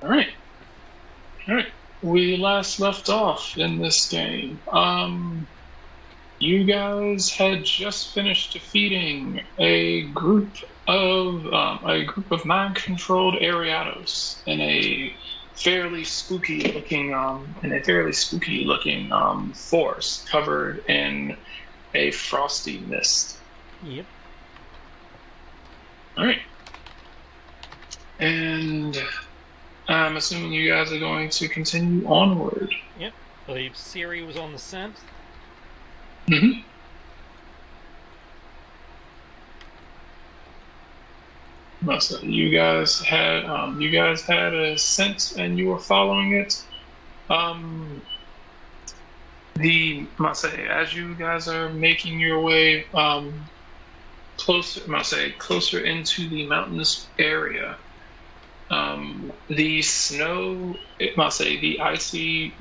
All right. All right. We last left off in this game. You guys had just finished defeating a group of mind-controlled Ariados in a fairly spooky looking forest covered in a frosty mist. Yep. All right. And I'm assuming you guys are going to continue onward. Yep. I believe Siri was on the scent. Mm-hmm. So you guys had a scent and you were following it. The must say as you guys are making your way closer into the mountainous area. The snow, the icy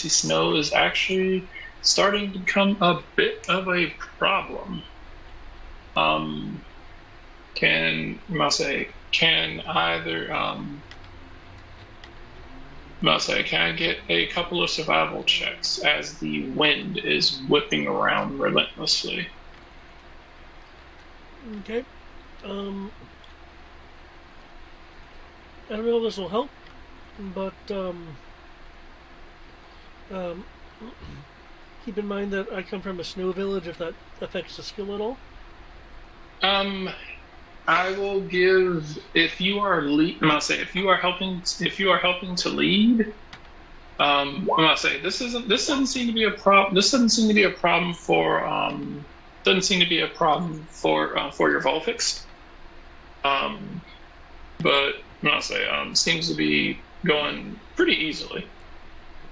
snow is actually starting to become a bit of a problem. Um, can either can I get a couple of survival checks as the wind is whipping around relentlessly? Okay. I don't know if this will help, but um, keep in mind that I come from a snow village. If that affects the skill at all. Um, I will give if you are if you are helping to lead. This doesn't seem to be a problem. This doesn't seem to be a problem for doesn't seem to be a problem for your Volfix. But seems to be going pretty easily.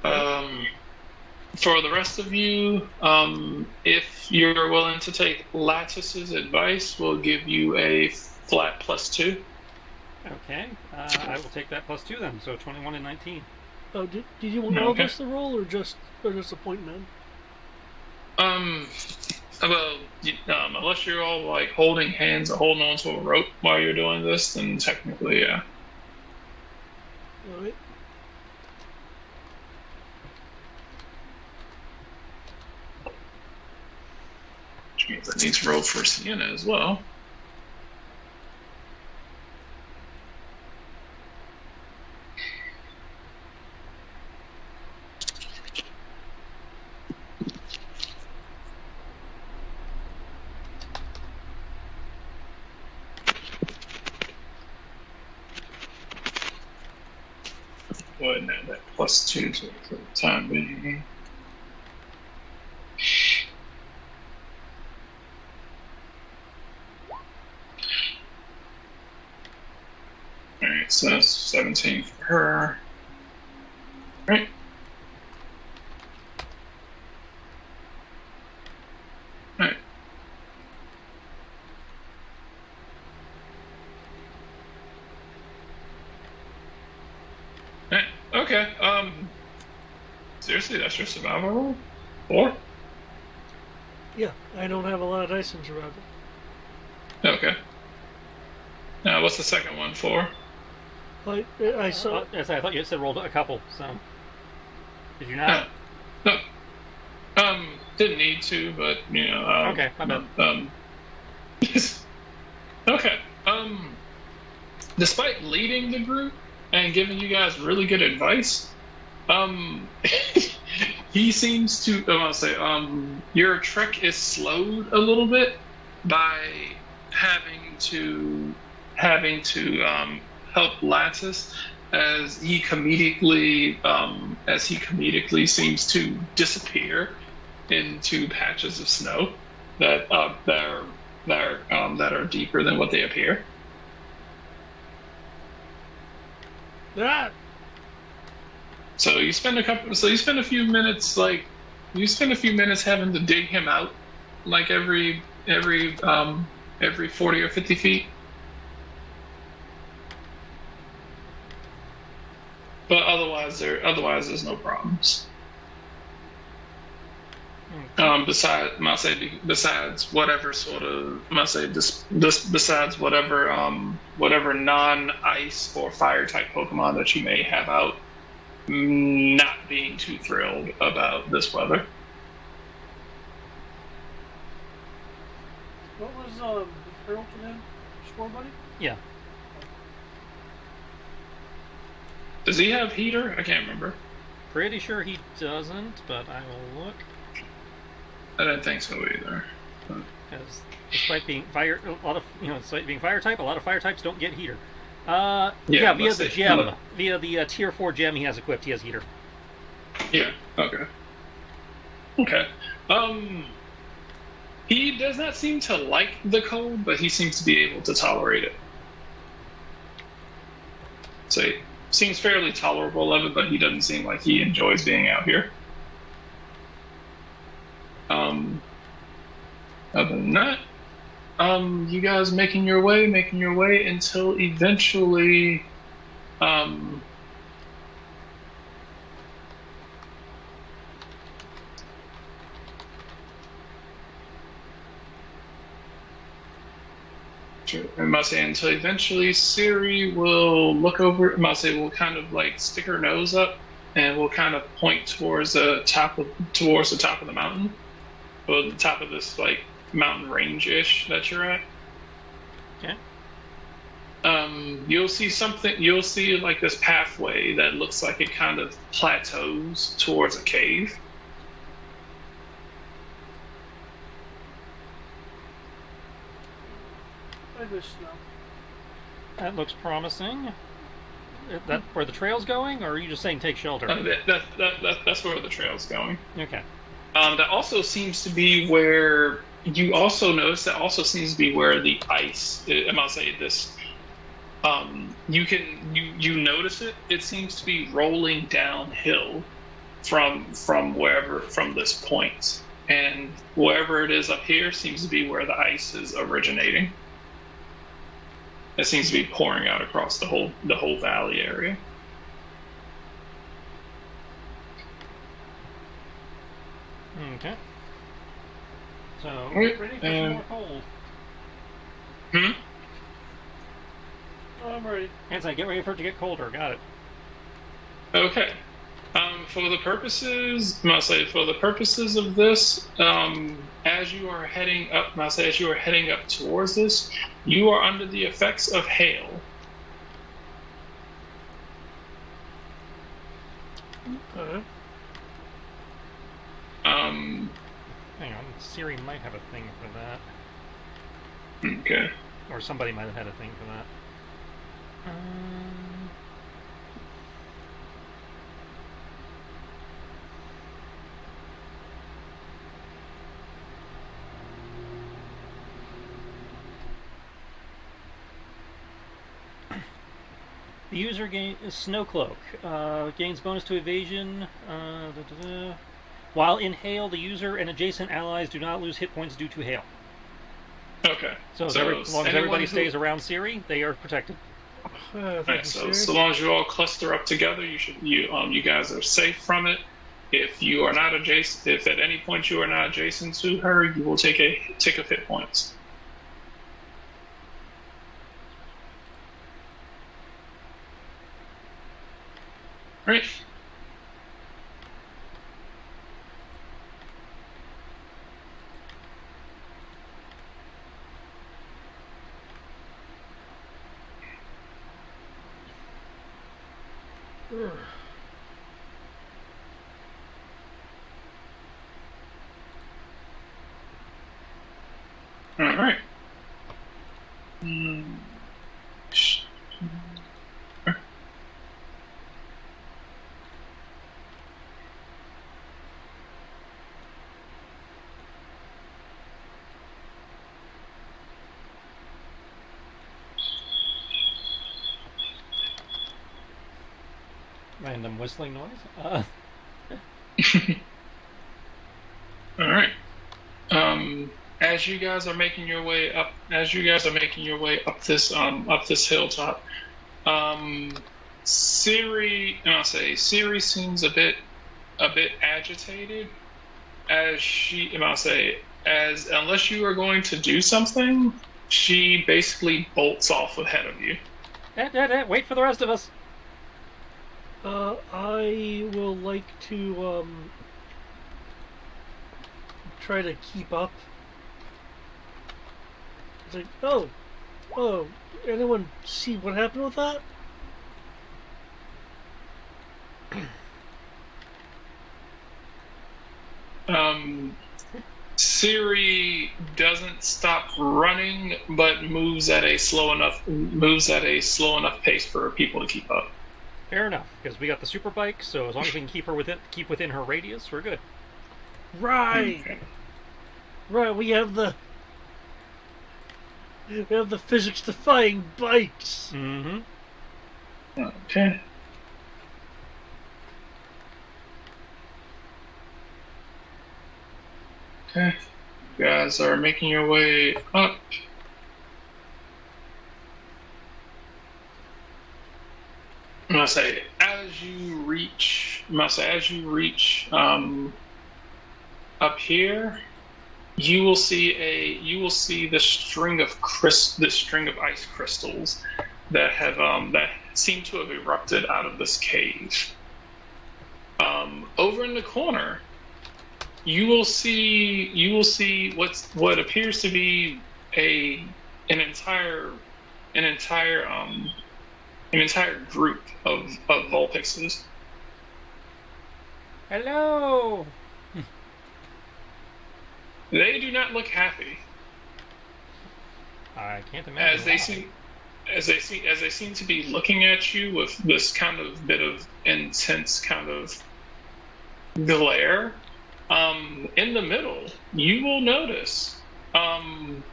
For the rest of you, if you're willing to take Lattice's advice, we'll give you a flat +2. Okay. I will take that +2 then. So 21 and 19. Oh, did you want all this to roll, or just a point, man? Unless you're all like holding hands or holding onto a rope while you're doing this, then technically, yeah. All right. Which means I need to roll for Sienna as well. Go ahead and add that +2 to it for the time being. Alright, so that's 17 for her. Right. Alright. Alright, okay. Seriously, that's your survival roll? 4? Yeah, I don't have a lot of dice in survival. Okay. Now, what's the second one for? I saw. Yes, I thought you said rolled a couple. So did you not? No. Didn't need to, but you know. Okay, my bad. Okay. Despite leading the group and giving you guys really good advice, he seems to. Your trek is slowed a little bit by having to help Lattice as he comedically seems to disappear into patches of snow that are deeper than what they appear. Ah! So you spend a few minutes having to dig him out, like every 40 or 50 feet. But otherwise there's no problems. Besides whatever sort of, besides whatever whatever non-ice or fire type Pokemon that you may have out, not being too thrilled about this weather. What was Harold again? Score buddy? Yeah. Does he have heater? I can't remember. Pretty sure he doesn't, but I will look. I didn't think so either. Because despite being fire, despite being fire type, a lot of fire types don't get heater. Yeah, via let's the see. gem, via the tier 4 gem he has equipped, he has heater. Yeah. Okay. Okay. He does not seem to like the cold, but he seems to be able to tolerate it. So he seems fairly tolerable of it, but he doesn't seem like he enjoys being out here. Other than that, you guys making your way until eventually, I must say until eventually Siri will look over. I must say will kind of like stick her nose up and will kind of point towards the top of the mountain, or the top of this like mountain range-ish that you're at. Okay. You'll see something. You'll see like this pathway that looks like it kind of plateaus towards a cave. I wish snow. That looks promising. That where the trail's going, or are you just saying take shelter? That's where the trail's going. Okay. That also seems to be where you also notice. That also seems to be where the ice. I must say this. You notice it. It seems to be rolling downhill from this point, and wherever it is up here seems to be where the ice is originating. It seems to be pouring out across the whole valley area. Okay. So Right, get ready for some more cold. Oh, I'm ready. Hanson, get ready for it to get colder. Got it. Okay. For the purposes, for the purposes of this, as you are heading up, as you are heading up towards this, you are under the effects of hail. Okay. Hang on, Siri might have a thing for that, Okay. or somebody might have had a thing for that. The user gains Snow Cloak. Gains bonus to evasion. While in hail, the user and adjacent allies do not lose hit points due to hail. Okay. So as long as everybody stays around Siri, they are protected. Right, so long as you all cluster up together, you guys are safe from it. If you are not adjacent, if at any point you are not adjacent to her, you will take a hit points. Right. All right. Random whistling noise. All right. As you guys are making your way up, up this hilltop, Siri seems a bit agitated. as I'll say, as unless you are going to do something, she basically bolts off ahead of you. Wait for the rest of us. I will like to try to keep up. It's like, oh, anyone see what happened with that? Siri doesn't stop running, but moves at a slow enough pace for people to keep up. Fair enough, because we got the super bike, so as long as we can keep within her radius, we're good. Right. Okay. Right. We have the physics-defying bikes. Mm-hmm. Okay. Okay. You guys are making your way up. I'm gonna say as you reach up here, you will see this string of ice crystals that seem to have erupted out of this cave. Over in the corner, you will see what appears to be an entire group of Vulpixes. Hello. They do not look happy. I can't imagine as they seem to be looking at you with this kind of bit of intense kind of glare. In the middle, you will notice. I'll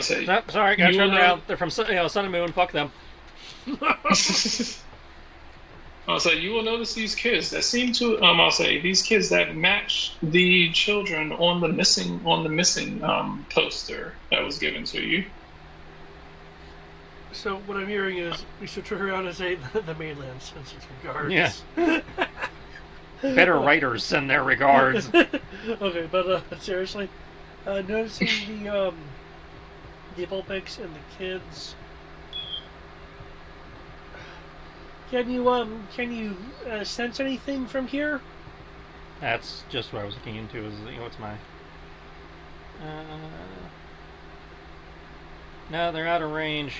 say. No, sorry, gotta turn around. They're from Sun and Moon. Fuck them. I'll say you will notice these kids that seem to. I'll say these kids that match the children on the missing poster that was given to you. So what I'm hearing is we should turn around and say the mainland sends its regards. Yeah. Better writers send their regards. Okay, but seriously, noticing the Vulpix and the kids. Can you sense anything from here? That's just what I was looking into. What's my? No, they're out of range.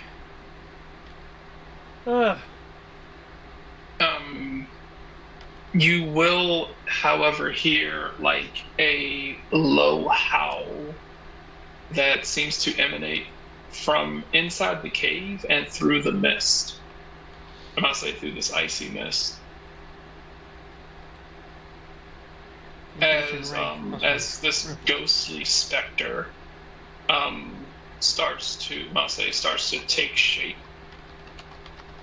You will, however, hear like a low howl that seems to emanate from inside the cave and through the mist. I must say through this icy mist. As this ghostly specter starts to take shape.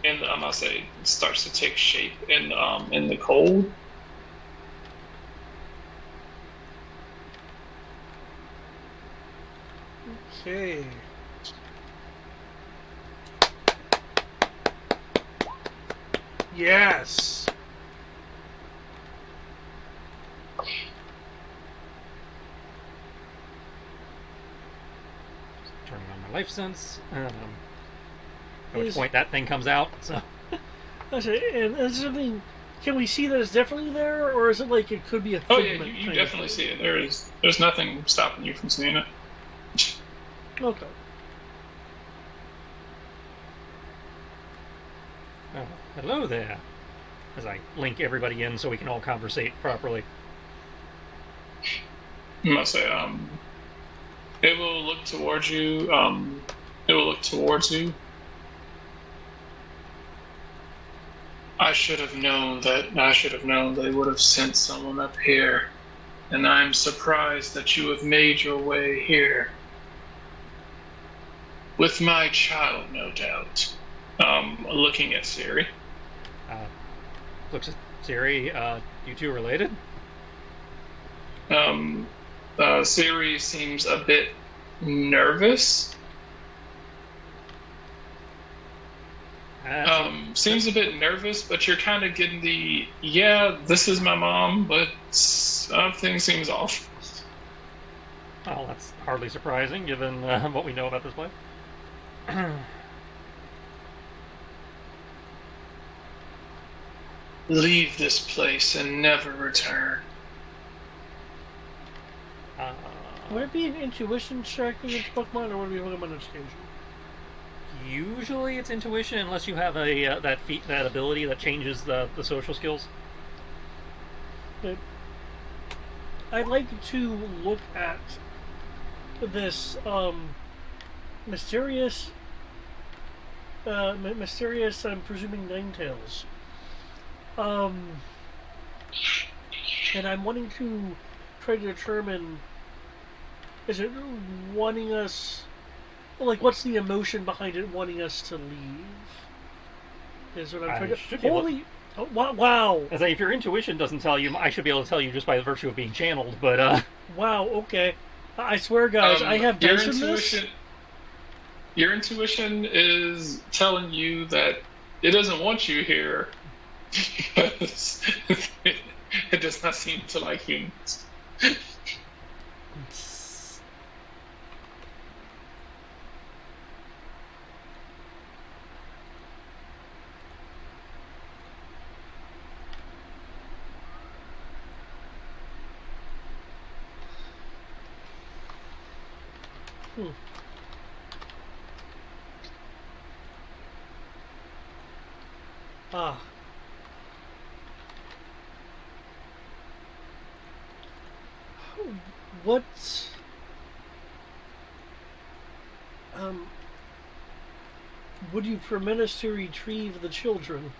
And I must say, starts to take shape in the cold. Okay. Yes. Turning on my life sense. At which point that thing comes out. So. And is something? Can we see that it's definitely there, or is it like it could be a? Oh yeah, you definitely see it. There's nothing stopping you from seeing it. Okay. Oh, hello there. As I link everybody in so we can all conversate properly. I must say, it will look towards you. It will look towards you. I should have known they would have sent someone up here, and I'm surprised that you have made your way here. With my child, no doubt. Looking at Siri. Looks at Siri. You two related? Siri seems a bit nervous. Seems a bit nervous, but you're kind of getting the, yeah, this is my mom, but something seems off. Well, that's hardly surprising, given what we know about this place. Leave this place and never return. Would it be an intuition check against Pokemon, or would it be a Pokemon education? Usually it's intuition, unless you have a that ability that changes the social skills. But I'd like to look at this mysterious, I'm presuming Ninetales. And I'm wanting to try to determine, is it wanting us, like, what's the emotion behind it wanting us to leave? Is what I'm trying to. Holy, oh, wow! As if your intuition doesn't tell you, I should be able to tell you just by the virtue of being channeled. But wow, okay. I swear, guys, I have dice in this. Your intuition is telling you that it doesn't want you here because it does not seem to like humans. Ah. What? Would you permit us to retrieve the children?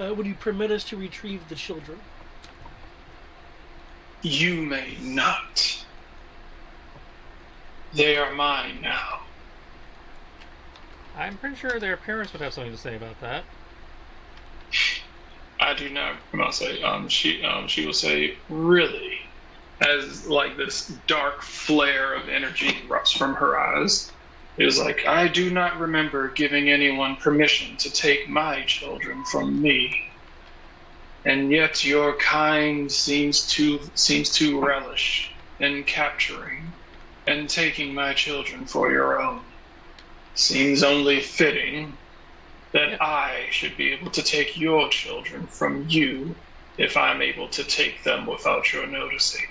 Would you permit us to retrieve the children? You may not. They are mine now. I'm pretty sure their parents would have something to say about that. I do not. I'll say. She will say, "Really," as like this dark flare of energy erupts from her eyes. It is like, I do not remember giving anyone permission to take my children from me, and yet your kind seems to relish in capturing and taking my children for your own. Seems only fitting that I should be able to take your children from you if I'm able to take them without your noticing.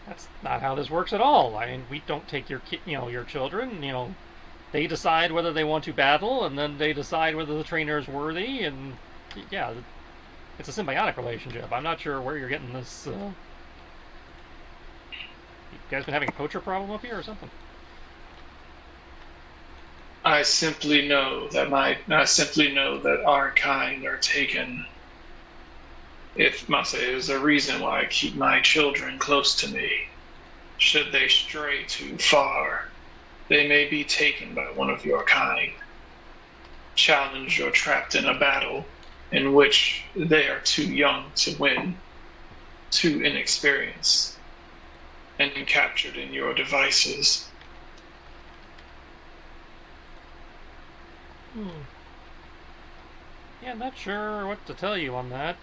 That's not how this works at all. I mean, we don't take your your children. They decide whether they want to battle, and then they decide whether the trainer is worthy. And yeah, it's a symbiotic relationship. I'm not sure where you're getting this. You guys been having a poacher problem up here or something? I simply know that our kind are taken. If Mase is a reason why I keep my children close to me. Should they stray too far, they may be taken by one of your kind. Challenged or trapped in a battle in which they are too young to win, too inexperienced, and captured in your devices. Yeah, I'm not sure what to tell you on that.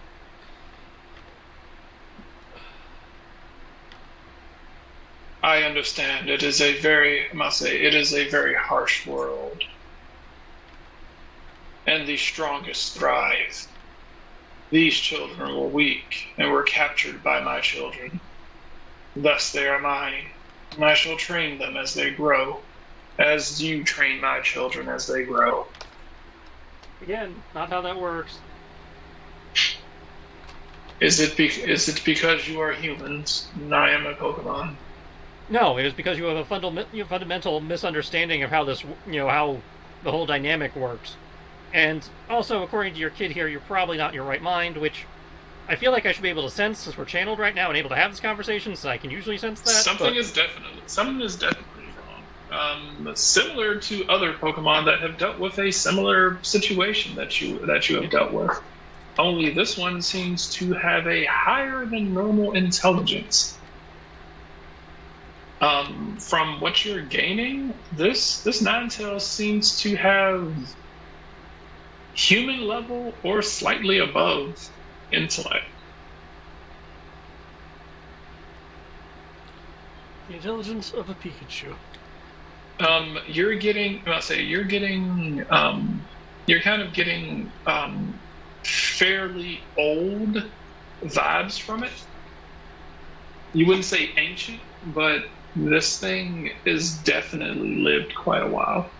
I understand. It is a very harsh world. And the strongest thrive. These children were weak and were captured by my children. Thus they are mine, and I shall train them as they grow, as you train my children as they grow. Again, not how that works. Is it because you are humans and I am a Pokemon? No, it is because you have a fundamental misunderstanding of how this, how the whole dynamic works. And also, according to your kid here, you're probably not in your right mind, which I feel like I should be able to sense since we're channeled right now and able to have this conversation, so I can usually sense that. Something is definitely wrong. Similar to other Pokemon that have dealt with a similar situation that you have dealt with. Only this one seems to have a higher than normal intelligence. From what you're gaining, this Ninetales seems to have human level or slightly above intellect. The intelligence of a Pikachu. You're getting, I'll say, you're kind of getting fairly old vibes from it. You wouldn't say ancient, but this thing is definitely lived quite a while.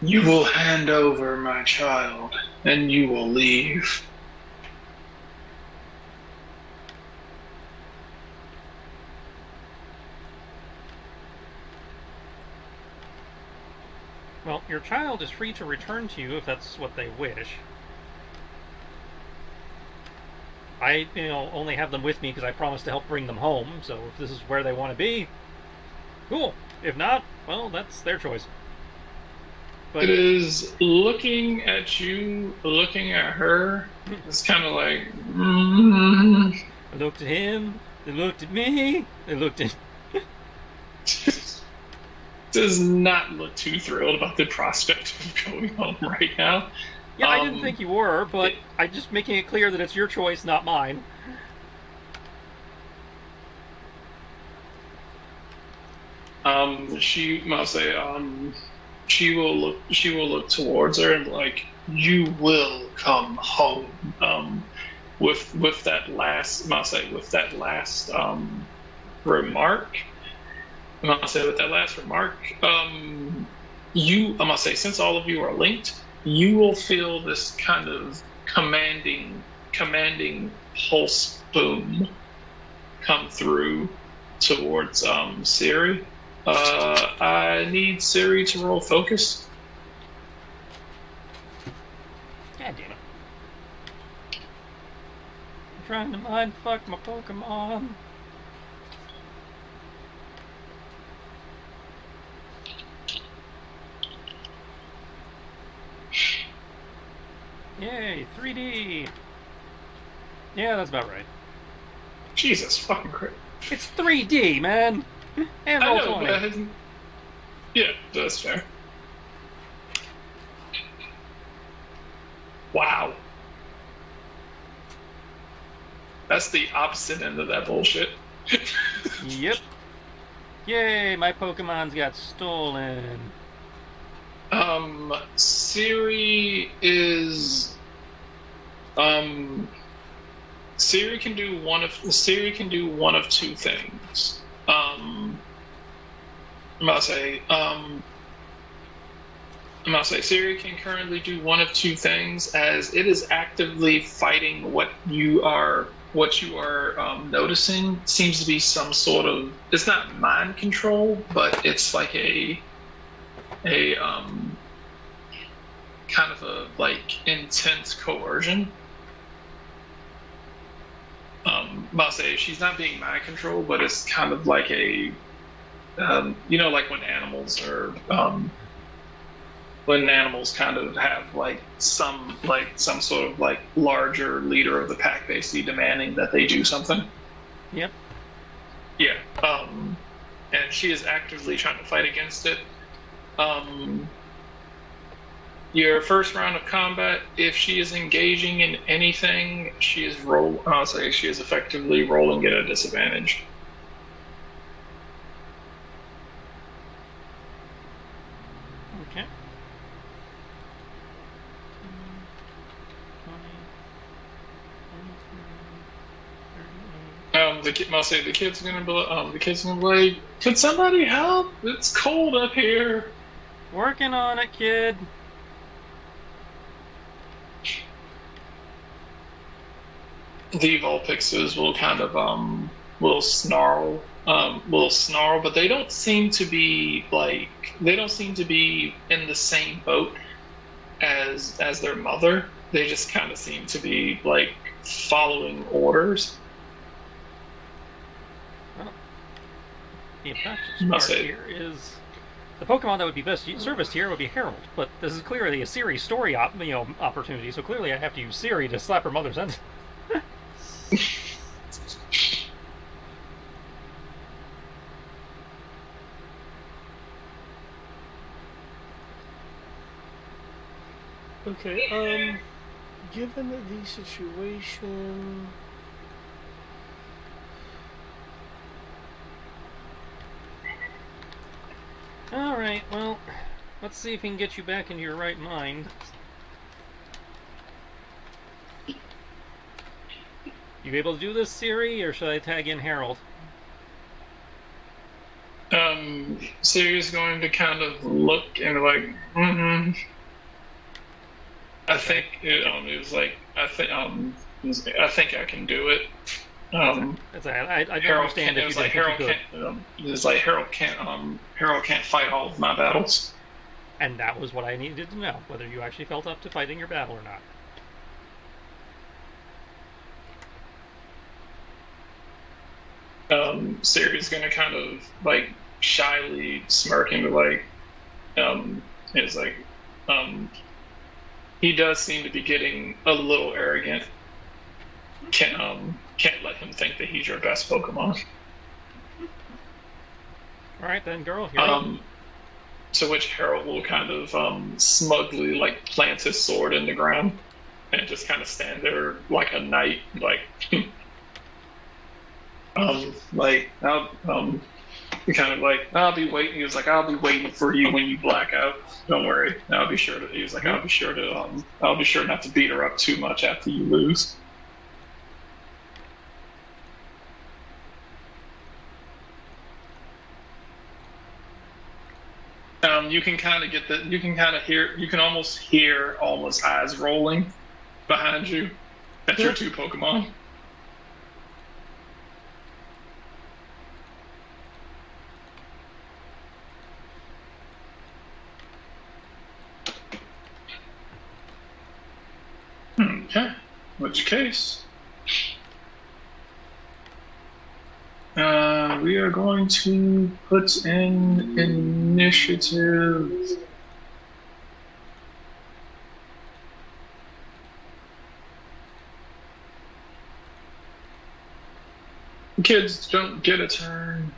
You will hand over my child, and you will leave. Well, your child is free to return to you if that's what they wish. I, only have them with me because I promised to help bring them home, so if this is where they want to be, cool. If not, well, that's their choice. But it is looking at you, looking at her. It's kind of like. I looked at him. They looked at me. They looked at. Does not look too thrilled about the prospect of going home right now. Yeah, I didn't think you were, but I'm just making it clear that it's your choice, not mine. She must say, she will look towards her and like, you will come home. With that last, remark. I'm gonna say with that last remark, I'm gonna say, since all of you are linked, you will feel this kind of commanding pulse boom come through towards Siri. I need Siri to roll focus. God damn it. I'm trying to mind fuck my Pokemon. Yay, 3D! Yeah, that's about right. Jesus fucking Christ. It's 3D, man! And roll 20. Yeah, that's fair. Wow. That's the opposite end of that bullshit. Yep. Yay, my Pokemon's got stolen. Siri is Siri can do one of two things. I'm about to say Siri can currently do one of two things, as it is actively fighting what you are noticing seems to be some sort of, it's not mind control, but it's like a kind of a like intense coercion. I'll say she's not being mind controlled, but it's kind of like a like when animals are when animals kind of have like some sort of like larger leader of the pack basically demanding that they do something. Yep. Yeah. And she is actively trying to fight against it. Your first round of combat, if she is engaging in anything, she is effectively rolling at a disadvantage. Okay. The kid's gonna be like, could somebody help? It's cold up here. Working on it, kid. The Vulpixes will kind of will snarl, but they don't seem to be in the same boat as their mother. They just kind of seem to be like following orders. The obnoxious Must part say. here is the Pokemon that would be best serviced here would be Harold, but this is clearly a Siri story opportunity, so clearly I have to use Siri to slap her mother's end. Okay, given the situation... Alright, well, let's see if we can get you back into your right mind. You able to do this, Siri, or should I tag in Harold? Siri's going to kind of look and like, I think it was like, I think I can do it. I don't understand if you didn't think you could. It's like Harold can't fight all of my battles. And that was what I needed to know, whether you actually felt up to fighting your battle or not. Siri's gonna kind of like shyly smirk and be like, it's like, he does seem to be getting a little arrogant. Can't let him think that he's your best Pokemon. Alright then, girl, here to which Harold will kind of smugly like plant his sword in the ground and just kind of stand there like a knight, like he kind of like, I'll be waiting. He was like, I'll be waiting for you when you black out. Don't worry, I'll be sure to. He was like, I'll be sure not to beat her up too much after you lose. You can kind of get the, you can kind of hear, you can almost hear eyes rolling behind you at your two Pokemon. Okay, in which case, we are going to put in initiative. Kids don't get a turn.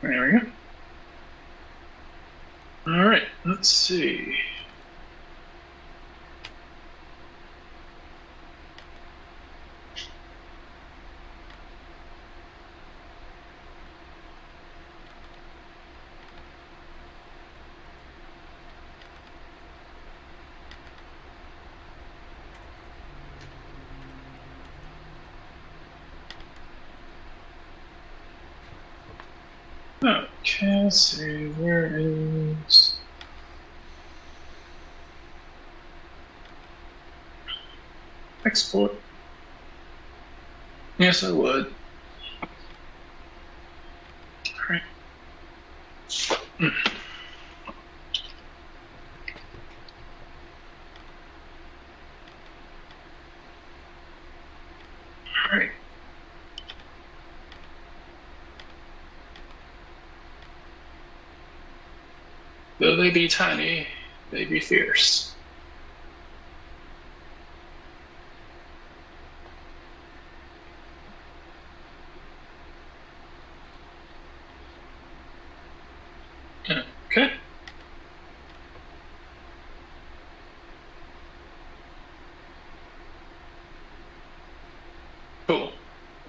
There we go. All right, let's see. Okay, let's see, where is... Export? Yes, I would. Alright. Alright. Though they be tiny, they be fierce. Okay. Cool.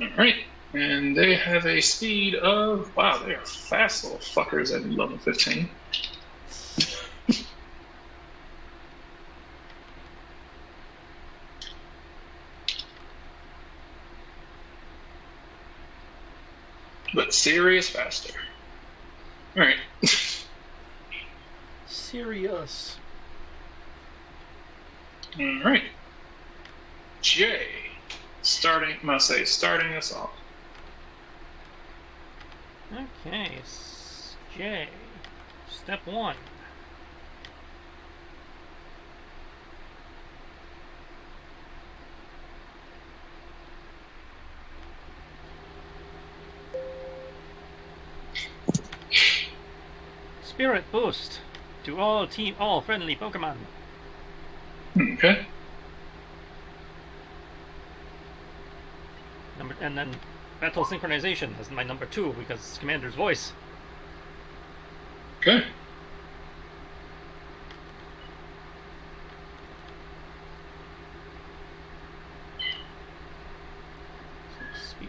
Alright. And they have a speed of... Wow, they are fast little fuckers at level 15. But Siri is faster. Alright. Serious. Alright. Jay. Starting us off. Okay, J. Step 1. Spirit boost to all friendly Pokemon. Okay. And then battle synchronization as my number 2 because it's Commander's voice. Okay.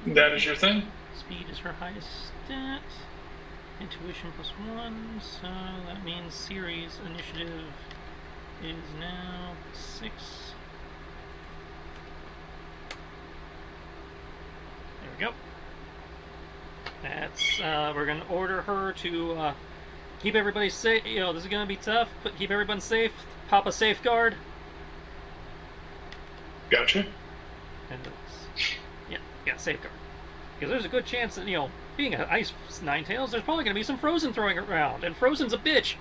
That is your thing? Speed is her highest stat. Intuition +1, so that means series initiative is now 6. There we go. That's, we're gonna order her to, keep everybody safe. You know, this is gonna be tough, but keep everyone safe. Pop a safeguard. Gotcha. And yeah, safeguard. Because there's a good chance that, you know, being an ice Ninetales, there's probably going to be some Frozen throwing around, and Frozen's a bitch.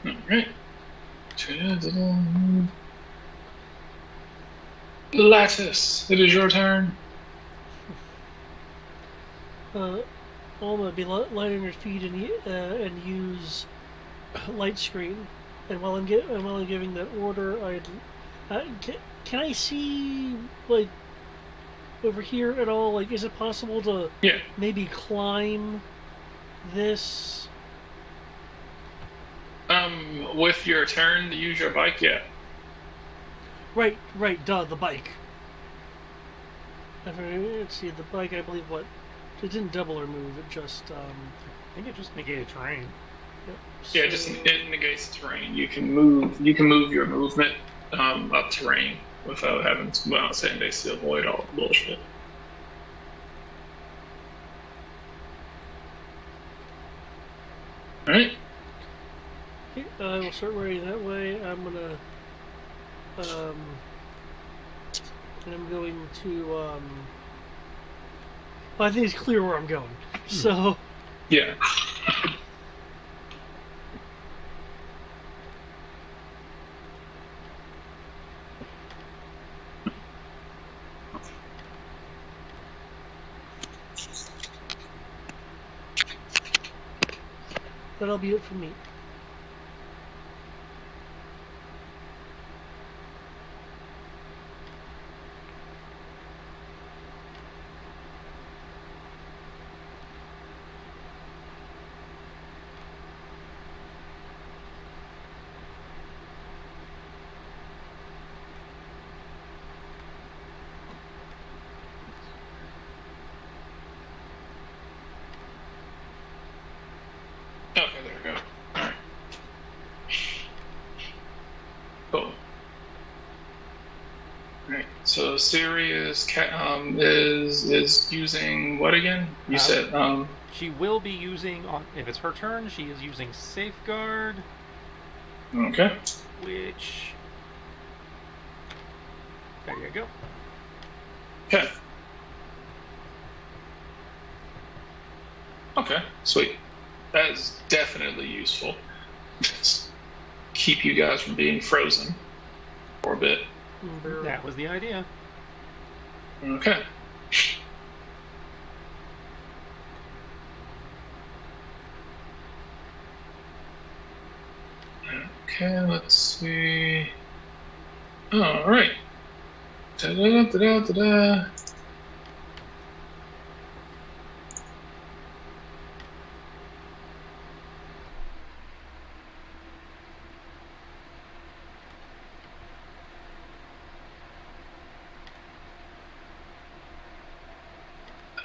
Alright. Lattice, it is your turn. I'm gonna be light on your feet and use light screen. And while I'm giving that order, can I see like over here at all? Like, is it possible to maybe climb this? With your turn to use your bike, yeah. Right. Duh, the bike. Let's see, the bike. I believe it didn't double or move. It just I think it just negated terrain. Yep. Yeah, it negates terrain. You can move your movement up terrain without having to saying basically avoid all the bullshit. Alright. I will start riding that way. I'm gonna and I'm going to well, I think it's clear where I'm going. So yeah. that'll be it for me. Okay, there we go. Alright. Cool. Alright, so Siri is using what again? You said she will be using if it's her turn, she is using Safeguard. Okay. Which there you go. Okay. Okay, sweet. That is definitely useful. Keep you guys from being frozen for a bit. That was the idea. Okay. Okay, let's see. All right. Da-da-da-da-da-da.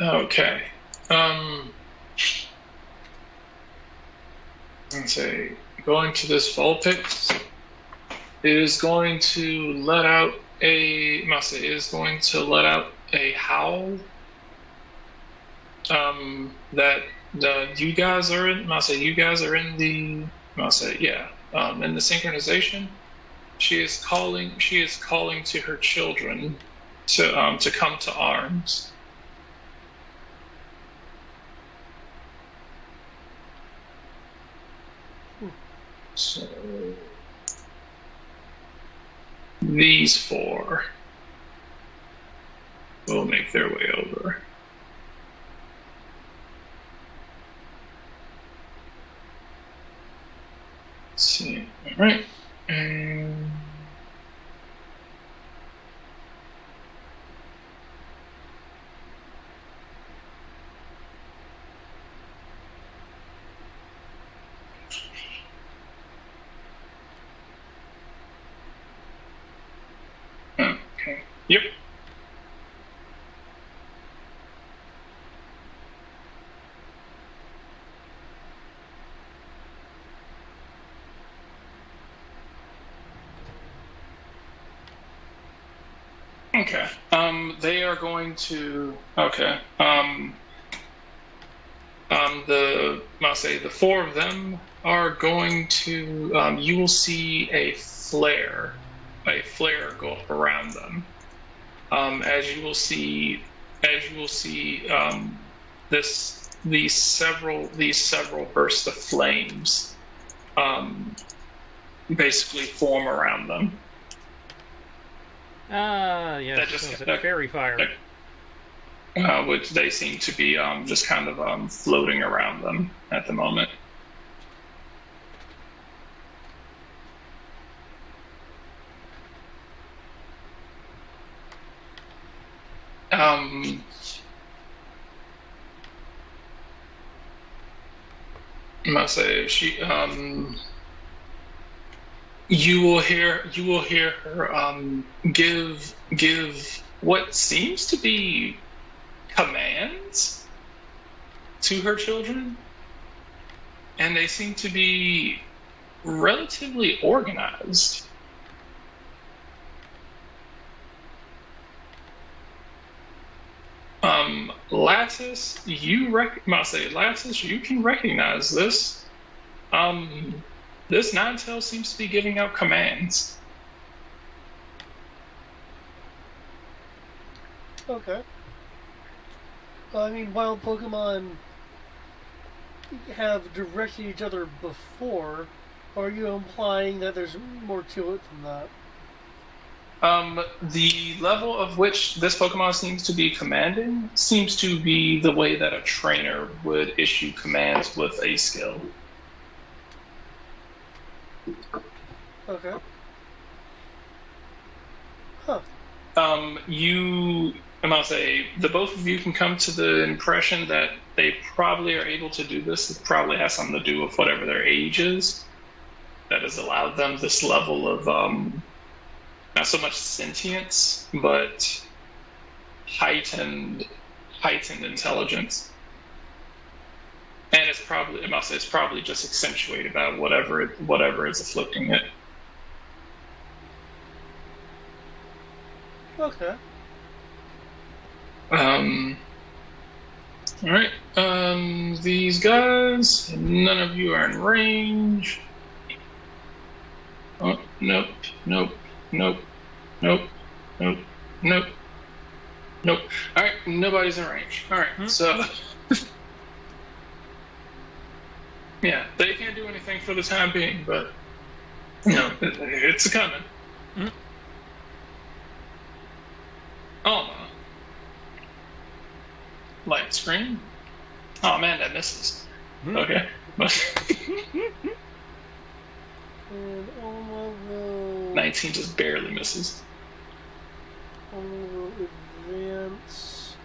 Okay. Let's say going to this Vulpix is going to let out a howl. That you guys are in. You guys are in the. In the synchronization. She is calling to her children to come to arms. So these four will make their way over. Let's see. All right. And okay. Yep. Okay. They are going to. Okay. I'll say the four of them are going to. You will see a flare go up around them. As you will see, these several bursts of flames, basically form around them. Yes, That just fairy fire. which they seem to be just kind of floating around them at the moment. I must say you will hear her give what seems to be commands to her children, and they seem to be relatively organized. Lattice, Lattice, you can recognize this. This Ninetale seems to be giving out commands. Okay. I mean, wild Pokemon have directed each other before. Are you implying that there's more to it than that? The level of which this Pokemon seems to be commanding seems to be the way that a trainer would issue commands with a skill. Okay. Huh. I must say, the both of you can come to the impression that they probably are able to do this. It probably has something to do with whatever their age is that has allowed them this level of not so much sentience, but heightened intelligence. And it's probably, I must say, it's probably just accentuated by whatever is afflicting it. Okay. All right. These guys, none of you are in range. Oh, nope. All right, nobody's in range. All right, so yeah, they can't do anything for the time being, but it's coming. Oh, light screen. Oh man, that misses. Okay. And Alma will 19 just barely misses. advance.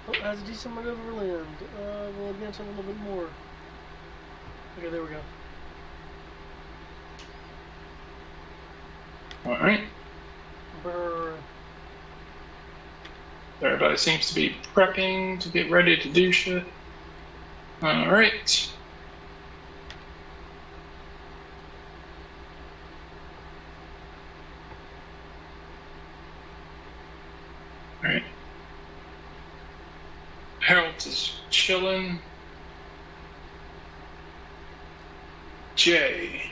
Oh, it has a decent amount of overland. We'll advance a little bit more. Okay, there we go. All right. Brr. Everybody seems to be prepping to get ready to do shit. All right. All right. Harold is chilling. Jay.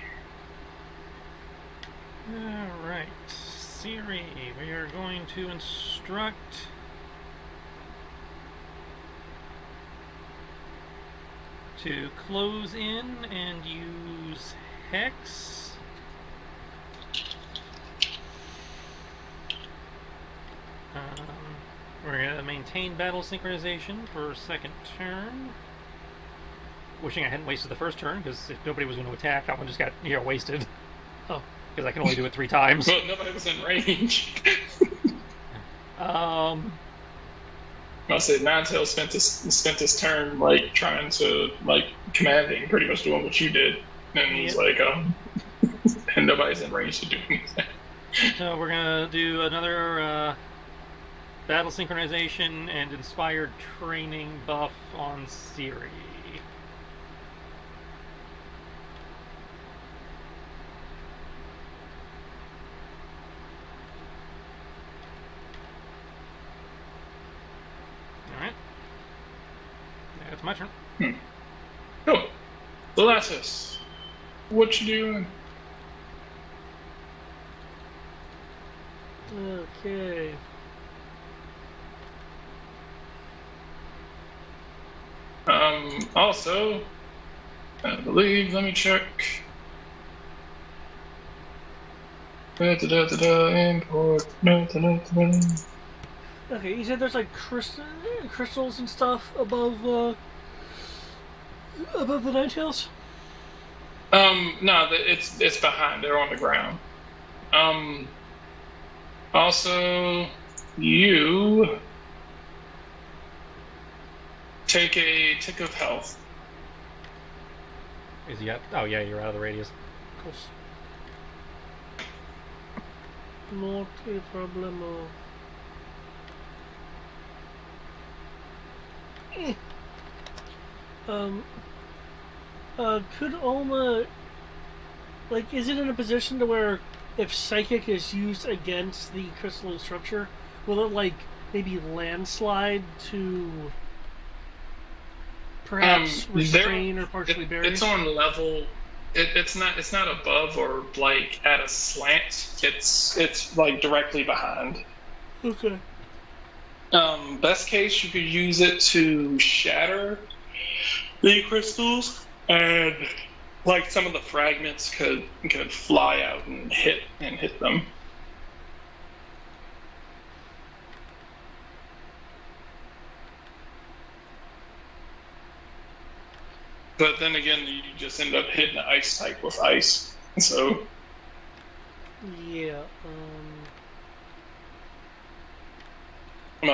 Alright. Siri, we are going to instruct to close in and use Hex. We're going to maintain battle synchronization for second turn. Wishing I hadn't wasted the first turn, because if nobody was going to attack, that one just got, wasted. Oh. Because I can only do it 3 times. Well, nobody was in range. Um, I said Ninetales spent his turn like trying to commanding, pretty much doing what you did, and he's and nobody's in range to do anything. So we're gonna do another battle synchronization and inspired training buff on Siri. Alright. That's my turn. Cool. Latus, what you doing? Okay. Also, I believe, let me check. Import. Okay, you said there's like crystals and stuff above the Ninetales? No, it's behind. They're on the ground. Also, you take a tick of health. Is he up? Oh yeah, you're out of the radius. Of course. Not a problemo. Could Oma, is it in a position to where if Psychic is used against the crystalline structure, will it, maybe landslide to perhaps restrain or partially bury? It's on level. It's not above or, at a slant. It's directly behind. Okay. Best case, you could use it to shatter the crystals, and some of the fragments could fly out and hit them. But then again, you just end up hitting the ice type with ice. So yeah.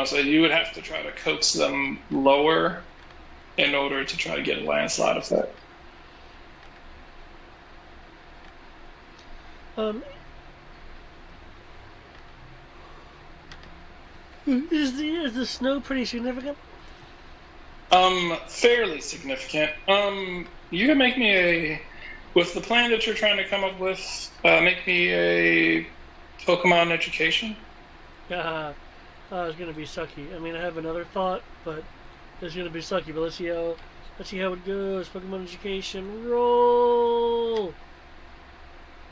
So you would have to try to coax them lower in order to try to get a landslide effect. Is the snow pretty significant? Fairly significant. You can make me with the plan that you're trying to come up with, make me a Pokemon education. It's gonna be sucky. I mean, I have another thought, but it's gonna be sucky. But let's see how it goes. Pokemon education, roll.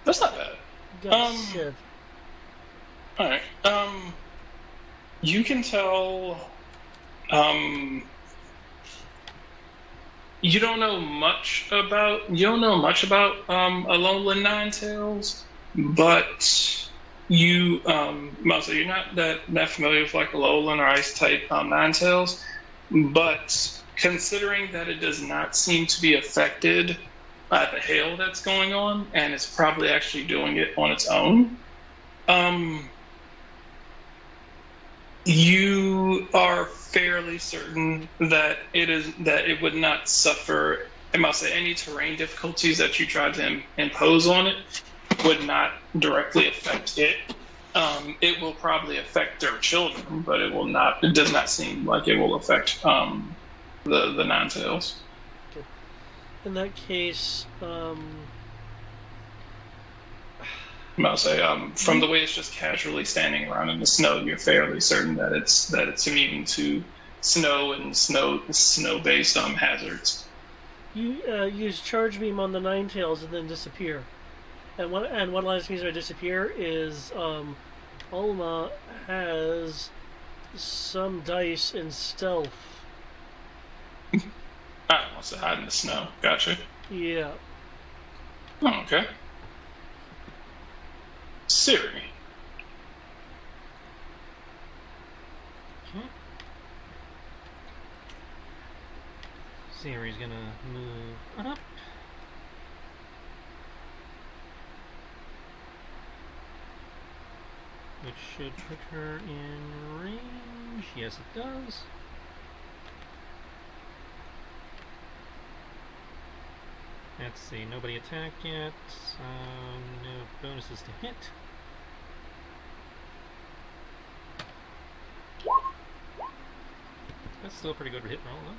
That's not bad. Got shit. All right. You can tell. You don't know much about Alolan Ninetales, but you so you're not that familiar with Alolan or Ice type Ninetales, but considering that it does not seem to be affected by the hail that's going on, and it's probably actually doing it on its own, you are fairly certain that it would not suffer. Any terrain difficulties that you tried to impose on it would not directly affect it. It will probably affect their children, but it will not. It does not seem like it will affect the Ninetales. Okay. In that case, from the way it's just casually standing around in the snow, you're fairly certain that it's immune to snow and snow-based hazards. You use charge beam on the Ninetales and then disappear. And what allows me to disappear is Ulma has some dice in stealth. Ah, wants to hide in the snow. Gotcha. Yeah. Oh, okay. Siri. Okay. Siri's gonna move up. Which should put her in range. Yes, it does. Let's see, nobody attacked yet. No bonuses to hit. That's still a pretty good hit roll, though.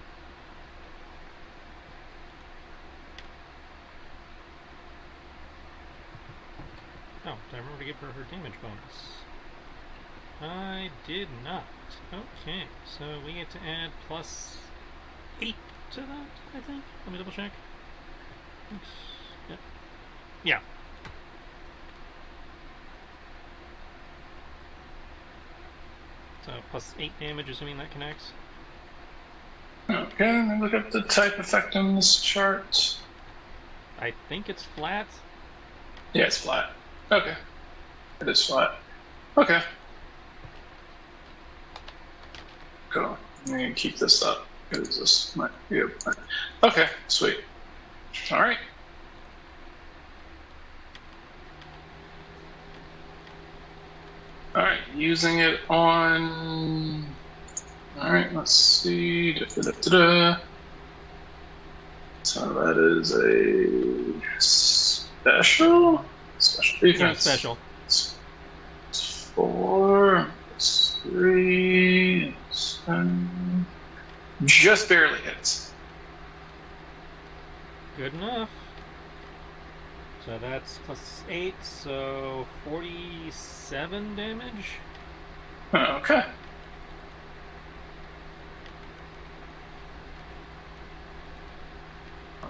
Oh, did I remember to give her her damage bonus? I did not. Okay, so we get to add +8 to that, I think. Let me double check. Oops. Yep. Yeah. So +8 damage, assuming that connects. Okay, let me look up the type effect on this chart. I think it's flat. Yeah, it's flat. Okay. It is flat. Okay. Cool. I'm going to keep this up because this might be a... Okay, sweet. All right. All right, using it on... All right, let's see. Da-da-da-da-da. So that is a special defense. Yeah, special. It's 4, it's 3, it's 10. Just barely hits. Good enough. So that's +8, so 47 damage. Okay.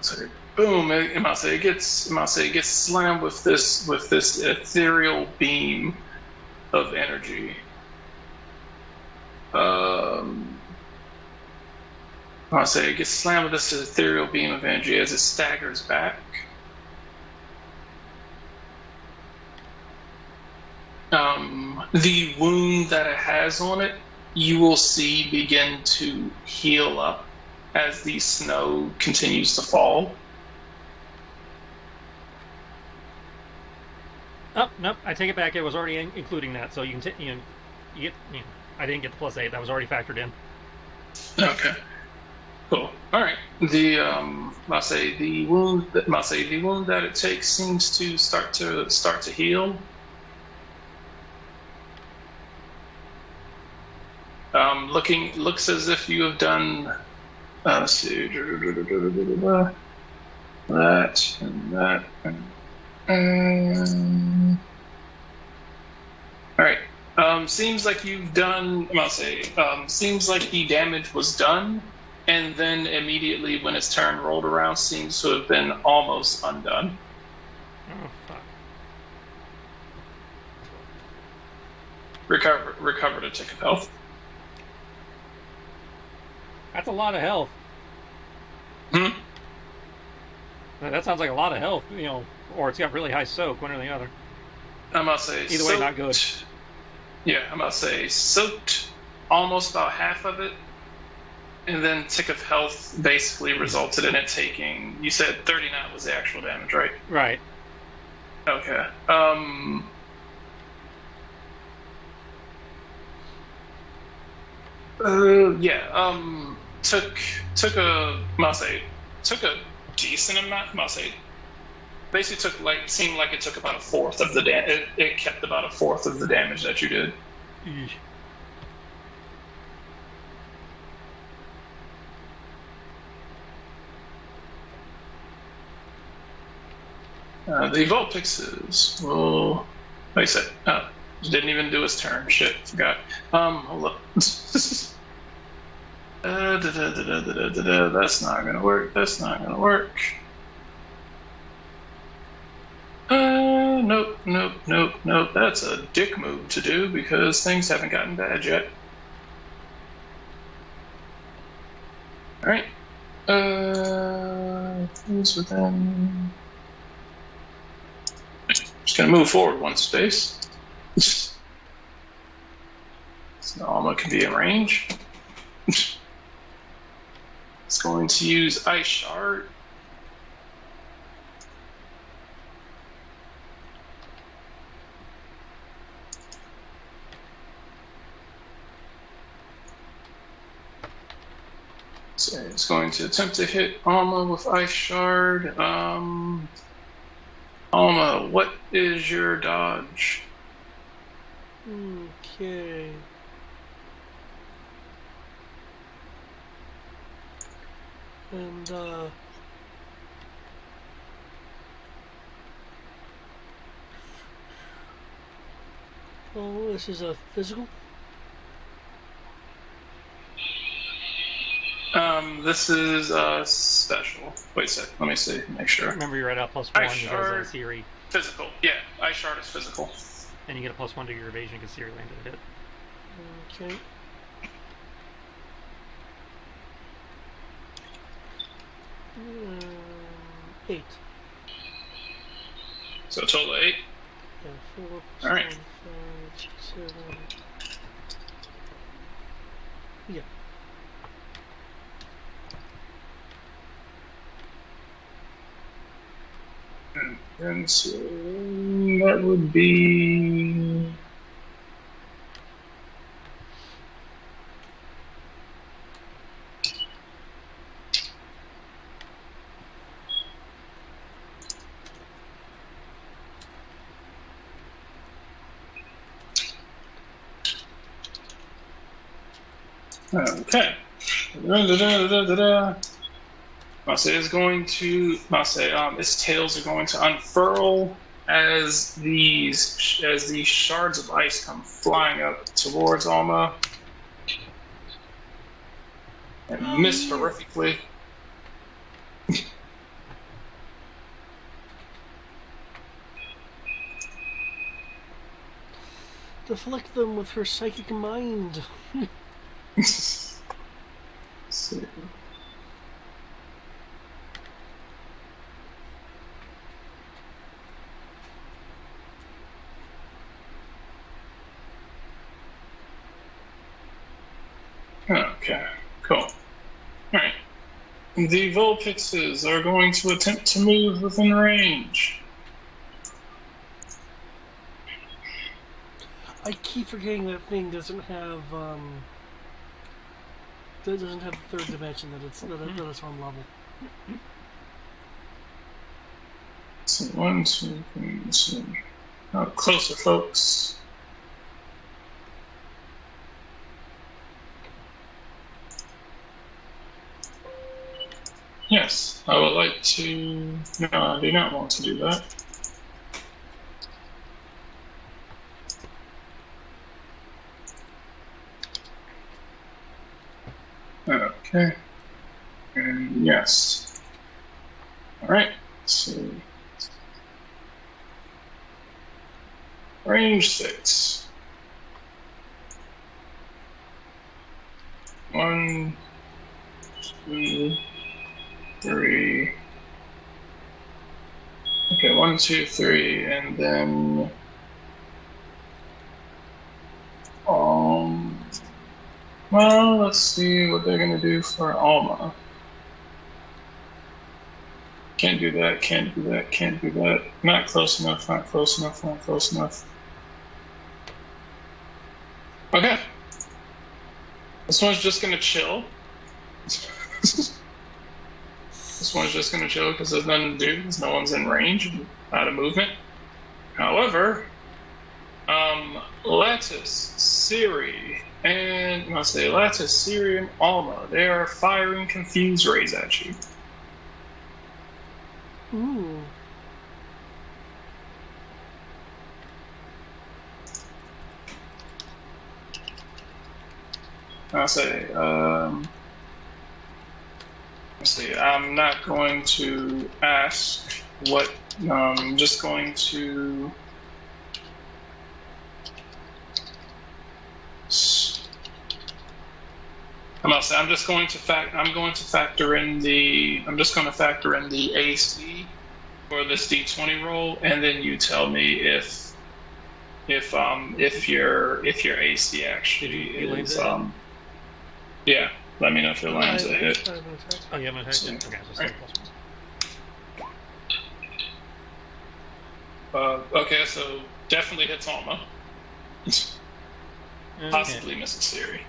So, boom! It gets slammed with this ethereal beam of energy. It gets slammed with this ethereal beam of energy as it staggers back. The wound that it has on it, you will see begin to heal up as the snow continues to fall. Oh, nope, I take it back. It was already including that, so you can I didn't get the +8. That was already factored in. Okay. Cool. All right. The the wound that it takes seems to start to heal. Looks as if you have done. Let's see. That and that. All right. Seems like you've done. Seems like the damage was done, and then immediately when its turn rolled around, seems to have been almost undone. Oh fuck. Recovered a tick of health. That's a lot of health. That sounds like a lot of health, or it's got really high soak, one or the other. I'm about to say either way, not good. Yeah, I'm about to say soaked almost about half of it, and then tick of health basically resulted in it taking. You said 39 was the actual damage, right? Right. Okay. Took a decent amount. Basically seemed like it took about a fourth of the damage. It kept about a fourth of the damage that you did. Eesh. The Vulpixes will. Like I said, didn't even do his turn. Shit, forgot. Hold up. That's not gonna work. That's not gonna work. Nope, nope, nope, nope. That's a dick move to do because things haven't gotten bad yet. All right. Things within. Just gonna move forward one space. So Alma can be in range. It's going to use Ice Shard. So it's going to attempt to hit Alma with Ice Shard. Alma, what is your dodge? Okay. And, oh, this is a physical? This is special. Wait a sec. Let me see. Make sure. Remember, you're at a +1 Ice because Shard. Siri. Physical. Yeah, Ice Shard is physical. And you get a +1 to your evasion because Siri landed a hit. Okay. Eight. So a total of 8. Yeah, 4, All right. 5, 7. Yeah. And so that would be. Okay. Mase is going to its tails are going to unfurl as these shards of ice come flying up towards Alma and miss horrifically. Deflect them with her psychic mind. Let's see. Okay, cool. All right. The Vulpixes are going to attempt to move within range. I keep forgetting that thing doesn't have that doesn't have the third dimension, that it's on level. So 1, 2, 3, 2. Oh, closer, folks. Yes, I would like to. No, I do not want to do that. Okay. And yes. All right. So range 6. 1, 2, 3. Okay, 1, 2, 3, and then well, let's see what they're gonna do for Alma. Can't do that, can't do that, can't do that. Not close enough, not close enough, not close enough. Okay. This one's just gonna chill. This one's just gonna chill because there's nothing to do, because no one's in range, out of movement. However, Lattice, Siri, and Lattice, Siri, and Alma, they are firing confused rays at you. Ooh. I'll say, see. I'm not going to ask what. I'm just going to. I'm just going to factor in the. I'm just going to factor in the AC for this D20 roll, and then you tell me if your AC actually is yeah. Let me know if your line's a hit. Oh, you have an attack? So, Okay, so right. +1. Okay, so definitely hits Alma. Possibly misses Siri.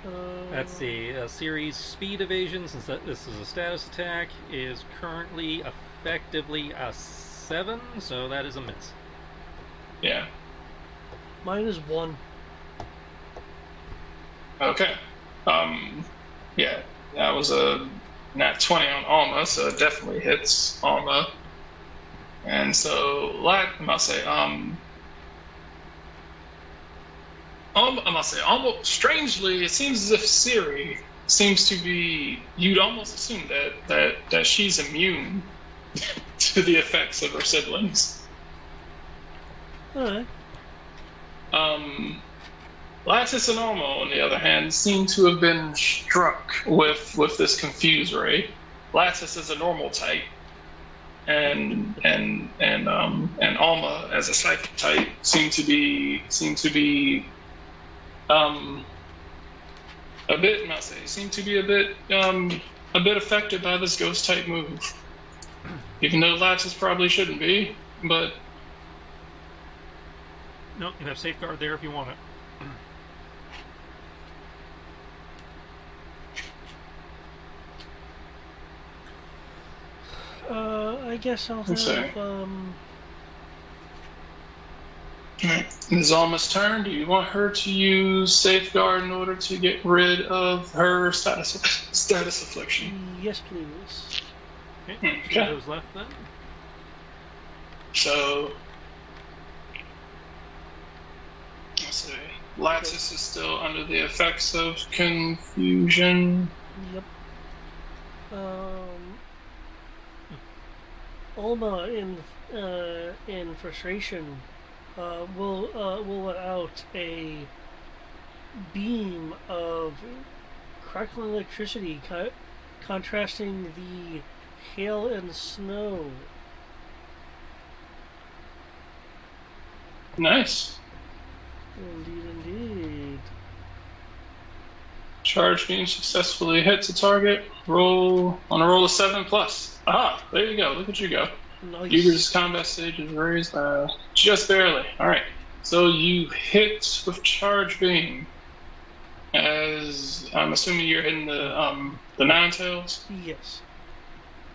Let's see. Siri's speed evasion, since this is a status attack, is currently effectively a 7, so that is a miss. Yeah. Mine is 1. Okay. Yeah, that was a nat 20 on Alma, so it definitely hits Alma. And so, almost strangely, it seems as if Siri seems to be. You'd almost assume that she's immune to the effects of her siblings. Alright. Lattice and Alma, on the other hand, seem to have been struck with this confuse ray. Lattice is a normal type, and Alma as a psychic type seem to be a bit affected by this ghost type move. Even though Lattice probably shouldn't be, but no, you have safeguard there if you want it. I guess I'll have, It's Alma's turn. Do you want her to use safeguard in order to get rid of her status affliction? Yes, please. Okay. Those left then. So, let's see. Lattice is still under the effects of confusion. Yep. Alma, in frustration, will let out a beam of crackling electricity, contrasting the hail and snow. Nice. Indeed. Charge beam successfully hits a target. Roll on a roll of 7+. Aha! There you go. Look at you go. Nice. Uger's combat stage is raised just barely. All right. So you hit with charge beam. As I'm assuming you're hitting the nine tails. Yes.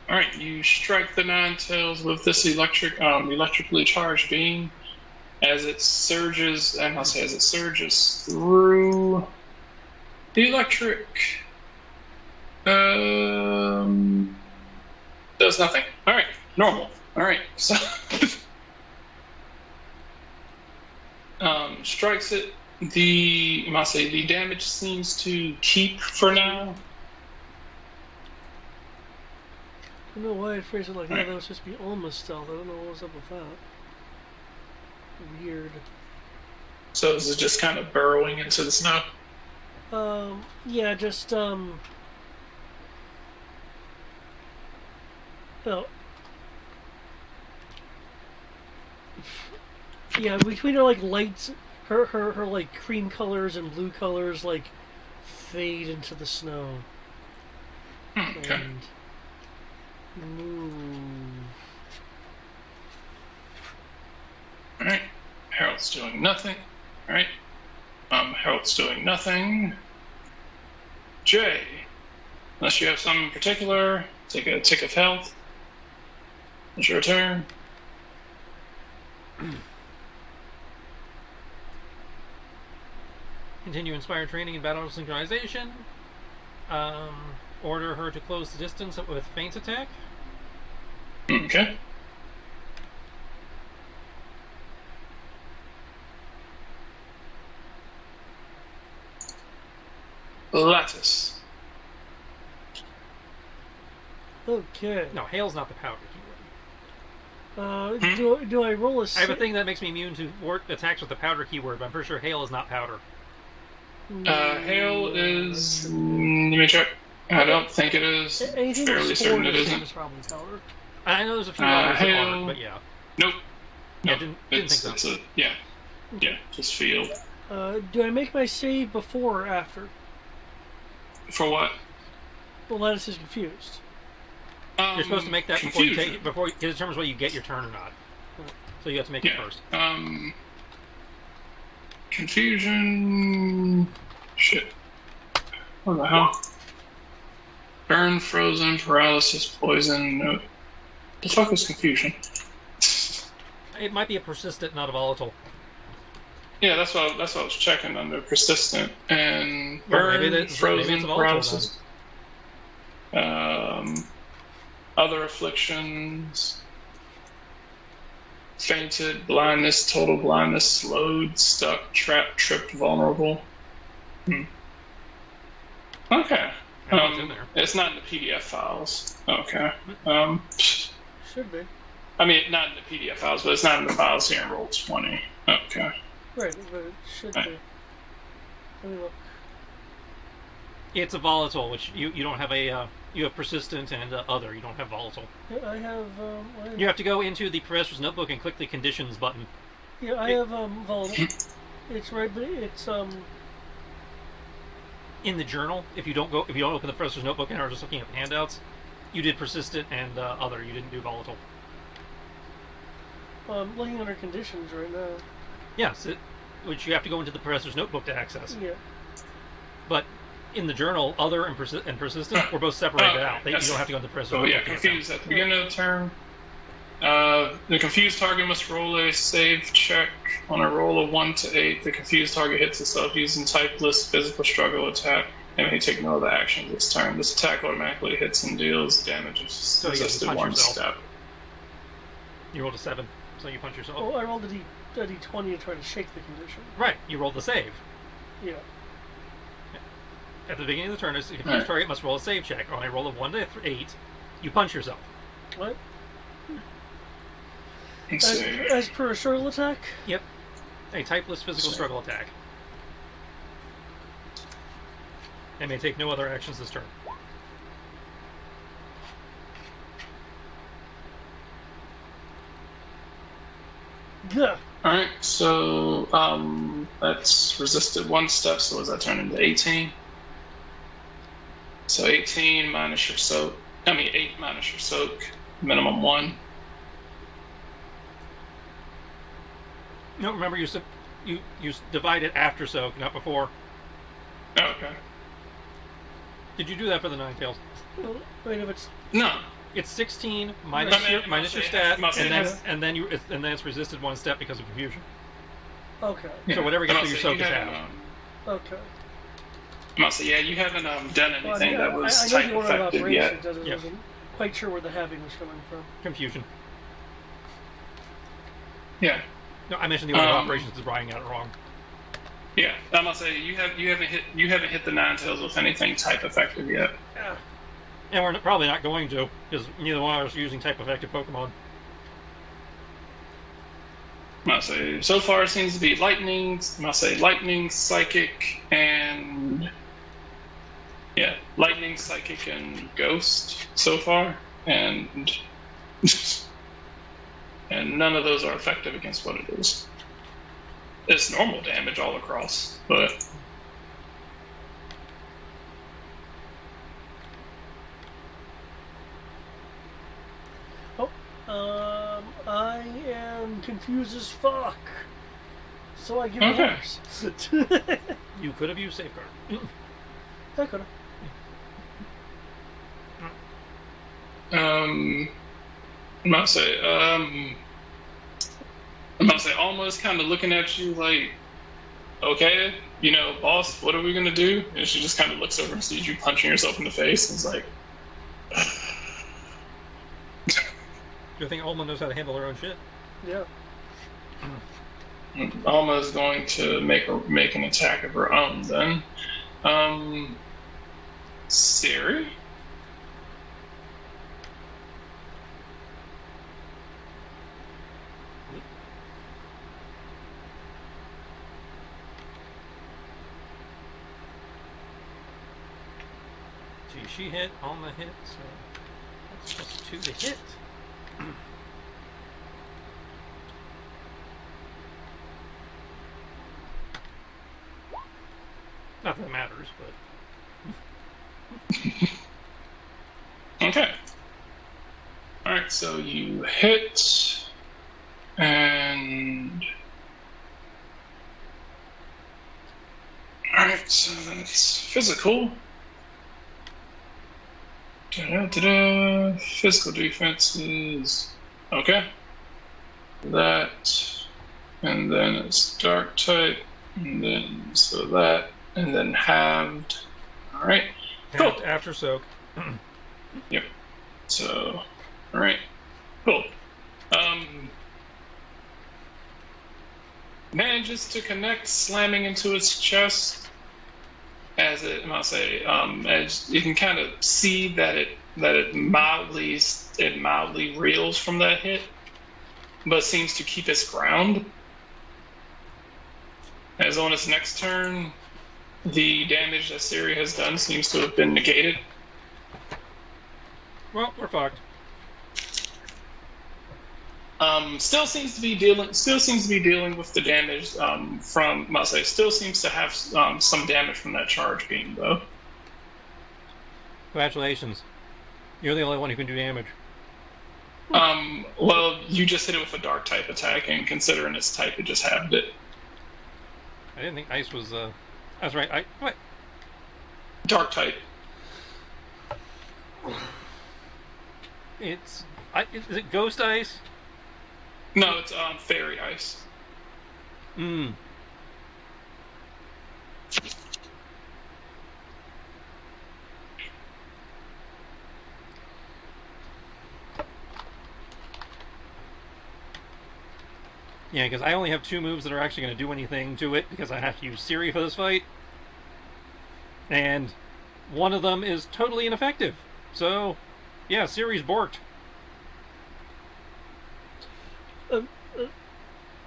All right. You strike the nine tails with this electrically charged beam. As it surges, and I'll say as it surges through the electric, does nothing. All right, normal. All right, so strikes it. The damage seems to keep for now. I don't know why I phrased it like that. That was just be almost stealth. I don't know what was up with that. Weird. So is it just kind of burrowing into the snow? Yeah, just, oh. Yeah, between her, like, lights, her, like, cream colors and blue colors, like, fade into the snow. Okay. And move. Alright. Harold's doing nothing. Alright. Harold's doing nothing. Jay. Unless you have something in particular, take a tick of health. It's your turn. Continue inspire training in battle synchronization. Order her to close the distance with feint attack. Okay. Lattice. Okay. No, hail's not the powder keyword. Do I roll a? I have a thing that makes me immune to attacks with the powder keyword, but I'm pretty sure hail is not powder. Hail is. Let me check. I don't think it is. Anything Fairly certain it isn't. is probably powder. I know there's a few others that hail. aren't, but yeah. Nope. Yeah, No, didn't it's, think it's so. yeah, just field. Do I make my save before or after? For what? Well, Lennis is confused. You're supposed to make that before it determines whether you get your turn or not. So you have to make it first. Confusion. Shit. What the hell? Burn, frozen, paralysis, poison. No. The fuck is confusion? It might be a persistent, not a volatile. Yeah, that's what I was checking under persistent and burn, maybe frozen, it's a volatile, paralysis. Other afflictions. Fainted, blindness, total blindness, slowed, stuck, trapped, tripped, vulnerable. Okay. It's in there. It's not in the PDF files. Okay. Should be. I mean, not in the PDF files, but it's not in the files here in Roll20. Okay. Right, but it should be. Let me look. It's a volatile, which you don't have a you have persistent and other. You don't have volatile. Yeah, I have. You have to go into the professor's notebook and click the conditions button. Yeah, I have volatile. It's right, but it's in the journal. If you don't open the professor's notebook and are just looking at the handouts, you did persistent and other. You didn't do volatile. I'm looking under conditions right now. Yes, which you have to go into the professor's notebook to access. Yeah. But in the journal, other and persistent were both separated out. You don't have to go into the professor's notebook. Yeah, confused at the beginning of the turn. The confused target must roll a save check. On a roll of 1 to 8, the confused target hits itself using typeless physical struggle attack and may take no other action this turn. This attack automatically hits and deals damage if resisted one step. You rolled a 7, so you punch yourself. Oh, I rolled a d20 to try to shake the condition. Right, you rolled the save. Yeah. At the beginning of the turn, the confused target must roll a save check. On a roll of 1 to 8, you punch yourself. What? As per a struggle attack? Yep. A typeless physical struggle attack. And may take no other actions this turn. Yeah. Alright, so that's resisted 1 step, so does that turn into 18? So 18 minus your soak. 8 minus your soak, minimum 1. No, remember you divide it after soak, not before. Okay. Did you do that for the Nine Tails? Well, wait, if it's No. It's 16 minus your stat, and then it's resisted 1 step because of confusion. okay. Yeah. So whatever gets through your soak is half. Okay. You haven't done anything that was I type know the order of effective operations. yet. I wasn't quite sure where the having was coming from. Confusion. Yeah. No, I mentioned the order of operations is writing out it wrong. Yeah, I must say you haven't hit the Nine Tails with anything type effective yet. Yeah. And we're probably not going to, because neither one of us are using type effective Pokemon. I must say so far it seems to be lightning. I must say lightning, psychic, and lightning, psychic, and ghost so far, and and none of those are effective against what it is. It's normal damage all across, but I am confused as fuck. So I give it worse. You could have used safeguard. I could have. I must say, almost kind of looking at you like, okay, boss, what are we gonna do? And she just kind of looks over and sees you punching yourself in the face, and is like, Do you think Alma knows how to handle her own shit? Yeah. Alma's going to make an attack of her own then. Siri? she hit on the hit, so that's plus 2 to hit. Not that it matters, but... Okay. Alright, so you hit, and... Alright, so that's physical. Da-da-da-da. Physical defenses. Okay. That. And then it's dark type. And then so that. And then halved. Alright. Cool. After soak. Yep. So, alright. Cool. Manages to connect, slamming into its chest. As you can kind of see that it mildly reels from that hit, but seems to keep its ground. As on its next turn, the damage that Siri has done seems to have been negated. Well, we're fucked. Still seems to be dealing with the damage still seems to have some damage from that charge beam though. Congratulations. You're the only one who can do damage. Well, you just hit it with a dark type attack, and considering its type, it just halved it. I didn't think ice was, that's right, what? Dark type. Is it ghost ice? No, it's, fairy ice. Hmm. Yeah, because I only have 2 moves that are actually going to do anything to it, because I have to use Siri for this fight. And one of them is totally ineffective. So, yeah, Siri's borked.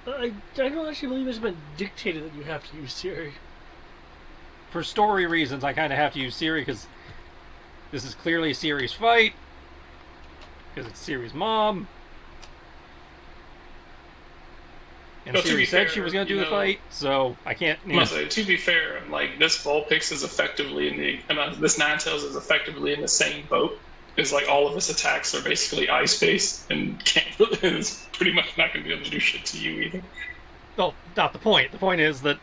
I don't actually believe it's been dictated that you have to use Siri. For story reasons, I kind of have to use Siri, because this is clearly Siri's fight. Because it's Siri's mom. And Siri said she was going to do the fight, so I can't... To be fair, like, this Vulpix is effectively this Ninetales is effectively in the same boat. It's like all of its attacks are basically ice-based, and is pretty much not going to be able to do shit to you either. Well, not the point. The point is that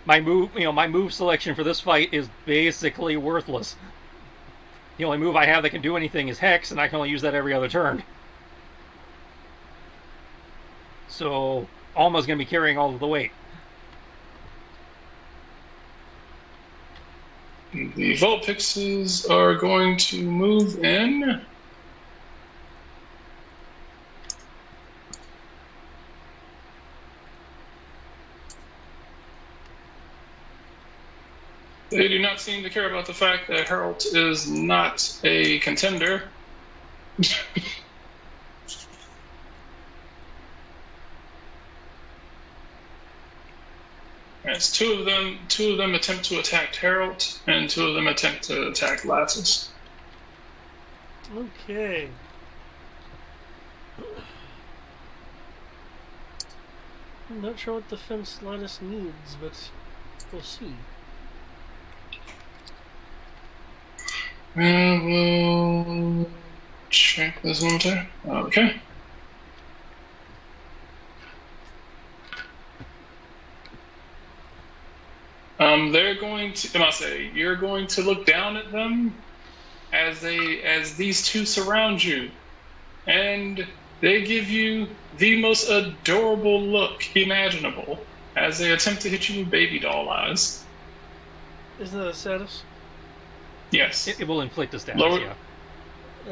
my move selection for this fight is basically worthless. The only move I have that can do anything is Hex, and I can only use that every other turn. So, Alma's going to be carrying all of the weight. The Vulpixes are going to move in. They do not seem to care about the fact that Herald is not a contender. As two of them attempt to attack Herald, and 2 of them attempt to attack Lattice. Okay. I'm not sure what defense Lattice needs, but we'll see. We'll check this one there. Okay. They're going to. You're going to look down at them as these 2 surround you, and they give you the most adorable look imaginable as they attempt to hit you with baby doll eyes. Isn't that a status? Yes. It will inflict a status. Yeah.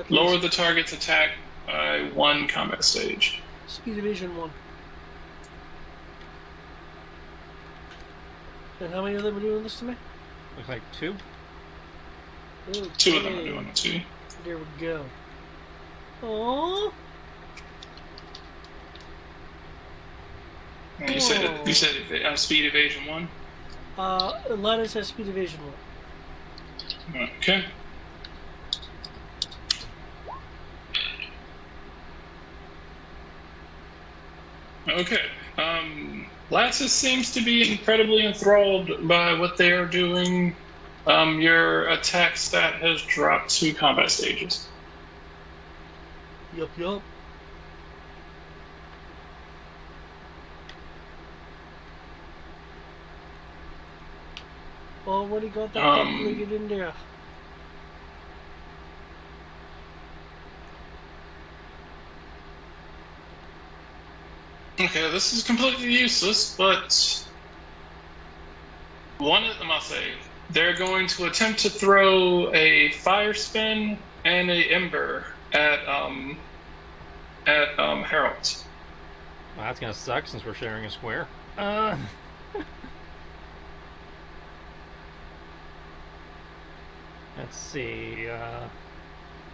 Lower the target's attack by 1 combat stage. Speed evasion 1. And how many of them are doing this to me? Looks like 2. Okay. 2 of them are doing it to you. There we go. Aww. You said speed evasion 1. Lattice has speed evasion Okay. Okay. Lassus seems to be incredibly enthralled by what they are doing. Your attack stat has dropped 2 combat stages. Yup. Already got that calculated in there. Okay, this is completely useless, but one of them, I'll say, they're going to attempt to throw a fire spin and a ember at Harold. Well, that's gonna suck since we're sharing a square. Let's see.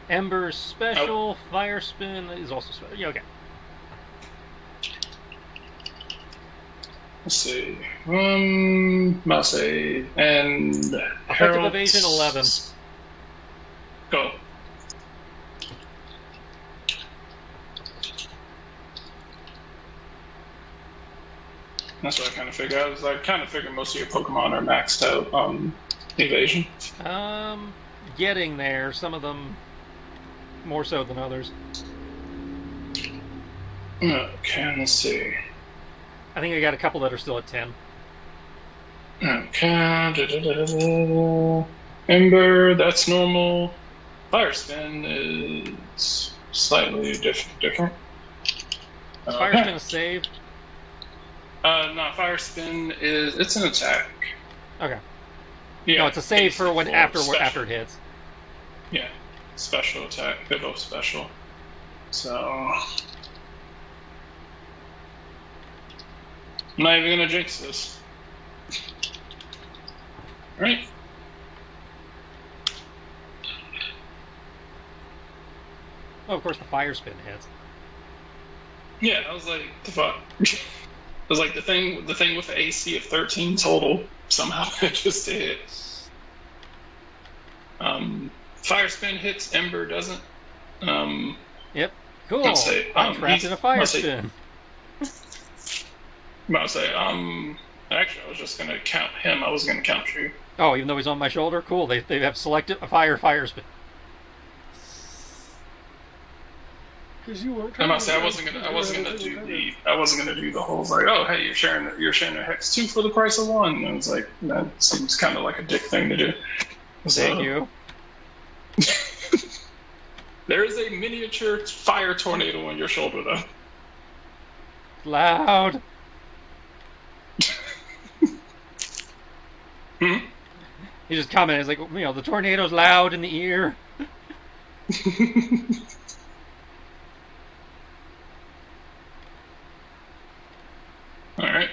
Ember's special. Fire spin is also special. Yeah, okay. Let's see. I'll say, and Effective Harold's... evasion 11. Go. That's what I kind of figured. I kind of figured most of your Pokemon are maxed out evasion. Getting there. Some of them more so than others. Okay, let's see. I think I got a couple that are still at 10. Okay. Ember, that's normal. Fire spin is slightly different. Is fire spin a save? No, fire spin it's an attack. Okay. Yeah, No, it's a save for when after it hits. Yeah, special attack. They're both special. So I'm not even gonna jinx this. Right? Oh, of course, the fire spin hits. Yeah, I was like, the fuck. It was like the thing with the AC of 13 total. Somehow it just hit. Fire spin hits, Ember doesn't. Yep. Cool. I'm trapped in a fire spin. I'll say, actually, I was just gonna count him. I wasn't gonna count you. Oh, even though he's on my shoulder? Cool. They have selected a fire spin. Because you weren't. I must say, I wasn't gonna do the whole like, oh, hey, you're sharing a hex 2 for the price of 1. And I was like, that seems kind of like a dick thing to do. So, thank you. There is a miniature fire tornado on your shoulder, though. Loud. Hmm? He just commented, he's like, the tornado's loud in the ear. Alright.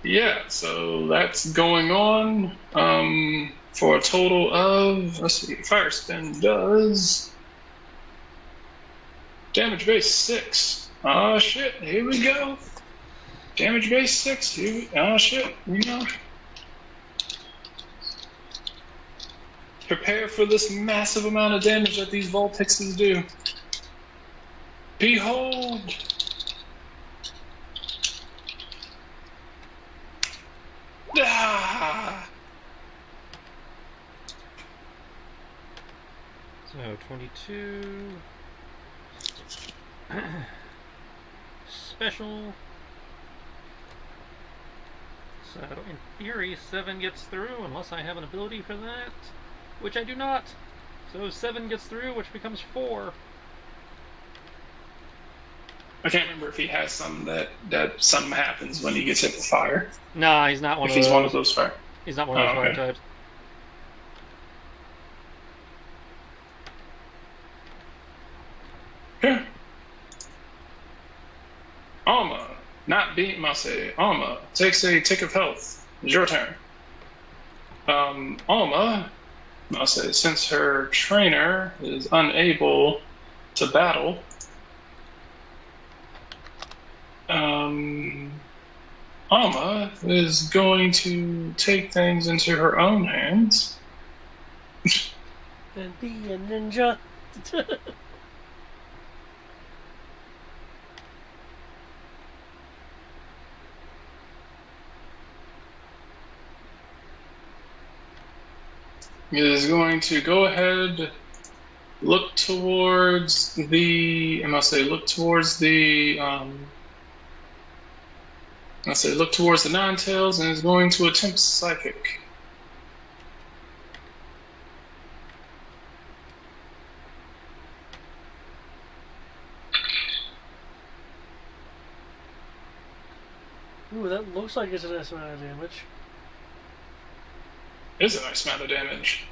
Yeah, so that's going on. For a total of, let's see, fire spin does damage base 6. Oh shit, here we go. Damage base 6, oh shit, Prepare for this massive amount of damage that these Vulpixes do. Behold! Ah! So, 22. Special. So, in theory, 7 gets through, unless I have an ability for that, which I do not. So 7 gets through, which becomes 4. I can't remember if he has some that something happens when he gets hit with fire. Nah, he's not one of those. If he's one of those fire. He's not one of those fire types. Yeah. Alma, not being Mase, Alma takes a tick of health. It's your turn. Alma, Mase, since her trainer is unable to battle, Alma is going to take things into her own hands And be a ninja. It is going to go ahead, look towards the. I must say, look towards the. I say, look towards the Ninetales, and is going to attempt psychic. Ooh, that looks like it's a nice amount of damage. It is a nice amount of damage.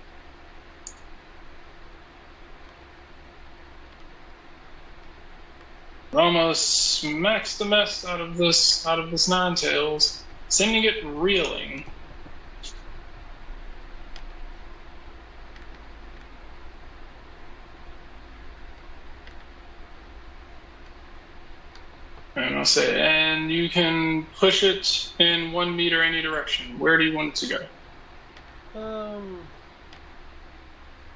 Almost smacks the mess out of this Ninetales, sending it reeling. And I'll say, and you can push it in 1 meter any direction. Where do you want it to go?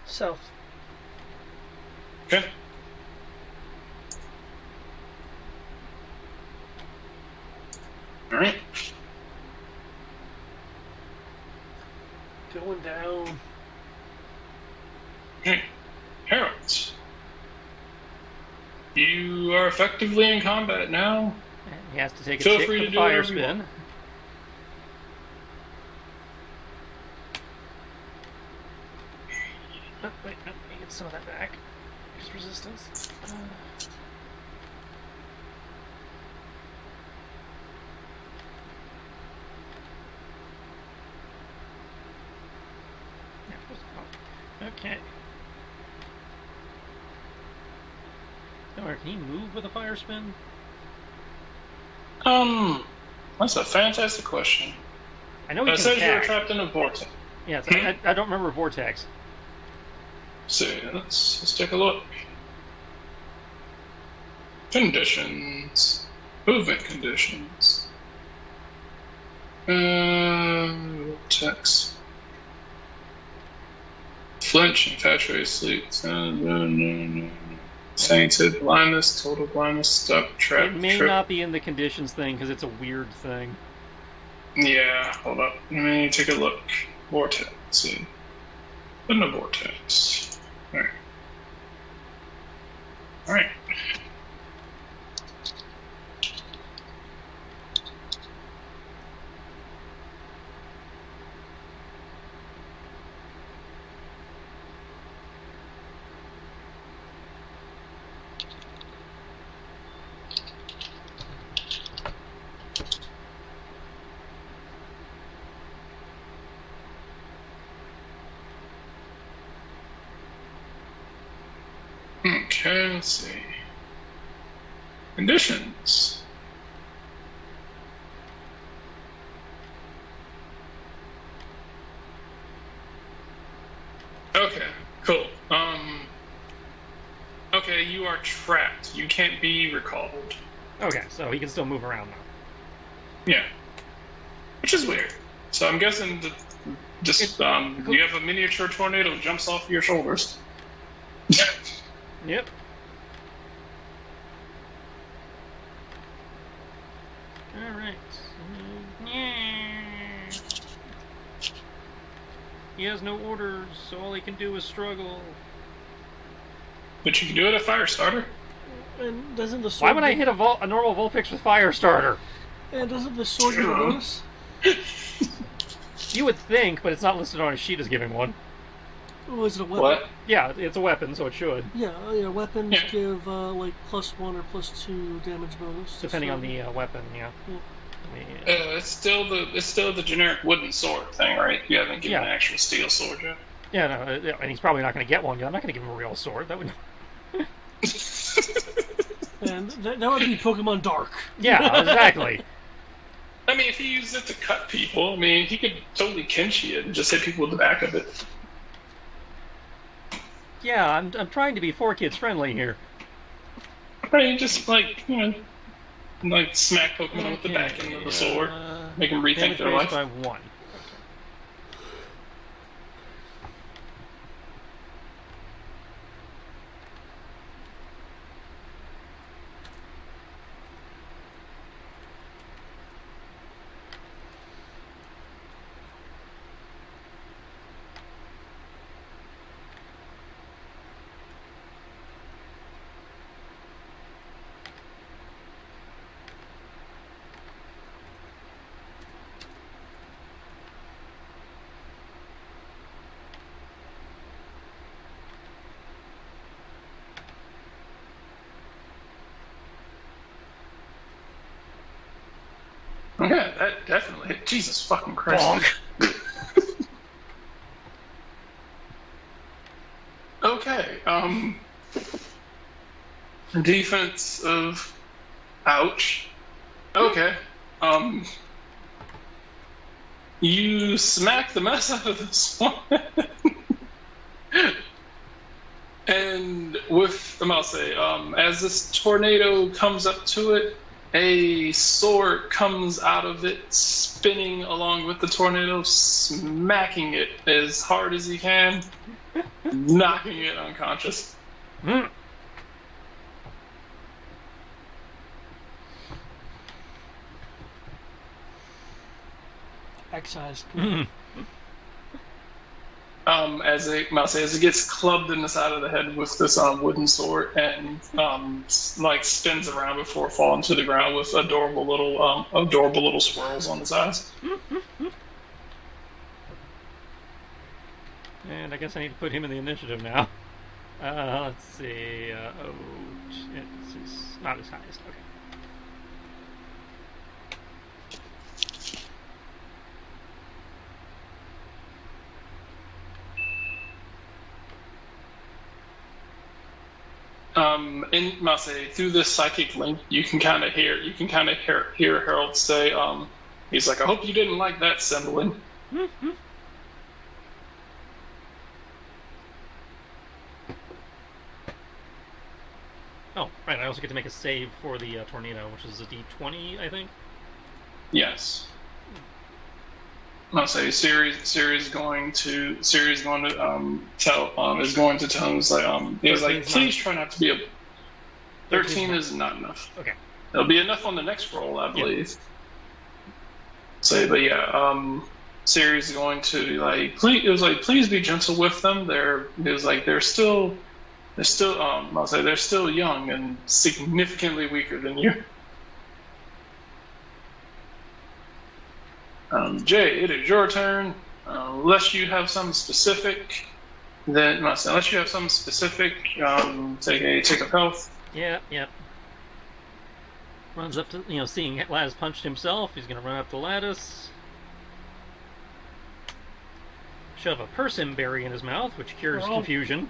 South. Okay. All right. Going down. Okay. Harold. You are effectively in combat now. And he has to take a Feel tick free for to the do fire whatever you spin. want. Oh, wait, no, I get some of that back. Just resistance. Okay. Or can he move with a fire spin? That's a fantastic question. I know he It can says you're attack. trapped in a vortex. Yeah, I don't remember vortex. So let's take a look. Conditions. Movement conditions. Vortex. Flinch, infatuated sleep. Sainted, blindness, total blindness, stuck, trap. It may trip. not be in the conditions thing because it's a weird thing. Yeah, hold up. Let me take a look. Vortex. See. Put in a vortex. Alright. Alright. Okay, let's see. Conditions. Okay, cool. Okay, you are trapped. You can't be recalled. Okay, so he can still move around now. Yeah. Which is weird. So I'm guessing that you have a miniature tornado that jumps off your shoulders. Yep. Alright. He has no orders, so all he can do is struggle. But you can do it at Firestarter. And doesn't the sword... Why would I hit a normal Vulpix with Firestarter? And doesn't the sword give a bonus? You would think, but it's not listed on his sheet as giving one. Oh, is it a weapon? What? Yeah, it's a weapon, so it should. Yeah, weapons Yeah. give like +1 or +2 damage bonus. Depending on the weapon, yeah. It's still the generic wooden sword thing, right? You haven't given an actual steel sword yet. Yeah, no, and he's probably not going to get one yet. I'm not going to give him a real sword. That would. And that would be Pokemon Dark. Yeah, exactly. I mean, if he used it to cut people, I mean, he could totally Kenshi it and just hit people with the back of it. Yeah, I'm trying to be 4Kids friendly here. Right, just like smack Pokemon with the back end of the sword, make them rethink Damage their raised life. by 1. Yeah, that definitely hit. Jesus fucking Christ. Bonk. Okay. Defense of ouch. Okay. You smack the mess out of this one. And with, I'll say, as this tornado comes up to it, a sword comes out of it, spinning along with the tornado, smacking it as hard as he can, knocking it unconscious. Mm. Excise. As it gets clubbed in the side of the head with this wooden sword, and like spins around before falling to the ground with adorable little swirls on his eyes. And I guess I need to put him in the initiative now. Let's see. It's not his highest. Okay. In Masay, through this psychic link, you can kind of hear Harold say, he's like, I hope you didn't like that, Semblin. Oh, right. I also get to make a save for the tornado, which is a D20, I think. Yes. Masay, Siri's going to tell him, he's like, please try not to be a 13 is not enough. Okay. It'll be enough on the next roll, I believe. Yep. So, but yeah, Siri's going to please be gentle with them. They're still young and significantly weaker than you. Jay, it is your turn. Unless you have something specific, take a health. Yeah. Runs up to, seeing Lattice punched himself, he's going to run up to Lattice. Shove a persim berry in his mouth, which cures confusion.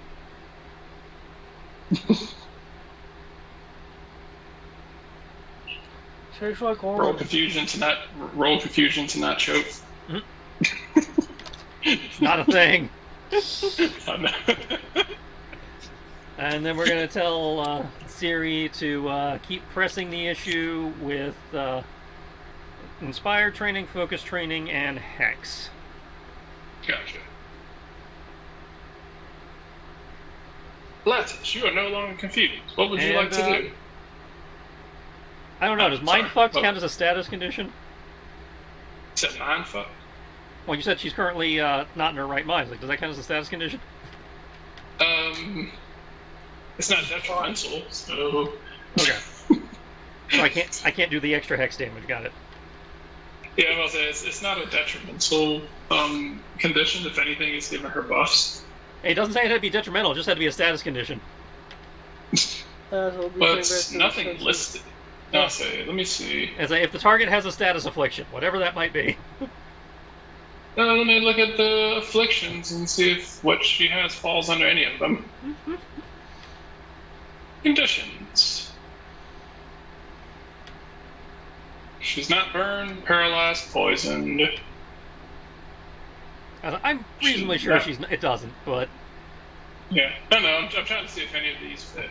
Roll confusion to not choke. It's not a thing. And then we're going to tell Siri to keep pressing the issue with Inspire training, Focus training, and Hex. Gotcha. Lattice, you are no longer confused. What would you like to do? I don't know. Does Mindfuck count as a status condition? Is that Mindfuck? Well, you said she's currently not in her right mind. Does that count as a status condition? It's not detrimental, so. Okay. So I can't do the extra hex damage. Got it. Yeah, I will say it's not a detrimental condition. If anything, it's giving her buffs. It doesn't say it had to be detrimental. It just had to be a status condition. But nothing listed. No, let me see. If the target has a status affliction, whatever that might be. Let me look at the afflictions and see if what she has falls under any of them. Conditions. She's not burned, paralyzed, poisoned. I'm reasonably sure it doesn't, but... Yeah. No, I'm trying to see if any of these fit.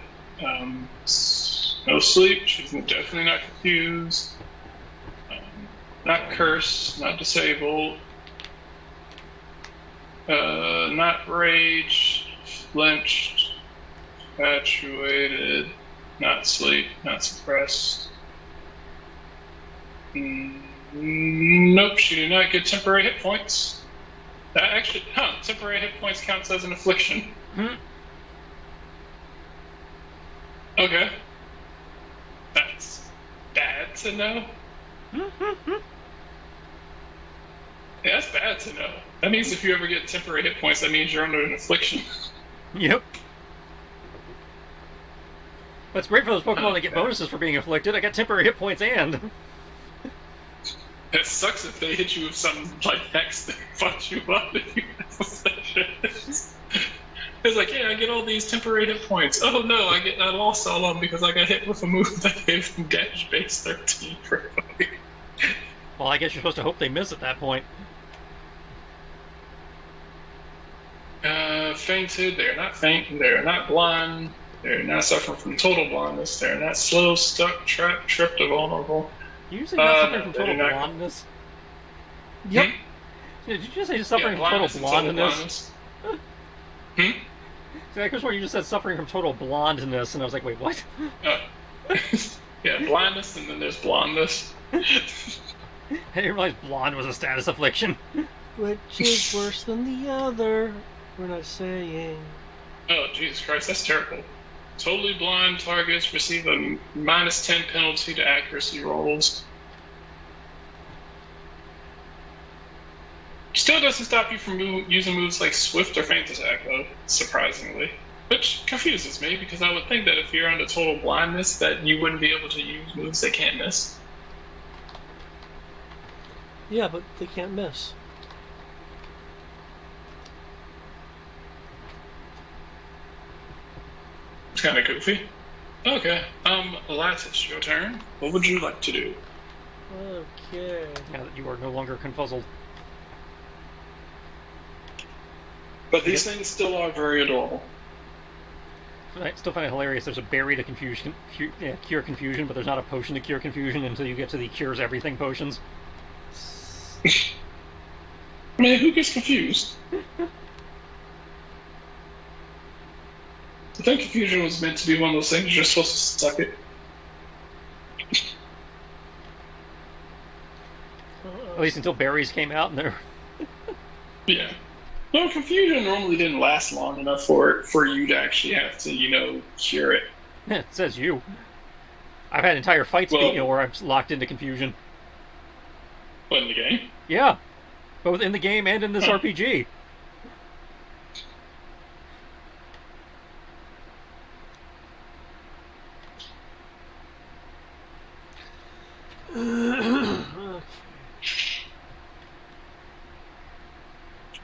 No sleep. She's definitely not confused. Not cursed. Not disabled. Not rage. Flinched. Infatuated. Not sleep. Not suppressed. Nope, she did not get temporary hit points. Temporary hit points counts as an affliction. Okay. That's bad to know. Yeah, that's bad to know. That means if you ever get temporary hit points, that means you're under an affliction. Yep. But it's great for those Pokemon that get bonuses for being afflicted. I got temporary hit points and... It sucks if they hit you with something like Hex that fucks you up if you have possessions. It's like, yeah, I get all these temporary hit points. Oh no, I lost all of them because I got hit with a move that gave them damage base 13 for fighting. Well, I guess you're supposed to hope they miss at that point. Fainted, they're not faint, they're not blind, they're not suffering from total blindness, they're not slow, stuck, trapped, tripped, or vulnerable. Did you say not suffering from they're total not- blindness? Yep. Did you just say suffering from blindness total and blondness? blindness. See, I could swear you just said suffering from total blondness, and I was like, wait, what? Yeah, blindness, and then there's blondness. I didn't realize blonde was a status affliction. Which is worse than the other? We're not saying. Oh, Jesus Christ, that's terrible. Totally blind targets receive a -10 penalty to accuracy rolls. Still doesn't stop you from using moves like Swift or Feint Attack, though, surprisingly. Which confuses me, because I would think that if you're under total blindness, that you wouldn't be able to use moves that can't miss. Yeah, but they can't miss. It's kind of goofy. Okay, Lattice, your turn. What would you like to do? Okay. Now that you are no longer confuzzled. But these things still are very adorable. I still find it hilarious. There's a berry to cure confusion, but there's not a potion to cure confusion until you get to the cures everything potions. Man, who gets confused? I think confusion was meant to be one of those things you're supposed to suck it. At least until berries came out, and they're Yeah. No, confusion normally didn't last long enough for you to actually have to, cure it. it says you. I've had entire fights Well- where I'm locked into confusion. But in the game. Yeah, both in the game and in this RPG.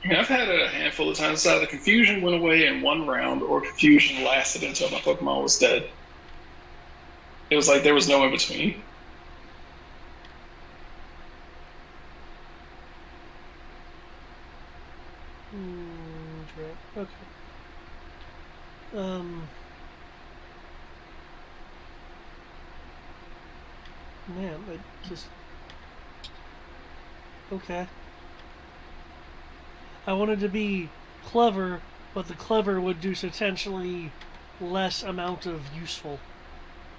I mean, I've had it a handful of times. Either confusion went away in one round, or confusion lasted until my Pokemon was dead. It was like there was no in between. Okay. Man, I just. Okay. I wanted to be clever, but the clever would do potentially less amount of useful.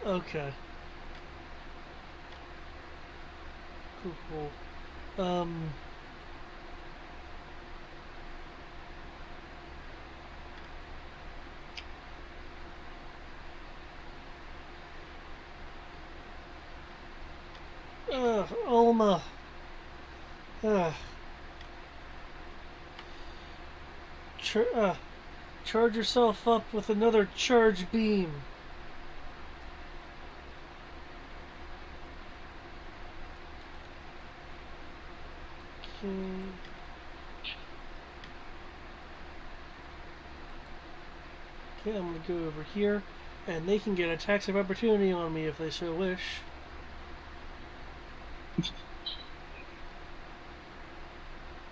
Okay. Cool. Alma. Charge yourself up with another charge beam. Okay, I'm gonna go over here, and they can get attacks of opportunity on me if they so wish.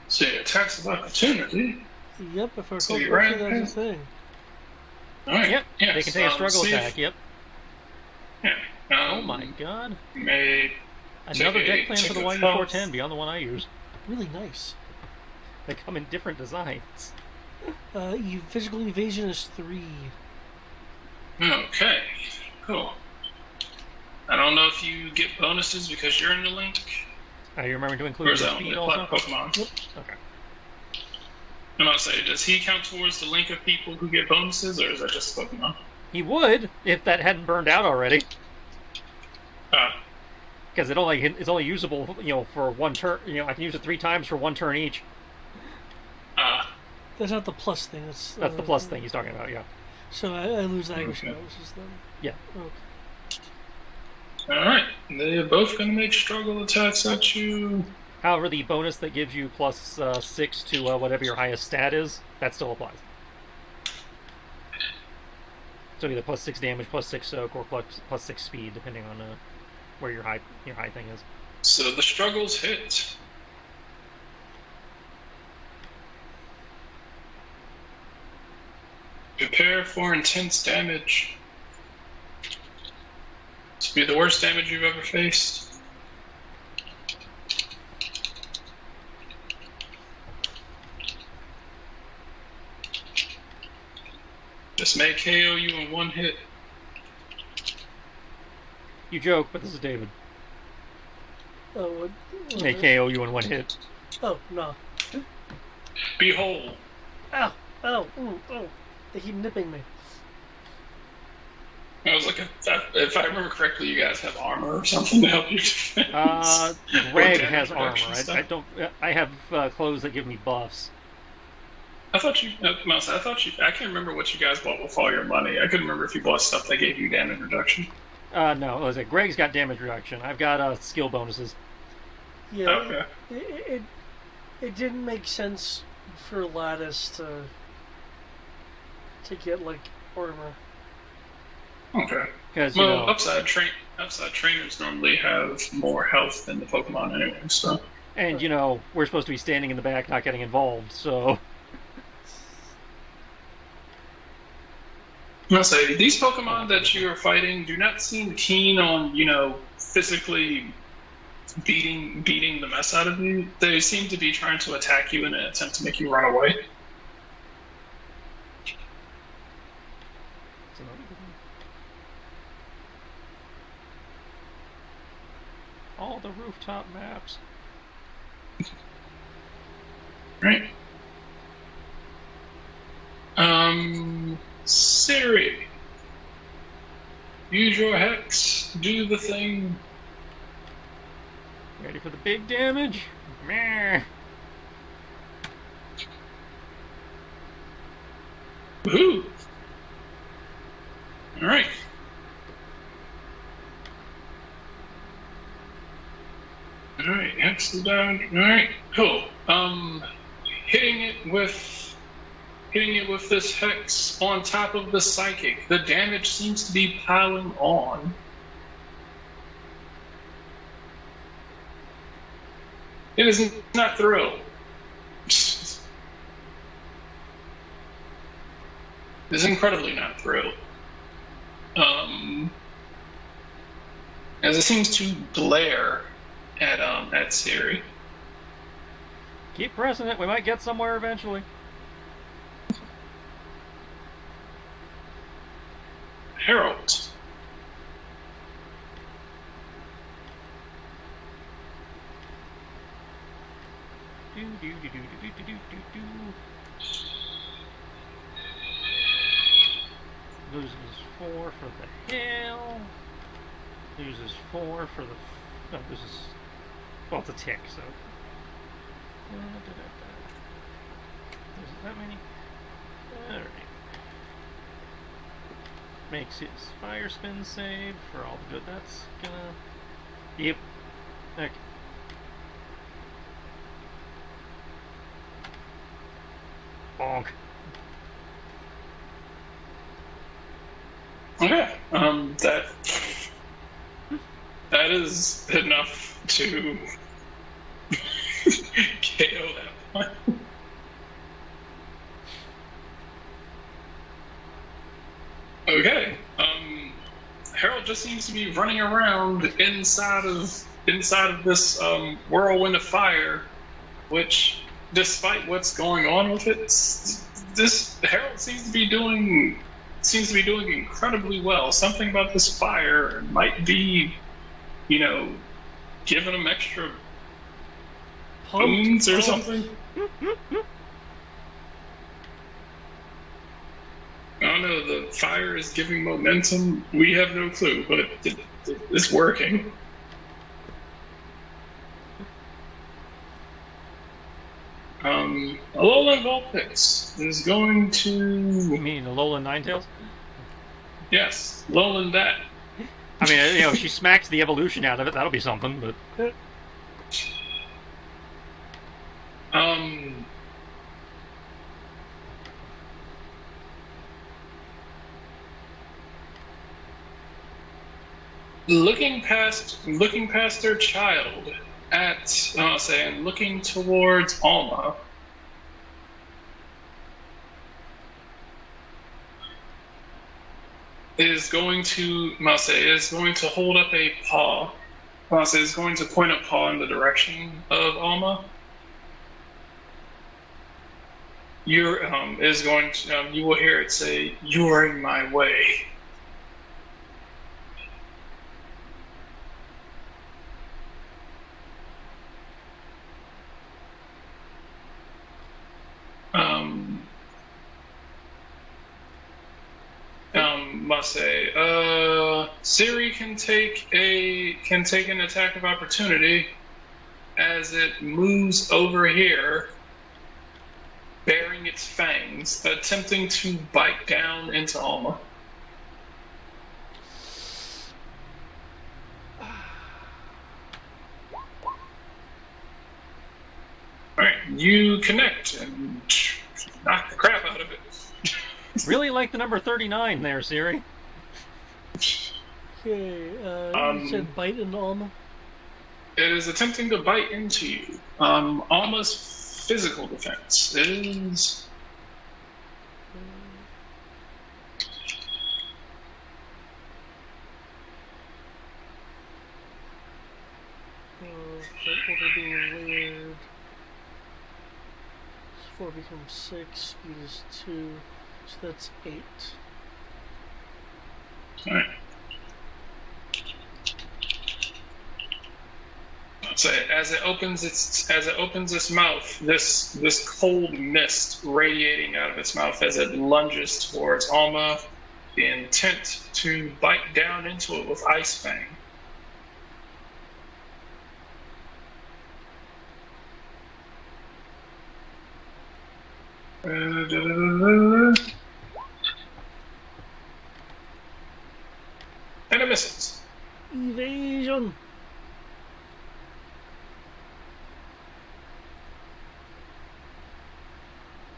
See, attacks of opportunity. Yep, if I So recall you're correctly, right. that's a thing. All right. Yep, Yes, they can take a struggle see if- attack, yep. Yeah. Oh my god. May Another deck plan for the tick of YU410 beyond the one I use. Really nice. They come in different designs. Physical evasion is 3. Okay, cool. I don't know if you get bonuses because you're in the link, You remember to or include is the that only speed apply also? to Pokemon? Okay. I'm about to say, does he count towards the link of people who get bonuses, or is that just Pokemon? He would, if that hadn't burned out already. Ah, Because it's only usable, for one turn. I can use it 3 times for 1 turn each. That's not the plus thing. That's the plus thing he's talking about, yeah. So I lose aggression Okay. bonuses then. Yeah. Okay. all right. They're both going to make struggle attacks at you. However, the bonus that gives you plus 6 to whatever your highest stat is, that still applies. So either plus 6 damage, plus 6 soak, or plus 6 speed, depending on where your high thing is. So the struggles hit. Prepare for intense damage. This will be the worst damage you've ever faced. This may KO you in one hit. You joke, but this is David. Oh, what May KO you in one hit. Oh, no. Behold. Ow! Ow! Ooh, oh! They keep nipping me. I was like, if I remember correctly, you guys have armor or something to help you defend. Greg has armor. I don't. I have clothes that give me buffs. I thought you, Mouse. I can't remember what you guys bought with all your money. I couldn't remember if you bought stuff that gave you damage reduction. No, it was like Greg's got damage reduction. I've got skill bonuses. Yeah. Okay. It didn't make sense for Lattice to get like armor. Okay. Because well, upside trainers normally have more health than the Pokemon anyway. So. And we're supposed to be standing in the back, not getting involved. So. I'll say these Pokemon that you are fighting do not seem keen on, physically beating the mess out of you. They seem to be trying to attack you in an attempt to make you run away. All the rooftop maps. Right. Siri. Use your hex. Do the thing. Ready for the big damage? Meh. Woohoo! Alright. Alright, hex is down. Alright, cool. Hitting it with this hex on top of the psychic. The damage seems to be piling on. It is not thrilled. It is incredibly not thrilled. As it seems to glare at Siri. Keep pressing it. We might get somewhere eventually. Harold. Loses 4 for the hail. Loses 4 for the. No, loses. Well, it's a tick, so. Loses that many. Alright. Makes his fire spin save for all the good that's gonna. Yep. Okay. Bonk. Okay. That is enough to KO that one. Okay. Harold just seems to be running around inside of this whirlwind of fire, which, despite what's going on with it, this Harold seems to be doing incredibly well. Something about this fire might be, giving him extra boons or something. I don't know, the fire is giving momentum. We have no clue, but it's working. Alolan Vulpix is going to... You mean Alolan Ninetales? Yes, Alolan that. I mean, she smacked the evolution out of it. That'll be something. But Um, looking past their child at and looking towards Alma. Is going to hold up a paw. Mase is going to point a paw in the direction of Alma. You will hear it say, "You are in my way." Must say, Siri can take an attack of opportunity as it moves over here, baring its fangs, attempting to bite down into Alma. Alright, you connect and knock the crap out of it. really like the number 39 there, Siri. Okay, you said bite into Alma? It is attempting to bite into you. Alma's physical defense is... That order being layered. 4 becomes 6, speed is 2, so that's 8. Alright. So as it opens its mouth, this cold mist radiating out of its mouth as it lunges towards Alma, the intent to bite down into it with Ice Fang. And it misses. Evasion!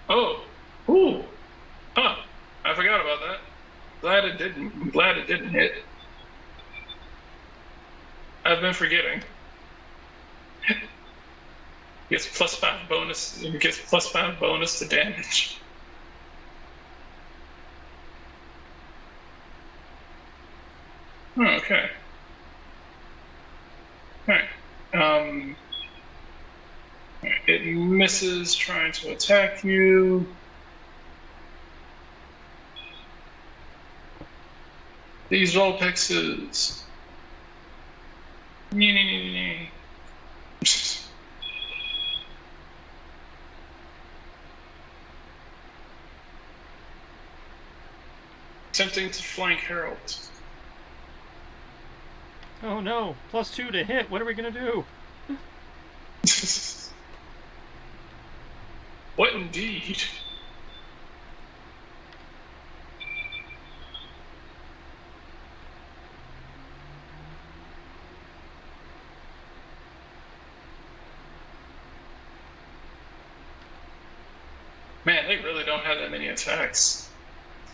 Oh, ooh, huh? I forgot about that. Glad it didn't hit. I've been forgetting. Gets +5 bonus. It gets +5 bonus to damage. Okay. All right. It misses trying to attack you. These Vulpixes. Attempting to flank Harold. Oh no, +2 to hit. What are we gonna do? What indeed? Man, they really don't have that many attacks.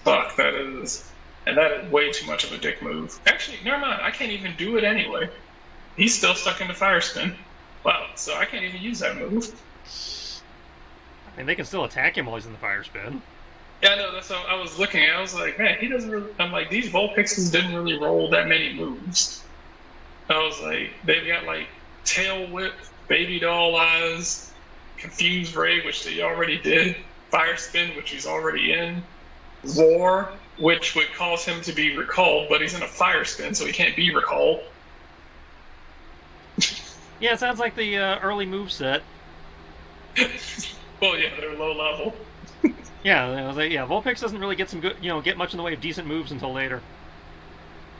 Fuck, that is way too much of a dick move. Actually, never mind. I can't even do it anyway. He's still stuck in the fire spin. Wow, so I can't even use that move. I mean, they can still attack him while he's in the fire spin. Yeah, no, that's what I was looking at. I was like, man, he doesn't really... I'm like, these Vulpixes didn't really roll that many moves. I was like, they've got, like, Tail Whip, Baby Doll Eyes, Confused Ray, which they already did, Fire Spin, which he's already in, Roar, which would cause him to be recalled, but he's in a fire spin, so he can't be recalled. Yeah, it sounds like the early moveset. Well, yeah, they're low level. Yeah, I was like, Vulpix doesn't really get some good, get much in the way of decent moves until later.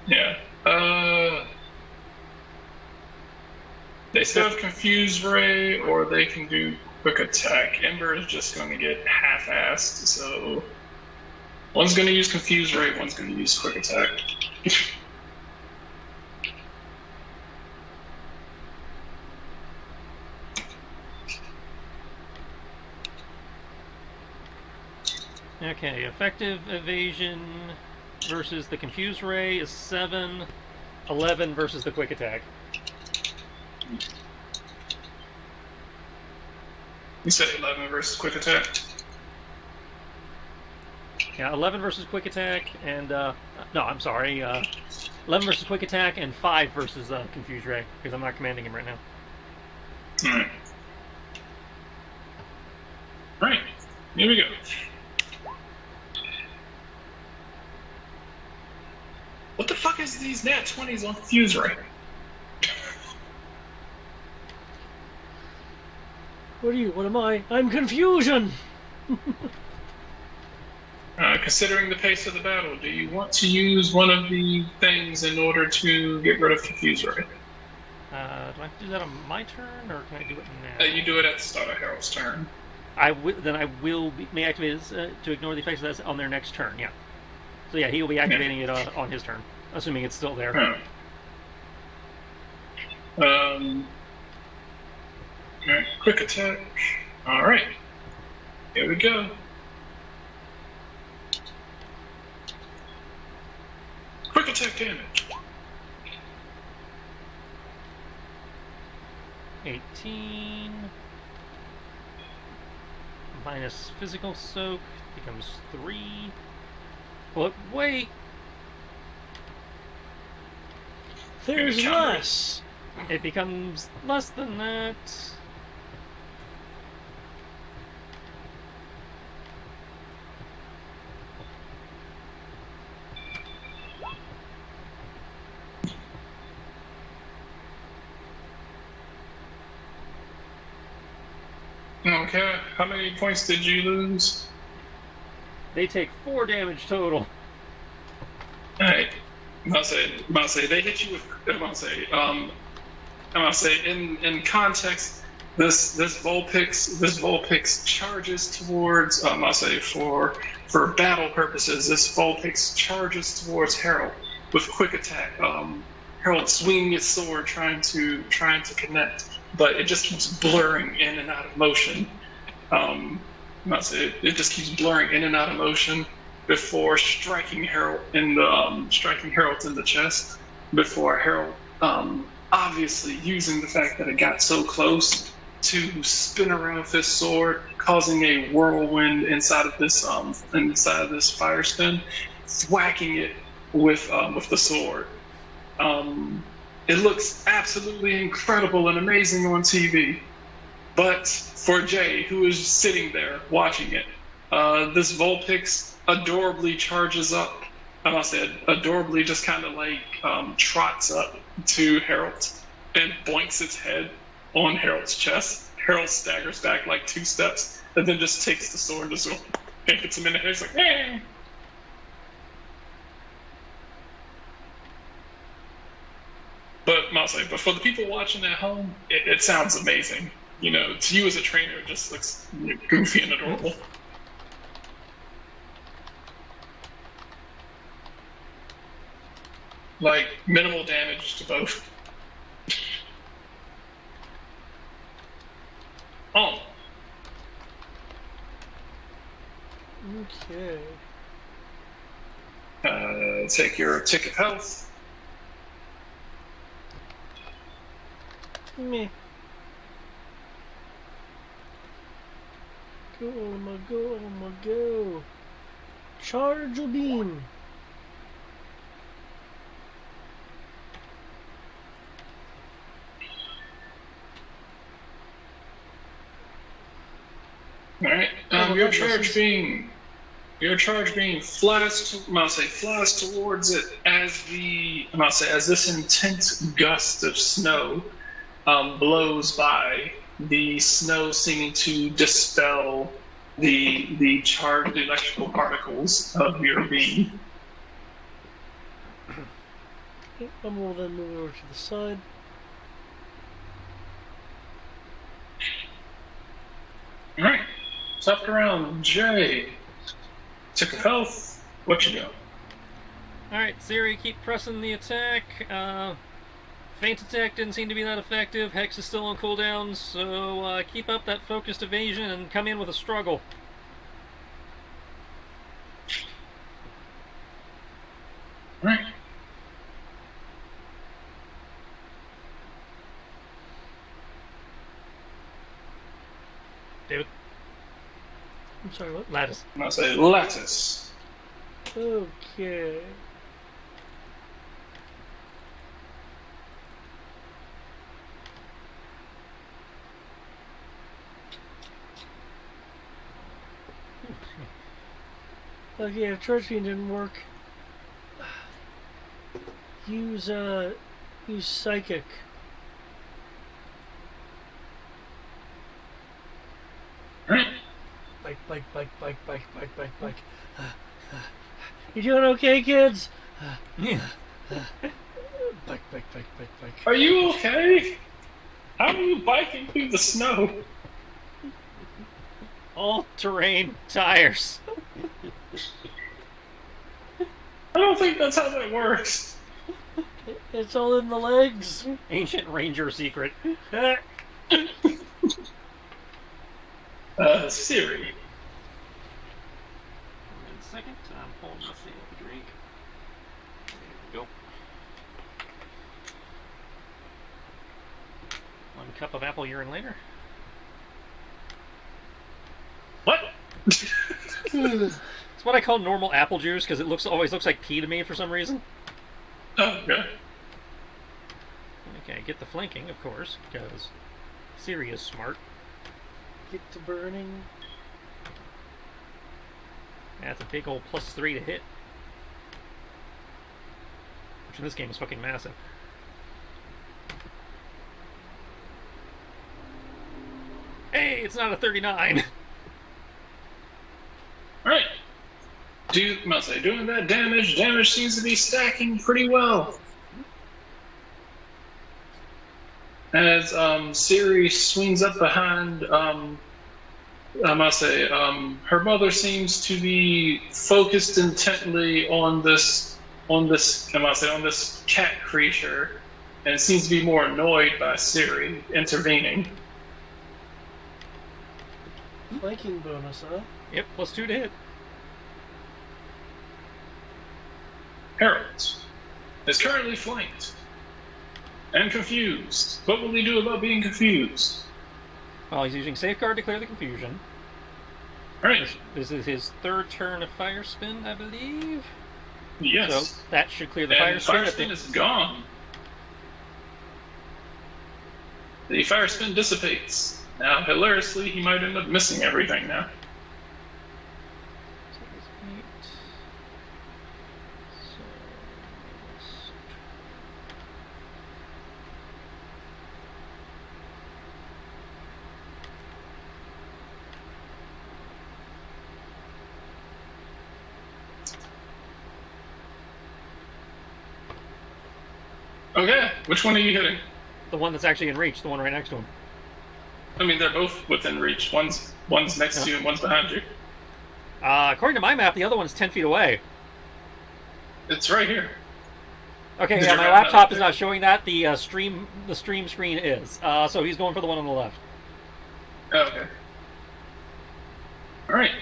Yeah. They still have Confused Ray, or they can do Quick Attack. Ember is just going to get half-assed, so one's going to use Confused Ray, one's going to use Quick Attack. Okay, effective evasion versus the Confuse Ray is 7. 11 versus the Quick Attack. You said 11 versus quick attack? Yeah, 11 versus Quick Attack, and, no, I'm sorry, 11 versus Quick Attack, and 5 versus, Confuse Ray, because I'm not commanding him right now. Alright. Alright, here we go. What the fuck is these nat 20s on Fuse Ray? What are you? What am I? I'm confusion! Considering the pace of the battle, do you want to use one of the things in order to get rid of Fuse Ray? Do I have to do that on my turn, or can I do it now? You do it at the start of Harold's turn. Then I will may activate it to ignore the effects of that on their next turn, yeah. So yeah, he will be activating it on his turn, assuming it's still there. Alright, quick attack. Alright. Here we go. Quick attack damage. 18 minus physical soak becomes 3. But wait, There's less! it becomes less than that. Okay, how many points did you lose? They take 4 damage total. Alright. I'm gonna say they hit you with I'm gonna say in context this Vulpix charges towards I'm gonna say for battle purposes, this Vulpix charges towards Harold with quick attack. Harold swinging his sword trying to connect, but it just keeps blurring in and out of motion. It just keeps blurring in and out of motion before striking Harold in the chest. Before Harold, obviously using the fact that it got so close to spin around with his sword, causing a whirlwind inside of this fire spin, whacking it with the sword. It looks absolutely incredible and amazing on TV, but for Jay, who is sitting there watching it, this Vulpix adorably charges up. I must say, adorably just kind of like trots up to Harold and boinks its head on Harold's chest. Harold staggers back like 2 steps and then just takes the sword and just hits him in the head. He's like, eh. But for the people watching at home, it sounds amazing. You know, to you as a trainer, it just looks goofy and adorable. Like, minimal damage to both. Oh. Okay. Take your tick of health. Meh. Go, I'ma go. Charge a beam. Alright. Your charge beam flies towards it as this intense gust of snow blows by, the snow seeming to dispel the charged electrical particles of your beam. I'm going to then move over to the side. Alright. It's up around Jay. Tick of health. What you doing? Alright, Siri, keep pressing the attack. Feint attack didn't seem to be that effective. Hex is still on cooldown, so keep up that focused evasion and come in with a struggle. David. I'm sorry, what? Lattice. I'm gonna say lettuce. Okay. Okay, if Charge Fiend didn't work, use Psychic. Alright. Bike. You doing okay, kids? Yeah. Bike. Are you okay? How are you biking through the snow? All-terrain tires. I don't think that's how that works. It's all in the legs. Ancient Ranger secret. Siri. 1 second. I'm pulling this thing up a drink. There we go. 1 cup of apple urine later. What? It's what I call normal apple juice because it always looks like pee to me for some reason. Oh, okay. Okay, get the flanking, of course, because Siri is smart. Get to burning. That's a big old +3 to hit. Which in this game is fucking massive. Hey, it's not a 39! Alright. Must say, doing that damage. Damage seems to be stacking pretty well. As Siri swings up behind, I must say, her mother seems to be focused intently on this cat creature, and seems to be more annoyed by Siri intervening. Flanking bonus, huh? Yep, +2 to hit. Harold is currently flanked and confused. What will he do about being confused? Well, he's using Safeguard to clear the confusion. Alright. This is his 3rd turn of Fire Spin, I believe. Yes. So that should clear the And Fire Spin. Fire Spin is gone. The Fire Spin dissipates. Now, hilariously, he might end up missing everything now. Okay, which one are you hitting? The one that's actually in reach, the one right next to him. I mean, they're both within reach. One's next to you and one's behind you. According to my map, the other one's 10 feet away. It's right here. Okay, Did yeah, your my map laptop not is there? not showing that. The stream screen is. So he's going for the one on the left. Oh, okay. Alright.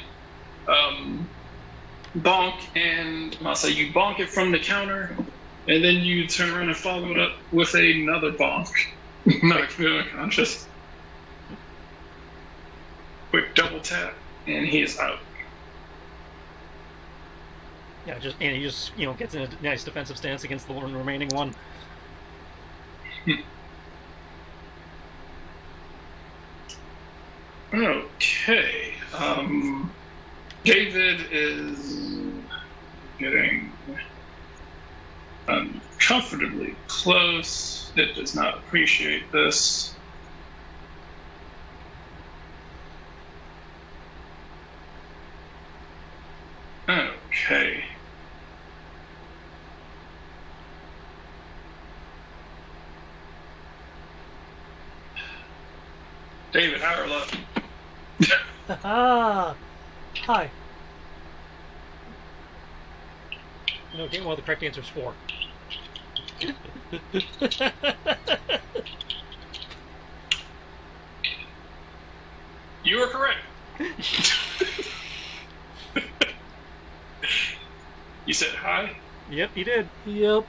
Bonk, and I'll say you bonk it from the counter, and then you turn around and follow it up with another bonk. Not feeling conscious. Quick double tap, and he is out. Yeah, he just gets in a nice defensive stance against the one remaining one. Okay. David is getting uncomfortably close. It does not appreciate this. Okay. David, high or low? Ah, hi. No, game well, the correct answer is 4. You are correct. You said hi? Yep, he did. Yep.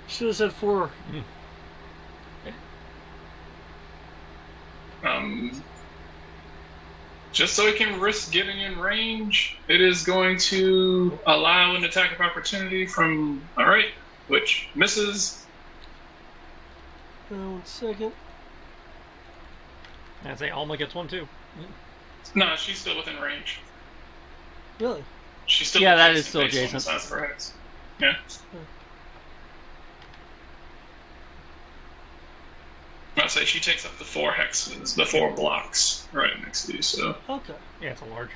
Should have said 4. just so it can risk getting in range, it is going to allow an attack of opportunity from, all right, which misses. 1 second. I'd say Alma gets one too. No, she's still within range. Really? She's still Yeah, that adjacent is still based on the adjacent. size of her hex. Yeah. I'd say she takes up the 4 hexes, the 4 blocks right next to you, so. Okay. Yeah, it's a large.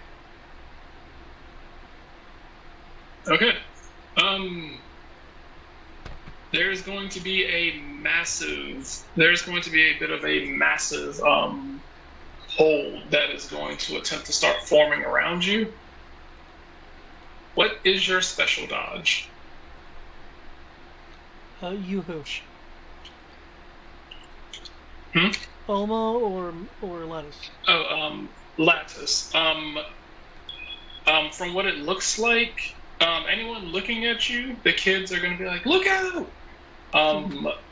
Okay. There's going to be a bit of a massive hold that is going to attempt to start forming around you. What is your special dodge? Yoo-hoo. Hmm? Alma or Lattice? Oh, Lattice. From what it looks like, anyone looking at you, the kids are going to be like, "Look out!"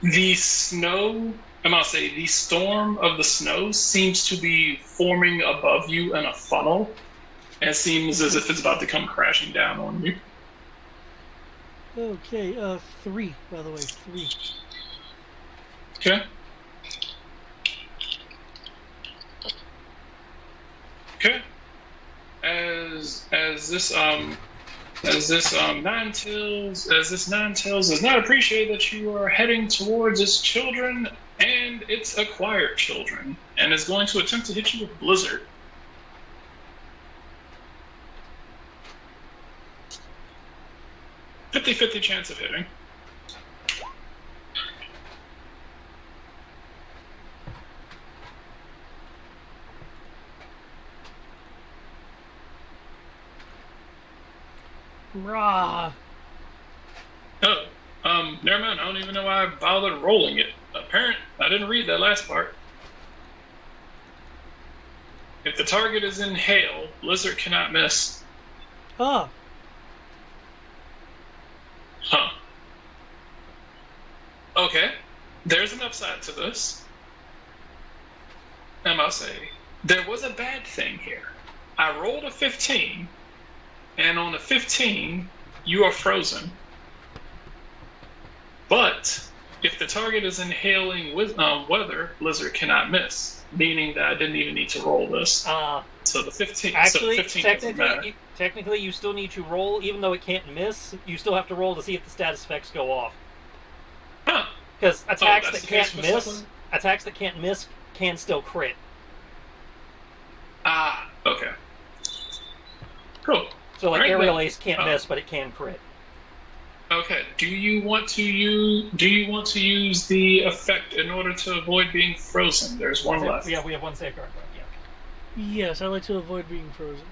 The snow, the storm of the snow seems to be forming above you in a funnel. And it seems as if it's about to come crashing down on you. Okay, 3, by the way, 3. Okay. Okay. As this nine tails does not appreciate that you are heading towards its children and its acquired children, and is going to attempt to hit you with Blizzard. 50-50 chance of hitting. Rah! Oh, never mind. I don't even know why I bothered rolling it. I didn't read that last part. If the target is in hail, Blizzard cannot miss. Ah! Huh. Okay. There's an upside to this. I must say, there was a bad thing here. I rolled a 15, and on the 15, you are frozen. But if the target is inhaling weather, Blizzard cannot miss, meaning that I didn't even need to roll this. So the 15. Actually, so 15 doesn't matter. technically, you still need to roll, even though it can't miss. You still have to roll to see if the status effects go off. Huh. Because attacks that's that the case can't with miss, something? attacks that can't miss can still crit. Ah, okay. Cool. So like Alright, aerial then. ace can't miss, but it can crit. Okay. Do you want to use the effect in order to avoid being frozen? There's one left. Yeah, we have one safeguard left. Yeah. Yes, I like to avoid being frozen.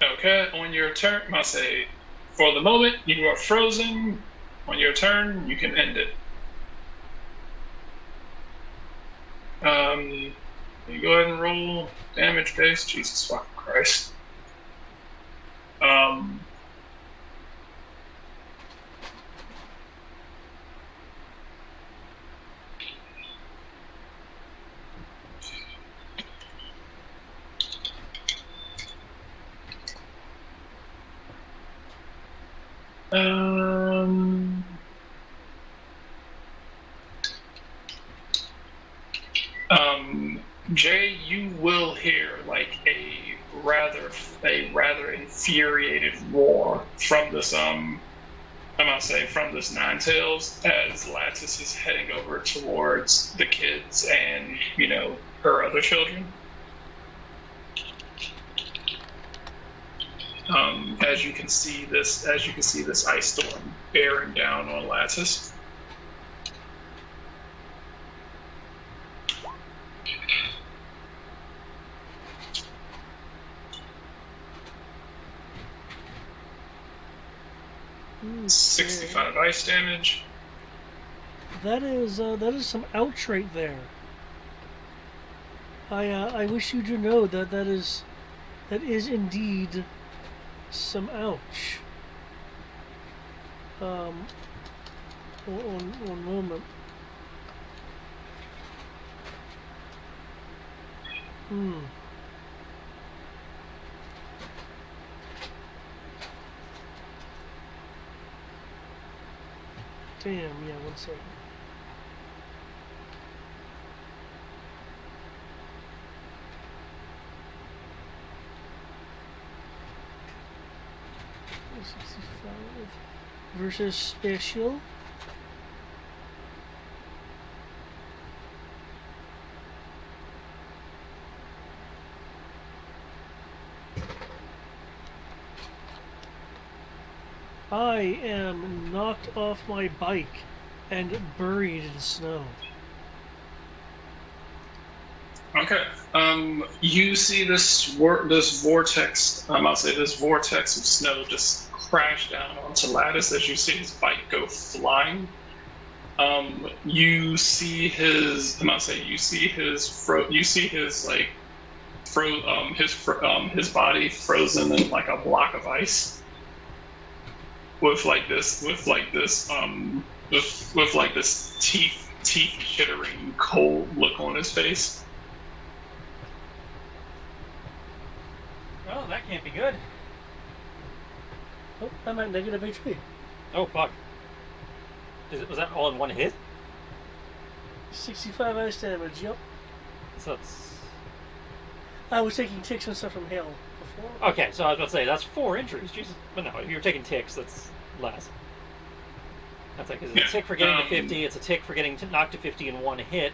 Okay. On your turn, I say, for the moment you are frozen. On your turn, you can end it. You go ahead and roll damage base. Jesus fucking Christ. Jay, you will hear like a rather infuriated roar from this from this Ninetales as Lattice is heading over towards the kids and her other children. As you can see this ice storm bearing down on Lattice. Okay. 65 ice damage. That is some ouch right there. I wish you to know that is indeed some ouch. One moment. fam. Yeah, one second. Versus special. I am knocked off my bike and buried in snow. Okay. You see this this vortex. I'll say this vortex of snow just crash down onto Lattice as you see his bike go flying. You see his. I'm not say you see his. You see his like. His body frozen in like a block of ice. With this teeth chittering cold look on his face. Well, that can't be good. Oh, I'm at negative HP. Oh fuck! Was that all in one hit? 65 ice damage. Yep. So it's I was taking ticks and stuff from hail before. okay. So I was about to say that's 4 injuries. Jesus, but no, if you're taking ticks, that's less. That's like, it's a tick for getting to 50. It's a tick for getting knocked to 50 in one hit.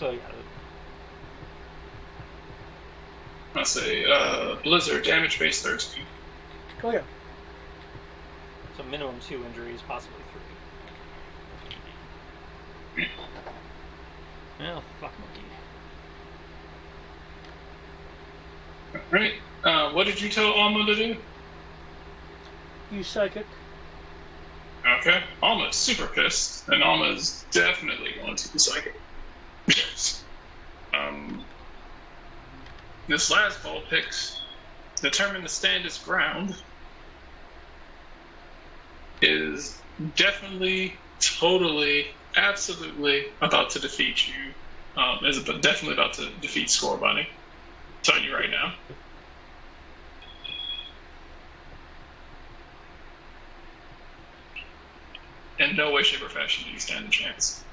So yeah. I'll say Blizzard damage base 13. Oh yeah. So minimum 2 injuries, possibly 3. Well, fuck monkey. Alright. What did you tell Alma to do? You psychic. Okay. Alma's super pissed, and Alma's definitely going to be psychic. This last ball picks determine to stand his ground is definitely, totally, absolutely about to defeat you. Is definitely about to defeat Score Bunny. I'm telling you right now. In no way, shape, or fashion do you stand a chance.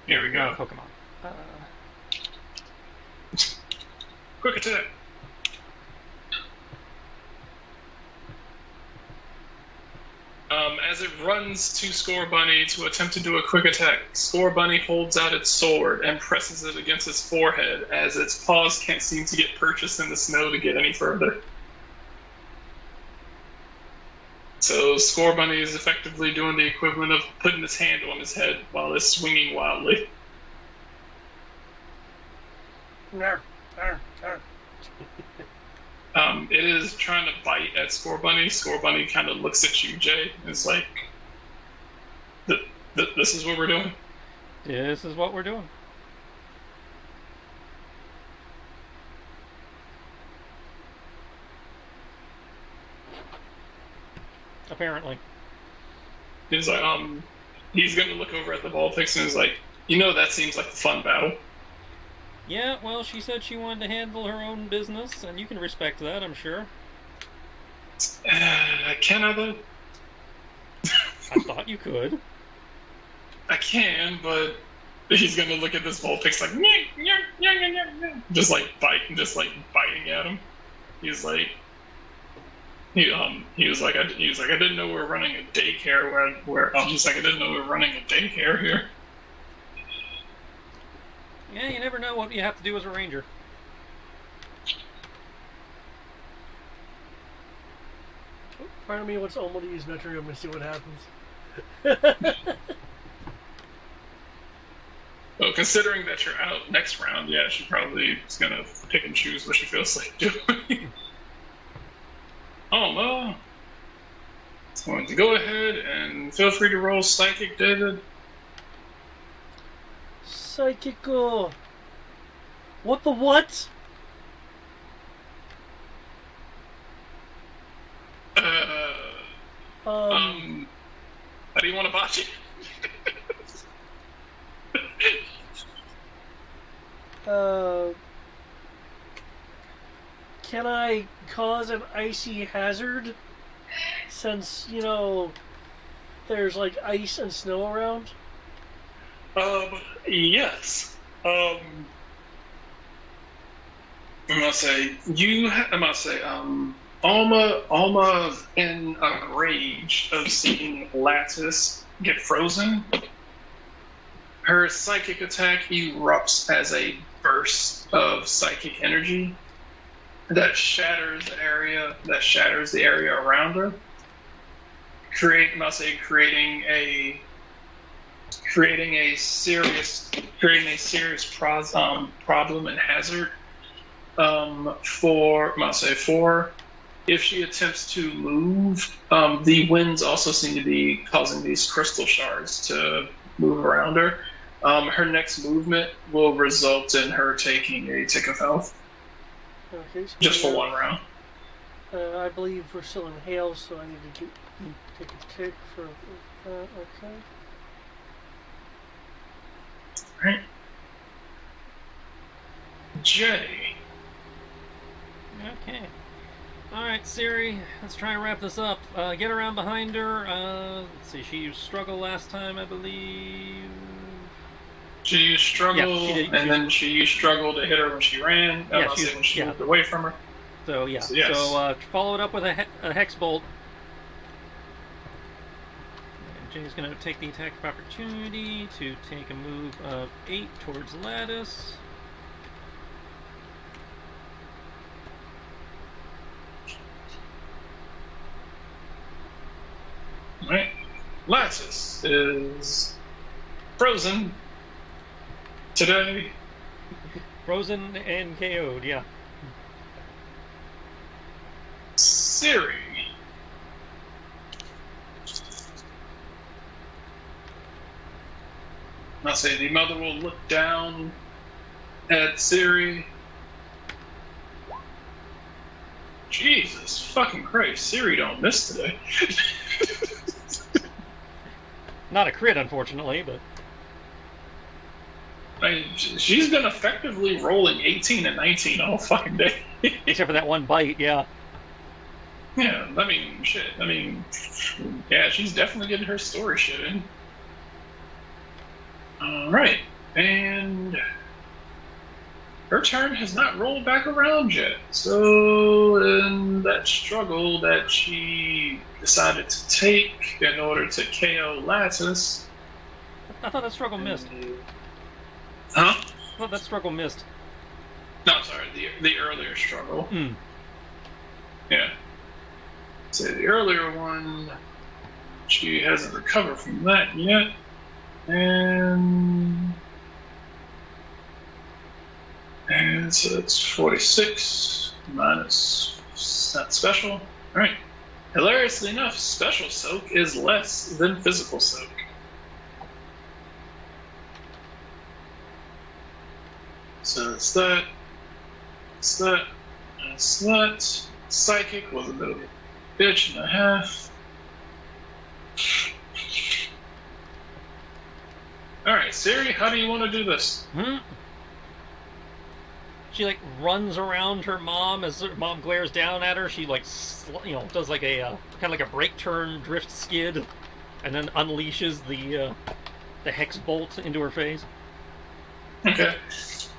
Here we go. Pokemon. Quick attack. As it runs to Score Bunny to attempt to do a quick attack, Score Bunny holds out its sword and presses it against its forehead as its paws can't seem to get purchased in the snow to get any further. So Score Bunny is effectively doing the equivalent of putting his hand on his head while it's swinging wildly. It is trying to bite at Score Bunny. Score Bunny kind of looks at you, Jay, and is like, this is what we're doing? This is what we're doing. Apparently. He's like, he's going to look over at the ball picks and is like, that seems like a fun battle. Yeah, well, she said she wanted to handle her own business, and you can respect that, I'm sure. Can I, though? I thought you could. I can, but he's gonna look at this Vulpix like, just like biting at him. He's like, he was like, I didn't know we were running a daycare he's like, I didn't know we were running a daycare here. Yeah, you never know what you have to do as a ranger. Part of me wants Alma to use Metrium and see what happens. Well, considering that you're out next round, yeah, she probably is gonna pick and choose what she feels like doing. Alma, it's going to go ahead and feel free to roll Psychic, David. Psychical. What the what? How do you want to botch it? Can I cause an icy hazard? Since, there's like ice and snow around? Yes. I must say, Alma in a rage of seeing Lattice get frozen. Her psychic attack erupts as a burst of psychic energy that shatters the area around her, creating a serious problem and hazard for if she attempts to move. The winds also seem to be causing these crystal shards to move around her. Her next movement will result in her taking a tick of health. Okay, so Just for one round. I believe we're still in hail, so I need to take a tick for. Okay. Right. Jay. Okay. Alright, Siri, let's try and wrap this up. Get around behind her. Let's see, she used struggle last time, I believe. She used struggle, Yeah, she did. then she used struggle to hit her when she ran. When she moved away from her. So, yeah. Yes. So, follow it up with a Hex Bolt. And Jay's going to take the attack of opportunity to take a move of 8 towards Lattice. Right. Lattice is frozen today. Frozen and KO'd, yeah. Siri. I'll say the mother will look down at Siri. Jesus fucking Christ, Siri don't miss today. Not a crit, unfortunately, but... I mean, she's been effectively rolling 18 and 19 all fucking day. Except for that one bite, yeah. Yeah, I mean, shit. I mean, yeah, she's definitely getting her story shit in. Alright, and her turn has not rolled back around yet. So, in that struggle that she decided to take in order to KO Lattice... I thought that struggle missed. Huh? I thought that struggle missed. No, sorry, the earlier struggle. Yeah. So the earlier one, she hasn't recovered from that yet. And so it's 46 minus that special. Alright. Hilariously enough, special soak is less than physical soak. So it's that. It's that. It's that. Psychic was a bit of a bitch and a half. Alright, Siri, how do you want to do this? She, like, runs around her mom as her mom glares down at her. She, like, does like a, kind of like a brake turn drift skid, and then unleashes the Hex Bolt into her face. Okay.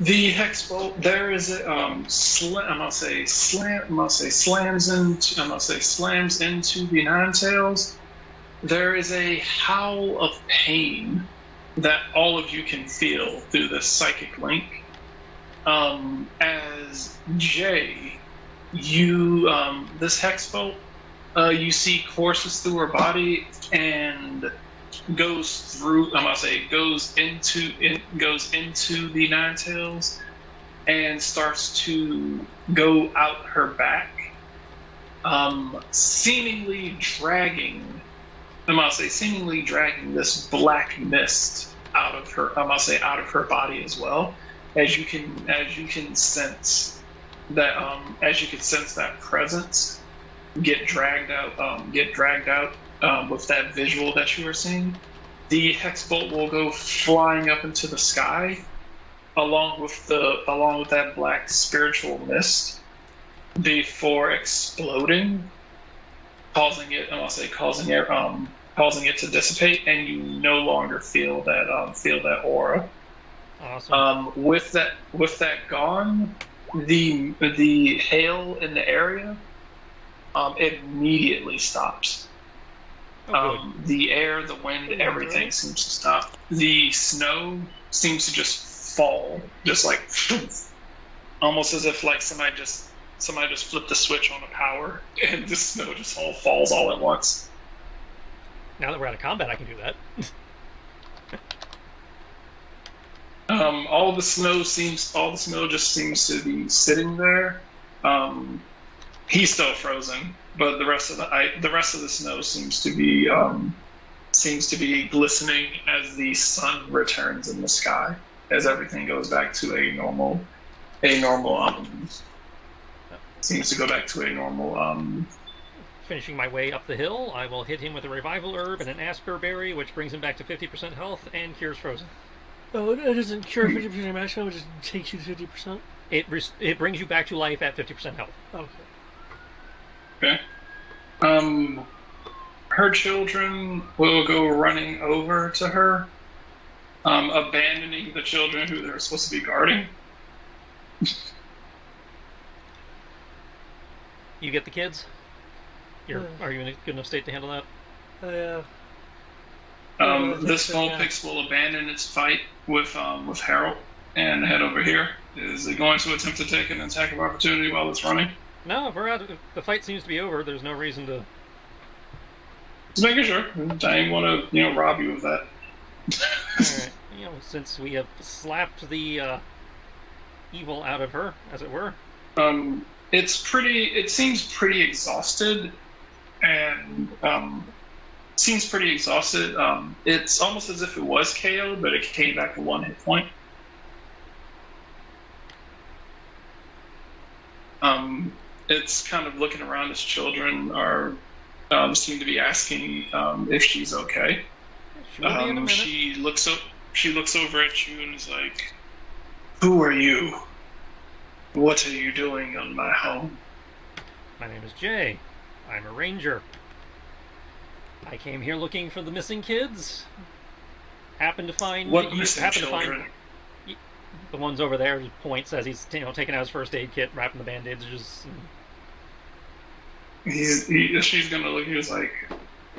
The Hex Bolt, there is a, slams into the Ninetales. There is a howl of pain that all of you can feel through this psychic link. As Jay, this Hex Bolt, you see courses through her body and goes into the Ninetales and starts to go out her back, seemingly dragging this black mist out of her body as well. As you can sense that presence get dragged out with that visual that you are seeing. The Hex Bolt will go flying up into the sky along with that black spiritual mist before exploding, causing it causing it to dissipate, and you no longer feel that aura. Awesome. With that gone, the hail in the area immediately stops. Oh, The air, the wind, everything seems to stop. The snow seems to just fall, just like almost as if like somebody just flipped the switch on a power, and the snow just all falls all at once. good. Now that we're out of combat, I can do that. All the snow just seems to be sitting there. He's still frozen, but the rest of the snow seems to be glistening as the sun returns in the sky, as everything goes back to a normal seems to go back to a normal Finishing my way up the hill, I will hit him with a revival herb and an asper berry, which brings him back to 50% health and cures frozen. Oh, it doesn't cure 50% maximum, it just takes you to 50%? It brings you back to life at 50% health. Okay. Okay. Her children will go running over to her, abandoning the children who they're supposed to be guarding. You get the kids? Are you in a good enough state to handle that? Yeah. This Vulpix will abandon its fight with Harold and head over here. Is it going to attempt to take an attack of opportunity while it's running? No, if if the fight seems to be over, there's no reason to. Just making sure. I didn't want to, rob you of that. Alright. Since we have slapped the evil out of her, as it were. It seems pretty exhausted, and seems pretty exhausted. It's almost as if it was KO, but it came back to 1 hit point. It's kind of looking around. Its children seem to be asking if she's okay. She will be in a minute. She looks over at you and is like, "Who are you? What are you doing on my home?" My name is Jay. I'm a ranger. I came here looking for the missing kids. Happened to find children? The ones over there. He points as he's taking out his first aid kit, wrapping the bandages. She's gonna look. He was like,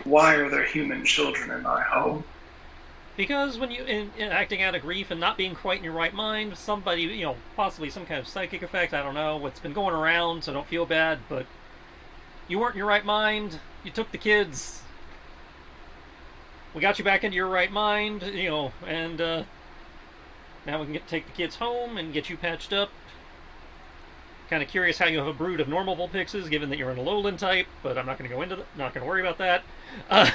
"Why are there human children in my home?" Because when you in acting out of grief and not being quite in your right mind, somebody, possibly some kind of psychic effect. I don't know what's been going around, so don't feel bad. But you weren't in your right mind. You took the kids. We got you back into your right mind, and now we can take the kids home and get you patched up. Kind of curious how you have a brood of normal Vulpixes, given that you're an Alolan type, but I'm not going to go into that. Not going to worry about that. I'll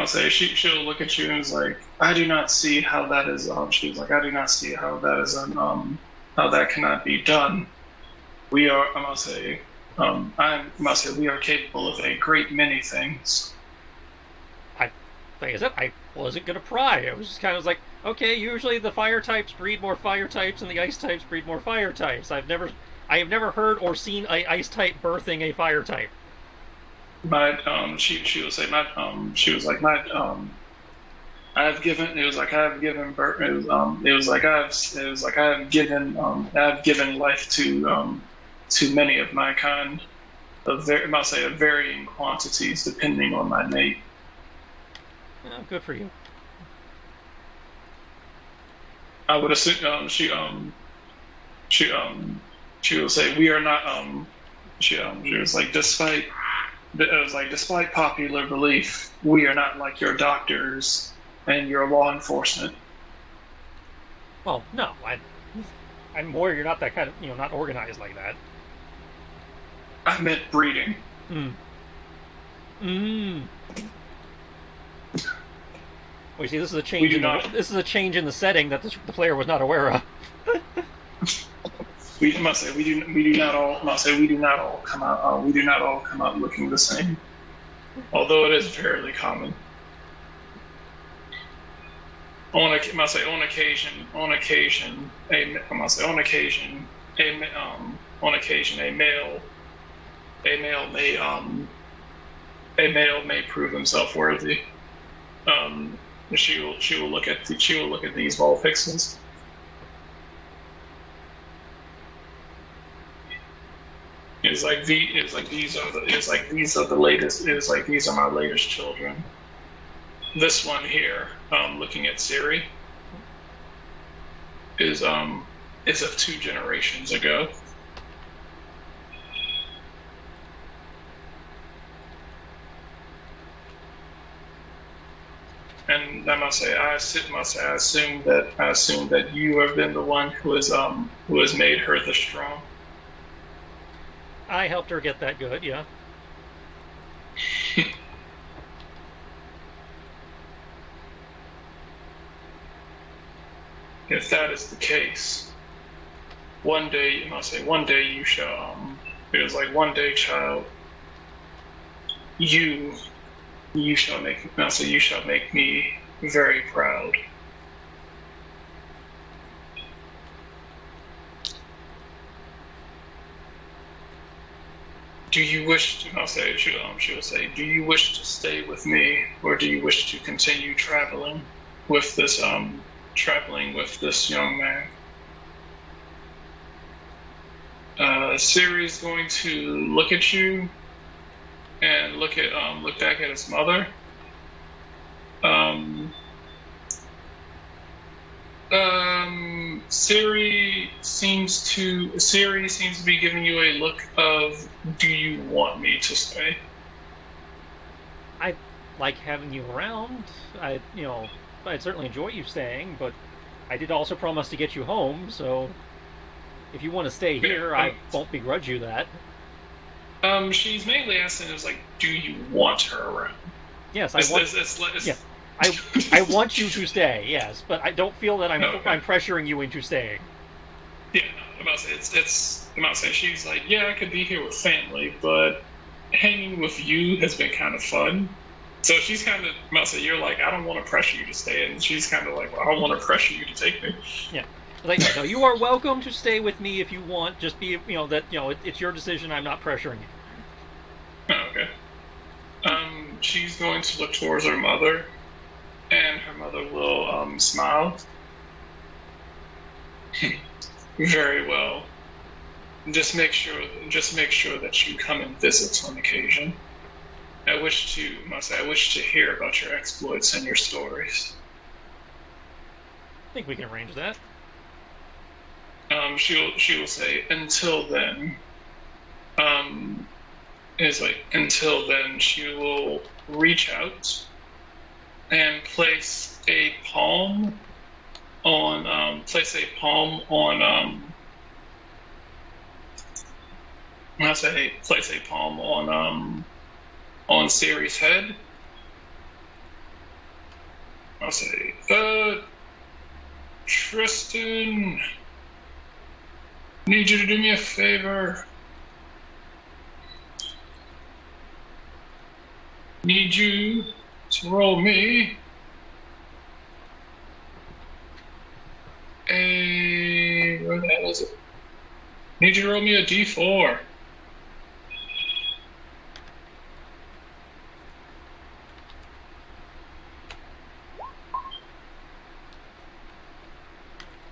say she'll look at you and is like, "I do not see how that is." She was like, "I do not see how that is how that cannot be done. We are." I must say, we are capable of a great many things. Like I said, I wasn't gonna pry. It was just kind of like, okay, usually the fire types breed more fire types and the ice types breed more fire types. I have never heard or seen a ice type birthing a fire type. She will say she was like I've given birth. I've given life to many of my kind, of varying quantities depending on my mate. Oh, good for you. I would assume she will say we are not she was like despite popular belief, we are not like your doctors and your law enforcement. Well, no, I'm aware you're not that kind of, not organized like that. I meant breeding. Well, you see, this is a change. This is a change in the setting that the player was not aware of. We do not all come out looking the same, although it is fairly common. On occasion, on occasion a male may a male may prove himself worthy. Um, she will look at these vol pixels. It's like these are the latest. It's like these are my latest children. This one here, looking at Siri, is of 2 generations ago. And I must say, I assume that you have been the one who has made her the strong. I helped her get that good, yeah. If that is the case, one day one day you shall. It was like, one day, child, you shall make. You shall make me very proud. Do you wish to? She will say, do you wish to stay with me, or do you wish to continue traveling with this young man? Siri's going to look at you and look back at his mother. Siri seems to be giving you a look of, do you want me to stay? I like having you around. I'd certainly enjoy you staying, but I did also promise to get you home, so if you want to stay here, I won't begrudge you that. She's mainly asking is like, do you want her around? Yes, I want you to stay. Yes, but I don't feel that I'm pressuring you into staying. Yeah, I'm about to say she's like, yeah, I could be here with family, but hanging with you has been kind of fun. So she's kind of about to say, you're like, I don't want to pressure you to stay, and she's kind of like, well, I don't want to pressure you to take me. Yeah. Like, no, you are welcome to stay with me if you want. Just be, it's your decision. I'm not pressuring you. Oh, okay. She's going to look towards her mother, and her mother will smile. Very well. Just make sure that you come and visit on occasion. I wish to hear about your exploits and your stories. I think we can arrange that. She will say, until then, until then, she will reach out and place a palm on Siri's head. I'll say, Tristan, need you to do me a favor. Need you to roll me where the hell is it? Need you to roll me a D4.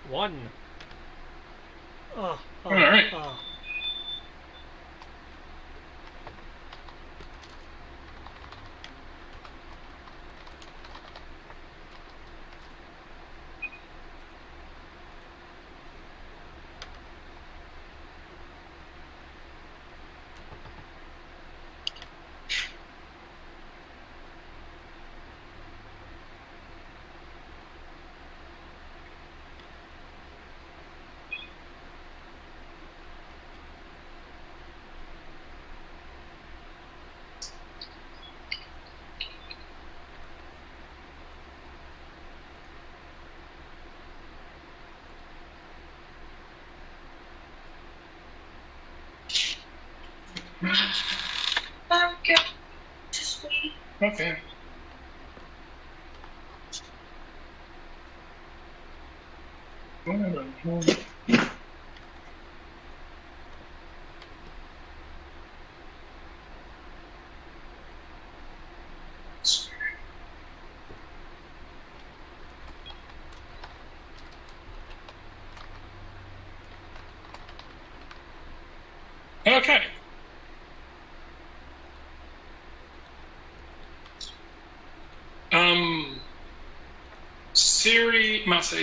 One. All right. Okay. Okay.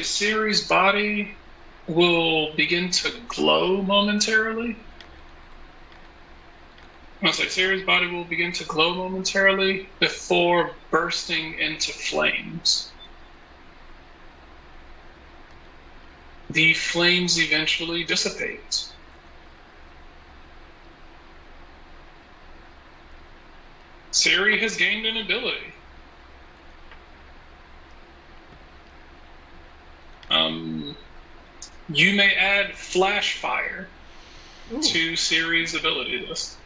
Siri's body will begin to glow momentarily. Siri's body will begin to glow momentarily before bursting into flames. The flames eventually dissipate. Siri has gained an ability. You may add flash fire to Siri's ability list.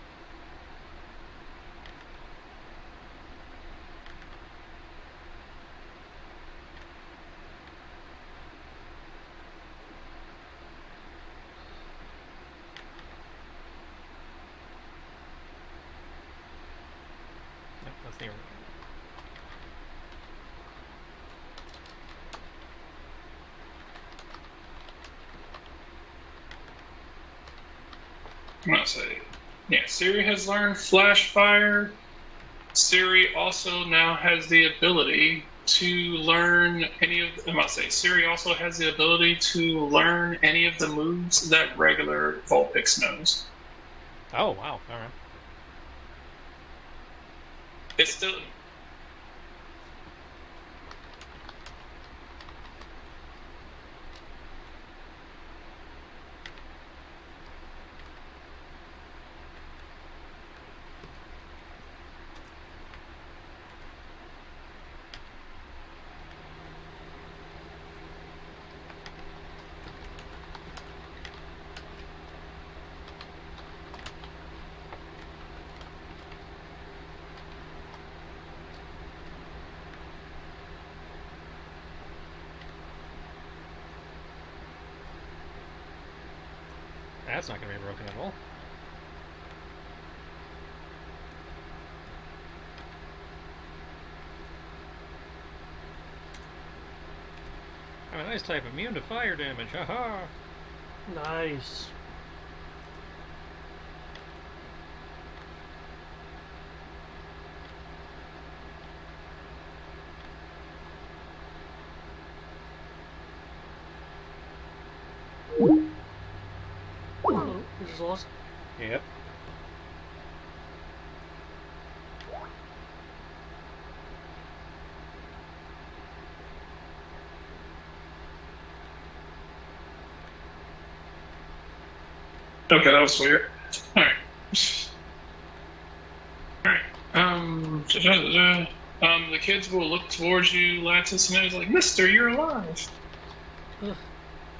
Yep, that's the original. I'm gonna say, yeah, Siri has learned flash fire. Siri also now has the ability to learn Siri also has the ability to learn any of the moves that regular Vulpix knows. Oh, wow. All right. It's still. That's not going to be broken at all. I'm a nice type, immune to fire damage. Haha. Nice. Oh, we just lost. Yep. Okay, that was weird. All right. All right. The kids will look towards you, Lattice, and it's like, Mister, you're alive.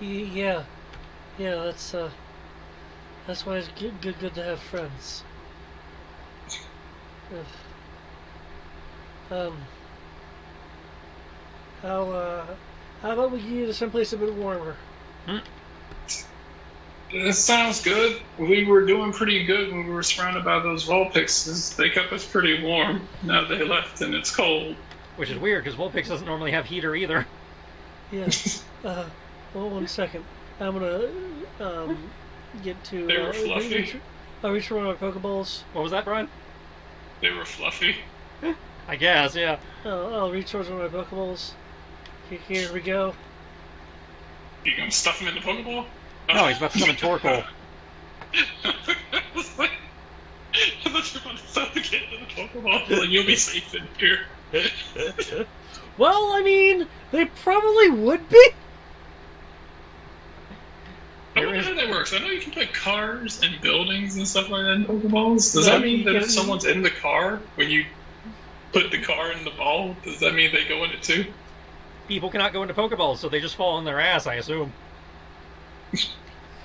Yeah, that's why it's good to have friends. How about we get you to someplace a bit warmer? It sounds good. We were doing pretty good when we were surrounded by those Vulpixes. They kept us pretty warm. Now they left and it's cold. Which is weird, because Vulpix doesn't normally have heater either. Yeah. Well, 1 second. I'm gonna get to. They were fluffy. I'll reach for one of my Pokeballs. What was that, Brian? They were fluffy. I guess, yeah. I'll reach towards one of my Pokeballs. Here we go. You gonna stuff him in the Pokeball? No, he's about to summon Torkoal. I thought you were about to stuff the kid in the Pokeball. Like, you'll be safe in here. Well, I mean, they probably would be. I wonder how that works. I know you can put cars and buildings and stuff like that in Pokeballs. Does that mean that if someone's in the car, when you put the car in the ball, does that mean they go in it too? People cannot go into Pokeballs, so they just fall on their ass, I assume.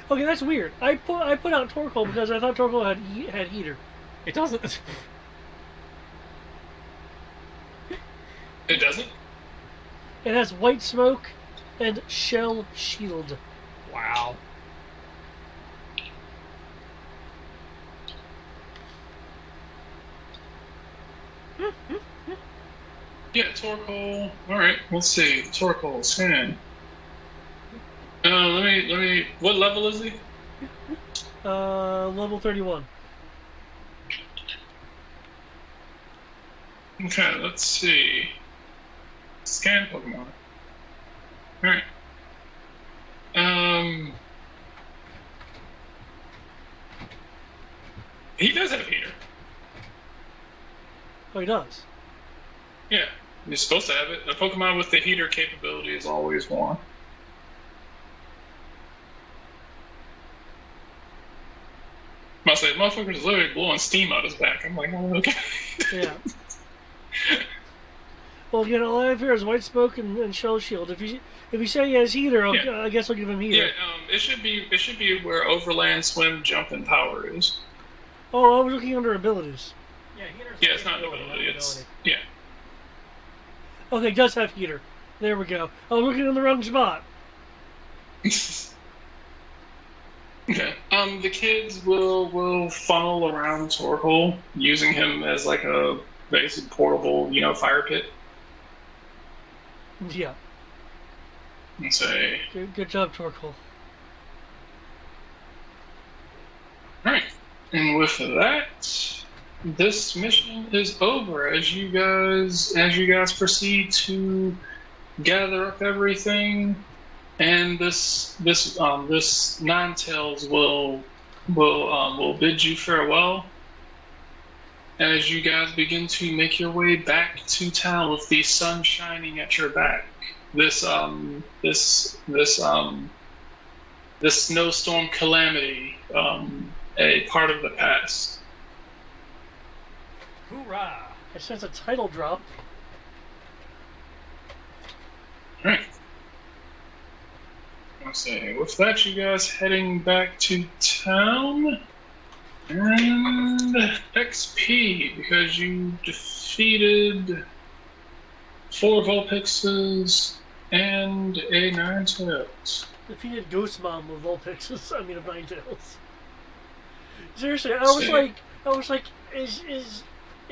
Okay, that's weird. I put out Torkoal because I thought Torkoal had heater. It doesn't. It doesn't? It has white smoke and shell shield. Wow. Yeah, Torkoal. Alright, let's see. Torkoal, scan. Let me. What level is he? Level 31. Okay, let's see. Scan Pokemon. Alright. He does have heater. Oh, he does. Yeah, he's supposed to have it. A Pokemon with the heater capability is always warm. Must say, motherfucker's literally blowing steam out his back. I'm like, oh, okay. Yeah. Well, you know, all I have here is White Smoke and Shell Shield. If you say he has heater, I guess I'll give him heater. Yeah, it should be where Overland, Swim, Jump, and Power is. Oh, I was looking under abilities. Yeah, it's not an ability. Yeah. Okay, does have heater. There we go. Oh, I'm looking in the wrong spot. Okay. The kids will funnel around Torkoal, using him as like a basic portable, fire pit. Yeah. And say, Good job, Torkoal. alright. And with that, this mission is over as you guys proceed to gather up everything, and this Ninetales will bid you farewell as you guys begin to make your way back to town with the sun shining at your back. This snowstorm calamity, a part of the past. Hoorah! I sense a title drop. Alright. Let's see. With that, you guys heading back to town. And XP, because you defeated 4 Vulpixes and a Ninetales. Defeated Ghost Mom of Vulpixes, of Ninetales. Seriously, I was like, is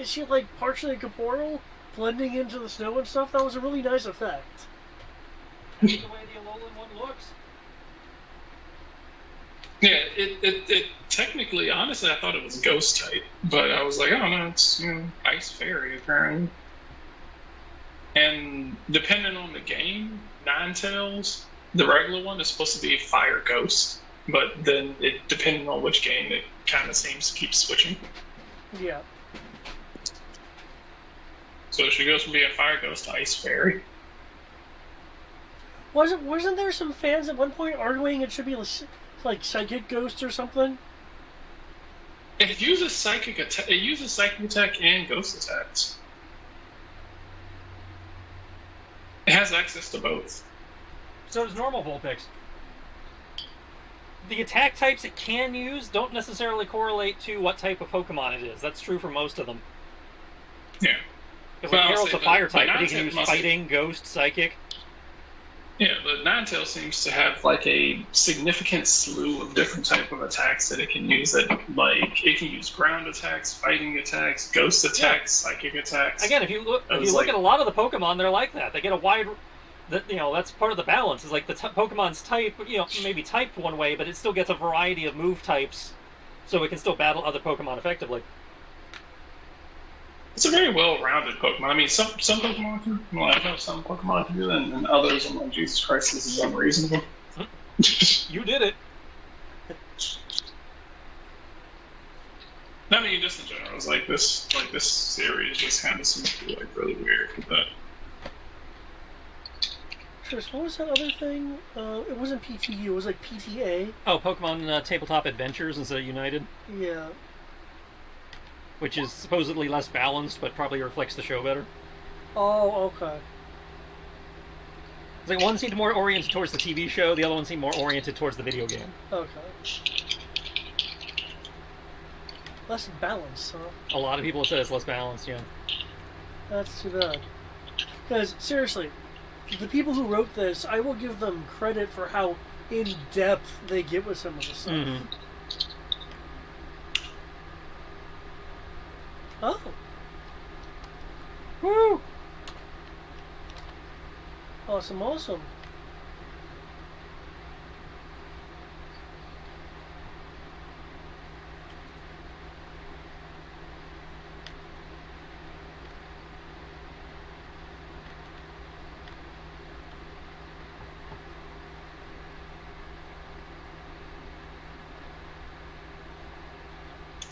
she like partially corporeal, blending into the snow and stuff? That was a really nice effect. That's the way the Alolan one looks. Yeah, it technically, honestly, I thought it was Ghost type, but I was like, oh no, it's Ice Fairy apparently. And depending on the game, Ninetales, the regular one is supposed to be Fire Ghost, but then depending on which game, it kind of seems to keep switching. Yeah. So she goes from being Fire Ghost to Ice Fairy. Wasn't there some fans at one point arguing it should be like Psychic Ghost or something? It uses Psychic attack. It uses Psychic attack and Ghost attacks. It has access to both. So does normal Vulpix. The attack types it can use don't necessarily correlate to what type of Pokemon it is. That's true for most of them. Yeah. Because like Harold's a fire type, but he can use Fighting, Ghost, Psychic. Yeah, but Ninetales seems to have like a significant slew of different type of attacks that it can use. That like it can use ground attacks, fighting attacks, ghost attacks, psychic attacks. Again, if you look at a lot of the Pokemon, they're like that. They get a wide, that's part of the balance. Is like the Pokemon's type, maybe typed one way, but it still gets a variety of move types, so it can still battle other Pokemon effectively. It's a very well-rounded Pokemon. I mean, some Pokemon can, I know some Pokemon can do that, and others, I'm like, Jesus Christ, this is unreasonable. You did it. I mean, just in general, it's like this series just kind of seems to be like really weird with that. Tris, what was that other thing? It wasn't PTU, it was like PTA. Oh, Pokemon Tabletop Adventures instead of United. Yeah. Which is supposedly less balanced, but probably reflects the show better. Oh, okay. It's like one seemed more oriented towards the TV show, the other one seemed more oriented towards the video game. Okay. Less balanced, huh? A lot of people have said it's less balanced, yeah. That's too bad. Because, seriously, the people who wrote this, I will give them credit for how in-depth they get with some of the stuff. Mm-hmm. Oh. Woo! Awesome, awesome.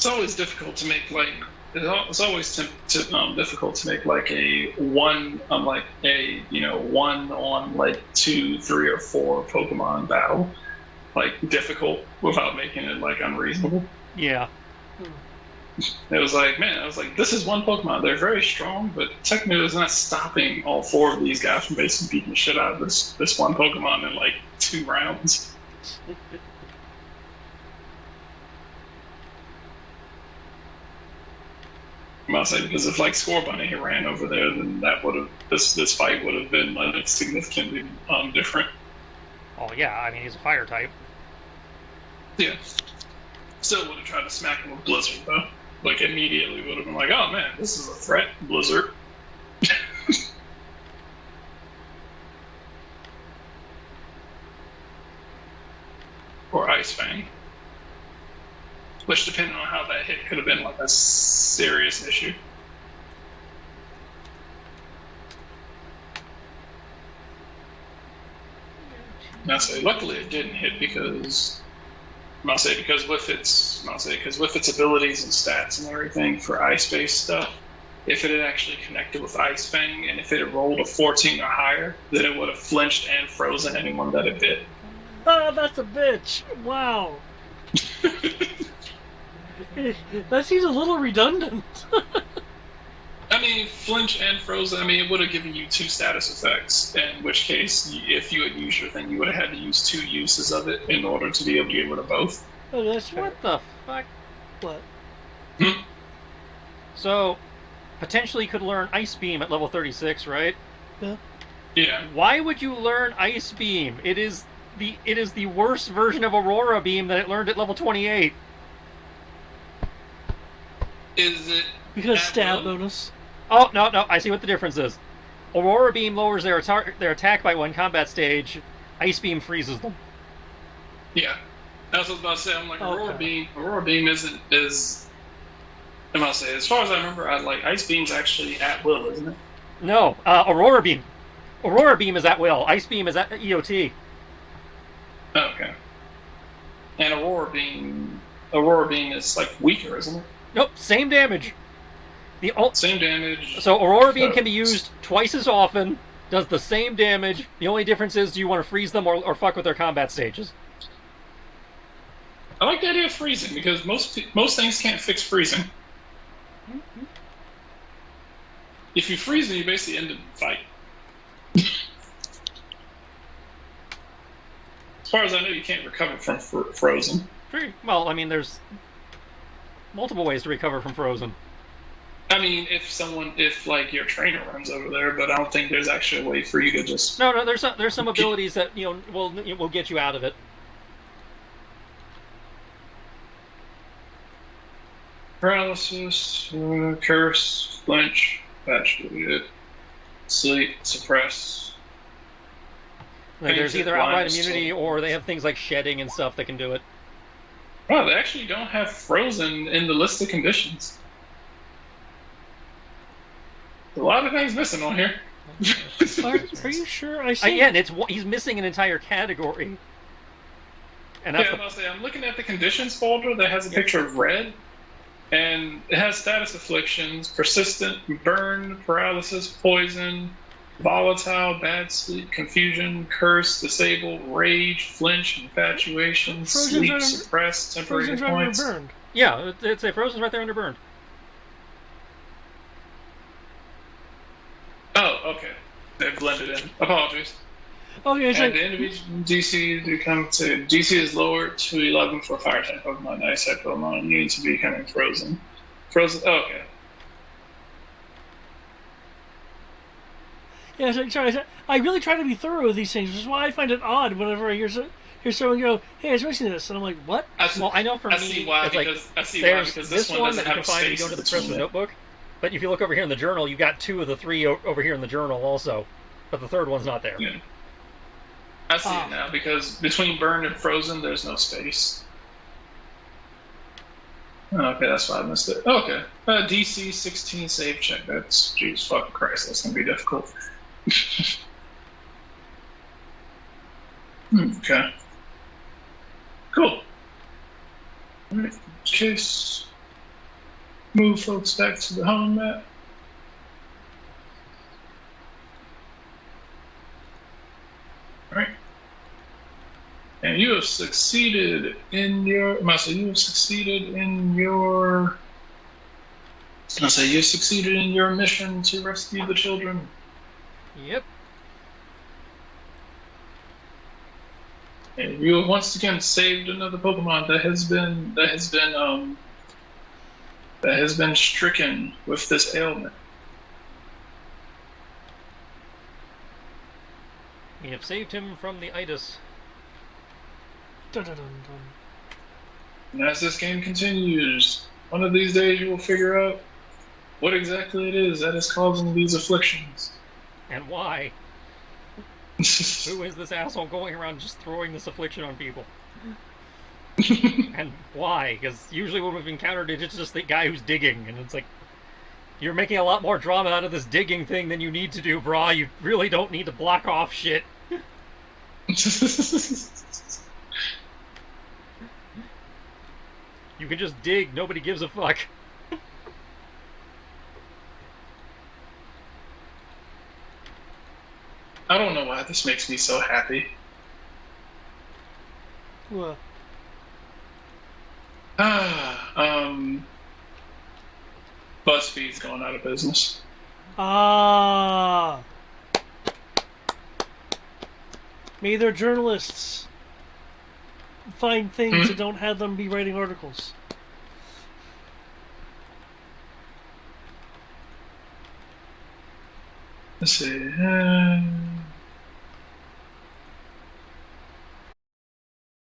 it's always difficult to make like it's always difficult to make like a one like a one on like 2, 3, or 4 Pokemon battle like difficult without making it like unreasonable. Yeah. It was like, man, I was like, this is one Pokemon. They're very strong, but technically it's not stopping all 4 of these guys from basically beating the shit out of this one Pokemon in like 2 rounds. I'll say because if like Scorbunny had ran over there, then that would have this fight would have been like significantly different. Oh yeah, I mean he's a fire type. Yeah. Still would have tried to smack him with Blizzard though. Like immediately would have been like, oh man, this is a threat, Blizzard. Or Ice Fang. Which, depending on how that hit, could have been like a serious issue. I'll say, luckily it didn't hit because with its abilities and stats and everything for ice-based stuff, if it had actually connected with Ice Fang and if it had rolled a 14 or higher, then it would have flinched and frozen anyone that it bit. Oh, that's a bitch! Wow. That seems a little redundant. I mean, flinch and frozen, I mean, it would have given you 2 status effects, in which case, if you had used your thing, you would have had to use 2 uses of it in order to be able to get rid of both. Oh, that's fair. What the fuck? What? So, potentially could learn Ice Beam at level 36, right? Yeah. Yeah. Why would you learn Ice Beam? It is the worst version of Aurora Beam that it learned at level 28. Is it Because stab will? bonus. Oh, no, I see what the difference is. Aurora Beam lowers their attack by 1 combat stage. Ice Beam freezes them. Yeah. That's what I was about to say. I'm like, Okay. Aurora Beam is... I'm about to say, as far as I remember, Ice Beam's actually at will, isn't it? No, Aurora Beam. Aurora Beam is at will. Ice Beam is at EOT. Okay. And Aurora Beam is like weaker, isn't it? Nope, same damage. Same damage. So Aurora Beam can be used twice as often, does the same damage. The only difference is, do you want to freeze them or fuck with their combat stages? I like the idea of freezing because most things can't fix freezing. If you freeze them, you basically end the fight. As far as I know, you can't recover from frozen. Well, I mean, there's multiple ways to recover from frozen. I mean, if like your trainer runs over there, but I don't think there's actually a way for you to just. No, there's some abilities that will get you out of it. Paralysis, curse, flinch, that should be it. Sleep, suppress. Like, there's either outright immunity or they have things like shedding and stuff that can do it. Oh, they actually don't have frozen in the list of conditions. A lot of things missing on here. Are you sure? I see. Again, he's missing an entire category. And that's I'm looking at the conditions folder that has a picture of red, and it has status afflictions: persistent, burn, paralysis, poison, volatile, bad sleep, confusion, curse, disable, rage, flinch, infatuation, sleep, suppress, temporary Frozen's hit right points. under burned. Yeah, it's a Frozen's right there under burned. Oh, okay. They've blended in. Apologies. Okay, it's And like the individual DC DC is lowered to 11 for fire type Pokemon, ice type Pokemon, immune to becoming frozen. Frozen. Oh, okay. yeah. It's like, sorry, I really try to be thorough with these things, which is why I find it odd whenever I hear someone go, "Hey, I was missing this," and I'm like, "What?" Well, I know for me, see why it's like there's this one that you can find if you go into the Professor's Notebook. But if you look over here in the journal, you got 2 of the 3 over here in the journal also, but the third one's not there. Yeah. I see it now because between burned and frozen, there's no space. Okay, that's why I missed it. Okay, DC 16 save check. That's jeez fucking Christ. That's gonna be difficult. Okay. Cool. Alright, Chase. move folks back to the home map. All right. And you have succeeded in your. You have succeeded in your. You succeeded in your mission to rescue the children. Yep. And you have once again saved another Pokemon that has been stricken with this ailment. We have saved him from the itis. Dun, dun, dun, dun. And as this game continues, one of these days you will figure out what exactly it is that is causing these afflictions. And why? Who is this asshole going around just throwing this affliction on people? And why? Because usually when we've encountered it, it's just the guy who's digging, and it's like, you're making a lot more drama out of this digging thing than you need to do, brah. You really don't need to block off shit. You can just dig, nobody gives a fuck. I don't know why this makes me so happy. What? BuzzFeed's going out of business. Ah. May their journalists find things and don't have them be writing articles. Let's see.